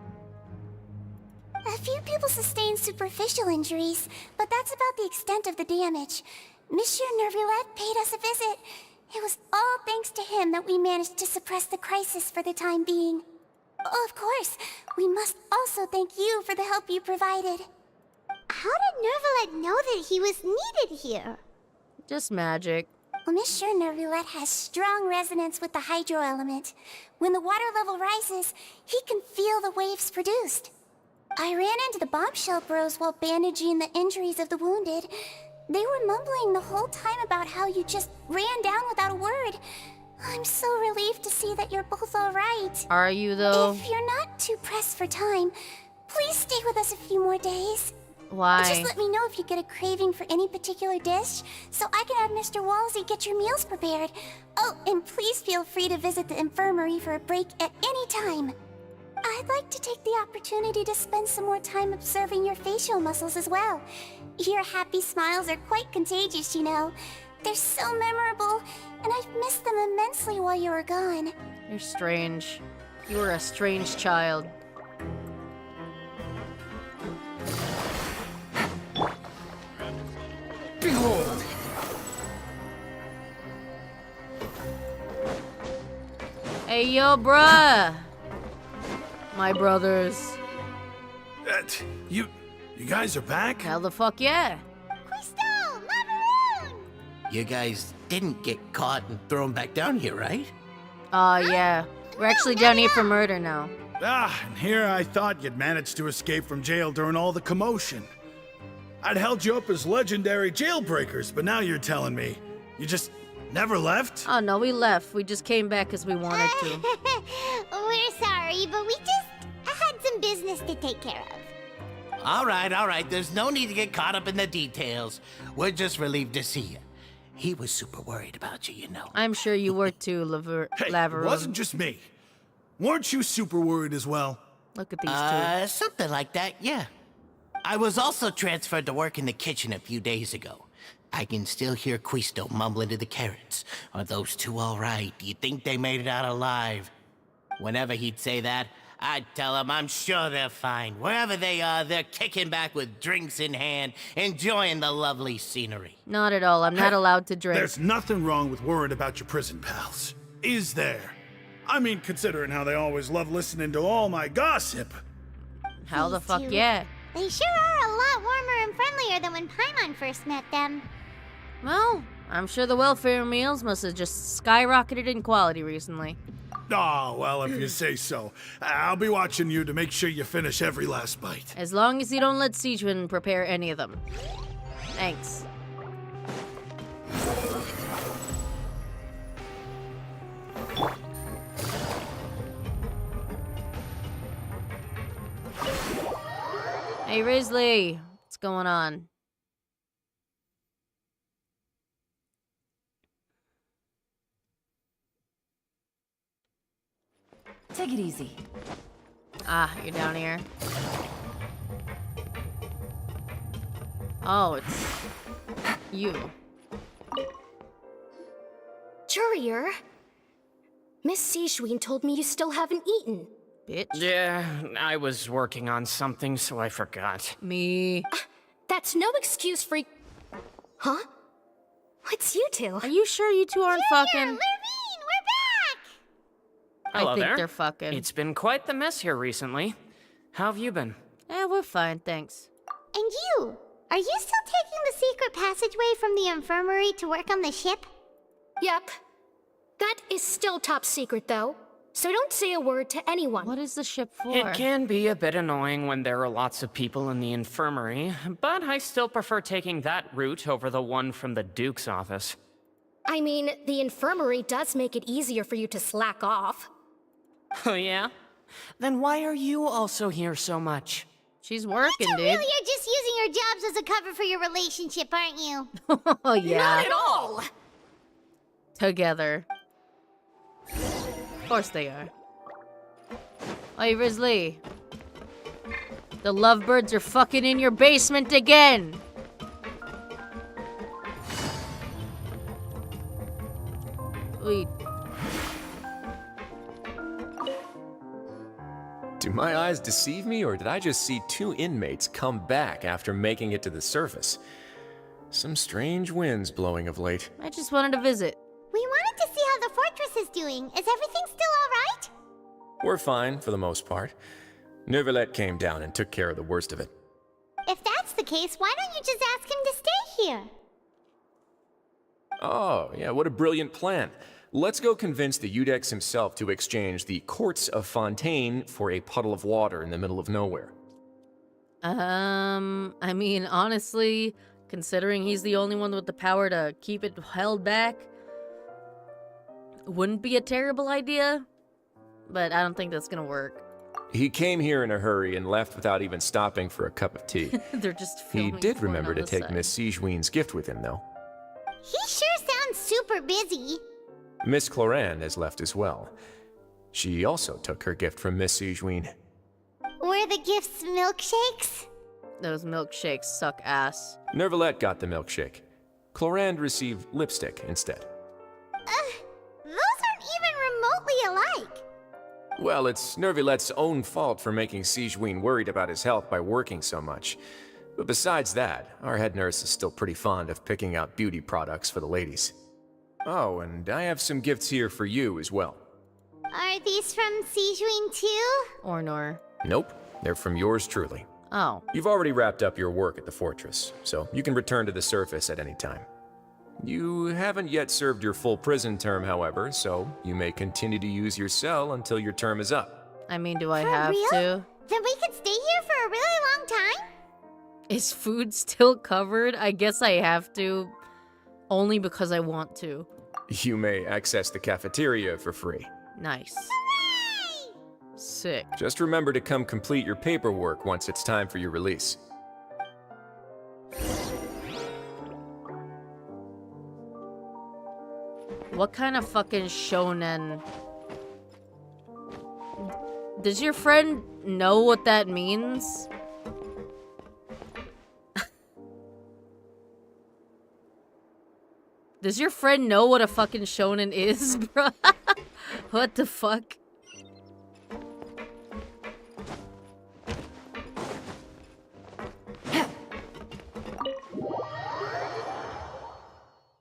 A few people sustained superficial injuries, but that's about the extent of the damage. Monsieur Nervulette paid us a visit. It was all thanks to him that we managed to suppress the crisis for the time being. Oh, of course, we must also thank you for the help you provided. How did Nervulette know that he was needed here? Just magic. Well, Monsieur Nervulette has strong resonance with the hydro element. When the water level rises, he can feel the waves produced. I ran into the bombshell bros while bandaging the injuries of the wounded. They were mumbling the whole time about how you just ran down without a word. I'm so relieved to see that you're both alright. Are you, though? If you're not too pressed for time, please stay with us a few more days. Why? Just let me know if you get a craving for any particular dish, so I can have Mr. Walsey get your meals prepared. Oh, and please feel free to visit the infirmary for a break at any time. I'd like to take the opportunity to spend some more time observing your facial muscles as well. Your happy smiles are quite contagious, you know. They're so memorable, and I've missed them immensely while you were gone. You're strange. You were a strange child. Behold! Hey, yo, bruh! My brothers. You guys are back? Hell the fuck yeah. Crystal! Macaroon! You guys didn't get caught and thrown back down here, right? Yeah. We're actually down here for murder now. And here I thought you'd managed to escape from jail during all the commotion. I'd held you up as legendary jailbreakers, but now you're telling me you just never left? Oh no, we left. We just came back because we wanted to. We're sorry, but we just had some business to take care of. All right. There's no need to get caught up in the details. We're just relieved to see you. He was super worried about you, you know. I'm sure you were too, Hey, it Laveroon. wasn't just me. Weren't you super worried as well? Look at these two. Something like that, yeah. I was also transferred to work in the kitchen a few days ago. I can still hear Quisto mumbling to the carrots. Are those two all right? Do you think they made it out alive? Whenever he'd say that, I'd tell him I'm sure they're fine. Wherever they are, they're kicking back with drinks in hand, enjoying the lovely scenery. Not at all. I'm not allowed to drink. There's nothing wrong with worrying about your prison pals. Is there? I mean, considering how they always love listening to all my gossip. How the fuck yeah? They sure are a lot warmer and friendlier than when Paimon first met them. Well, I'm sure the welfare meals must have just skyrocketed in quality recently. Oh, well, if you say so. I'll be watching you to make sure you finish every last bite. As long as you don't let Sichuan prepare any of them. Thanks. Hey, Risley. What's going on? Take it easy. Ah, you're down here. Oh, it's you. Courier? Miss Sichuan told me you still haven't eaten. Bitch. Yeah, I was working on something, so I forgot. Me. That's no excuse for... Huh? What's you two? Are you sure you two aren't fucking? Lurvine, we're back! Hello I think there. they're fucking. It's been quite the mess here recently. How have you been? We're fine, thanks. And you? Are you still taking the secret passageway from the infirmary to work on the ship? Yep. That is still top secret, though. So don't say a word to anyone. What is the ship for? It can be a bit annoying when there are lots of people in the infirmary, but I still prefer taking that route over the one from the Duke's office. I mean, the infirmary does make it easier for you to slack off. Oh yeah? Then why are you also here so much? She's working, dude. Really, you're just using your jobs as a cover for your relationship, aren't you? Oh yeah. Not at all! Together. Of course they are. Hey, Risley. The lovebirds are fucking in your basement again! Wait. Do my eyes deceive me, or did I just see 2 inmates come back after making it to the surface? Some strange winds blowing of late. I just wanted to visit. We wanted to see how the fortress is doing. Is everything still alright? We're fine, for the most part. Neuvillette came down and took care of the worst of it. If that's the case, why don't you just ask him to stay here? Oh, yeah, what a brilliant plan. Let's go convince the Eudex himself to exchange the Courts of Fontaine for a puddle of water in the middle of nowhere. I mean, honestly, considering he's the only one with the power to keep it held back, wouldn't be a terrible idea, but I don't think that's gonna work. He came here in a hurry and left without even stopping for a cup of tea. They're just He filming did porn remember on to the take side. Miss Sigewinne's gift with him, though. He sure sounds super busy. Miss Cloran has left as well. She also took her gift from Miss Sigewinne. Were the gifts milkshakes? Those milkshakes suck ass. Neuvillette got the milkshake. Cloran received lipstick instead. Those aren't even remotely alike. Well, it's Neuvillette's own fault for making Sigewinne worried about his health by working so much. But besides that, our head nurse is still pretty fond of picking out beauty products for the ladies. Oh, and I have some gifts here for you as well. Are these from Sigewinne too? Or nor. Nope, they're from yours truly. Oh. You've already wrapped up your work at the fortress, so you can return to the surface at any time. You haven't yet served your full prison term, however, so you may continue to use your cell until your term is up. I mean, do I For have real? to? Then we could stay here for a really long time? Is food still covered? I guess I have to. Only because I want to. You may access the cafeteria for free. Nice. Sick. Just remember to come complete your paperwork once it's time for your release. What kind of fucking shonen? Does your friend know what that means? Does your friend know what a fucking shonen is, bro? What the fuck?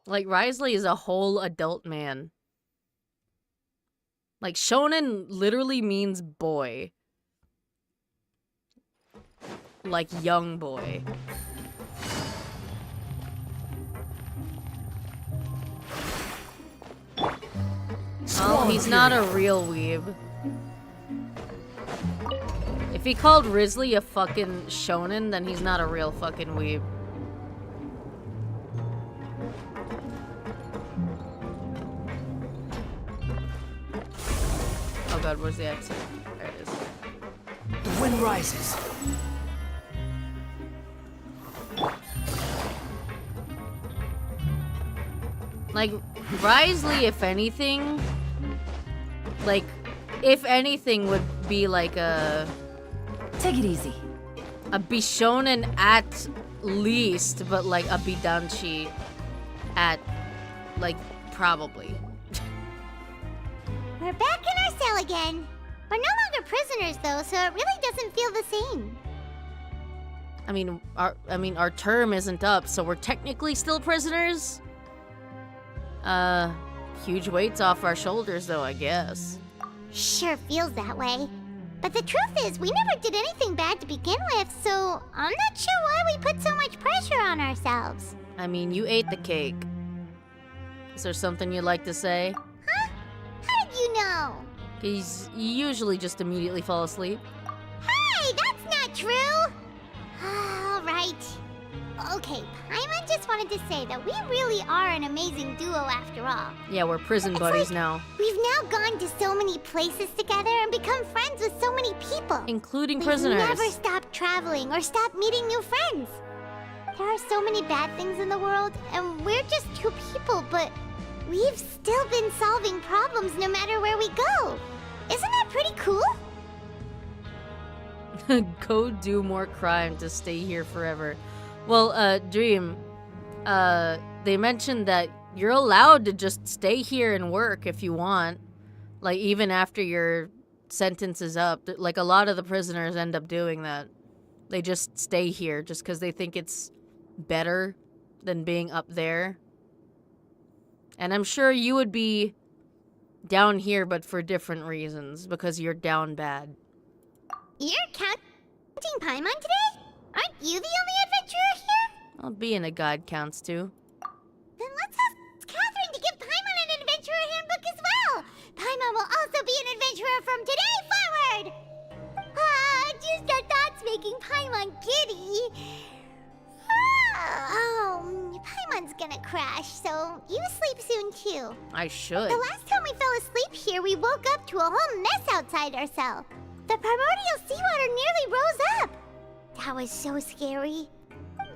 Like, Risley is a whole adult man. Like, shonen literally means boy. Like, young boy. Oh, he's not a real weeb. If he called Risley a fucking shonen, then he's not a real fucking weeb. Oh god, where's the exit? There it is. The wind rises. Like, Risley, if anything, like, if anything, would be like a... Take it easy. A Bishonen at least, but like a Bidanchi at, like, probably. We're back in our cell again. We're no longer prisoners, though, so it really doesn't feel the same. Our term isn't up, so we're technically still prisoners? Huge weights off our shoulders, though, I guess. Sure feels that way. But the truth is, we never did anything bad to begin with, so I'm not sure why we put so much pressure on ourselves. I mean, you ate the cake. Is there something you'd like to say? Huh? How did you know? 'Cause you usually just immediately fall asleep. Hey, that's not true! All right. Okay, Paimon just wanted to say that we really are an amazing duo after all. Yeah, we're prison buddies now. We've now gone to so many places together and become friends with so many people. Including prisoners. We've never stopped traveling or stopped meeting new friends. There are so many bad things in the world, and we're just two people, but we've still been solving problems no matter where we go. Isn't that pretty cool? Go do more crime to stay here forever. Well, Dream, they mentioned that you're allowed to just stay here and work if you want. Like, even after your sentence is up. Like, a lot of the prisoners end up doing that. They just stay here just because they think it's better than being up there. And I'm sure you would be down here, but for different reasons, because you're down bad. You're counting Paimon today? Aren't you the only adventurer here? Well, being a god counts too. Then let's ask Catherine to give Paimon an adventurer handbook as well. Paimon will also be an adventurer from today forward. Just the thoughts making Paimon giddy. Paimon's gonna crash, so you sleep soon too. I should. The last time we fell asleep here, we woke up to a whole mess outside our cell. The primordial seawater nearly rose up. That was so scary.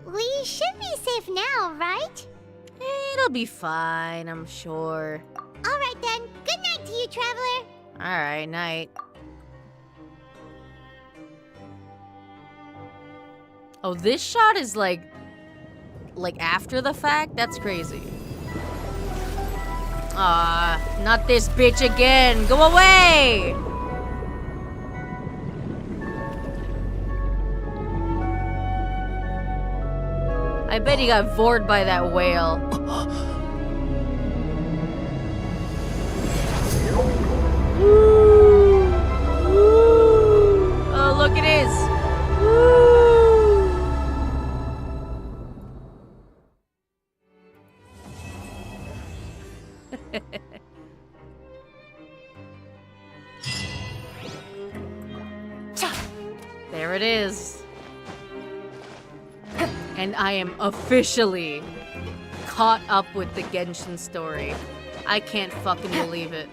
We should be safe now, right? It'll be fine, I'm sure. Alright then, good night to you, traveler. Alright, night. Oh, this shot is like after the fact? That's crazy. Not this bitch again. Go away! I bet he got bored by that whale. Oh, look, it is. There it is. And I am officially caught up with the Genshin story. I can't fucking believe it.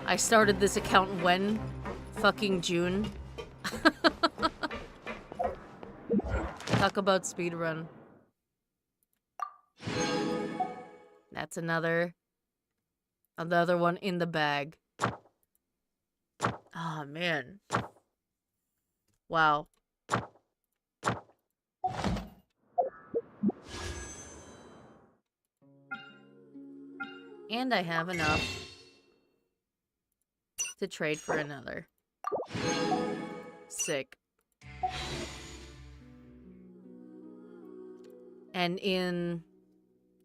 I started this account when? Fucking June. Talk about speedrun. That's another one in the bag. Oh, man. Wow. And I have enough to trade for another. Sick. And in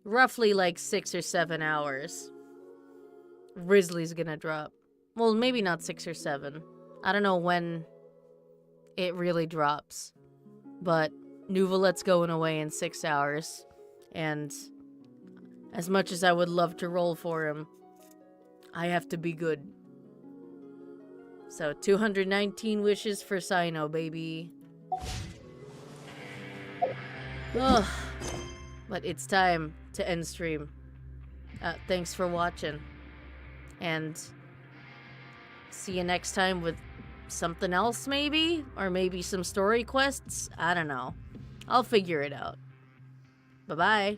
roughly like 6 or 7 hours, Risley's gonna drop. Well, maybe not 6 or 7. I don't know when it really drops. But Nuvalet's going away in 6 hours. And as much as I would love to roll for him, I have to be good. So 219 wishes for Sino, baby. Ugh. But it's time to end stream. Thanks for watching. And see you next time with something else, maybe? Or maybe some story quests? I don't know. I'll figure it out. Bye-bye.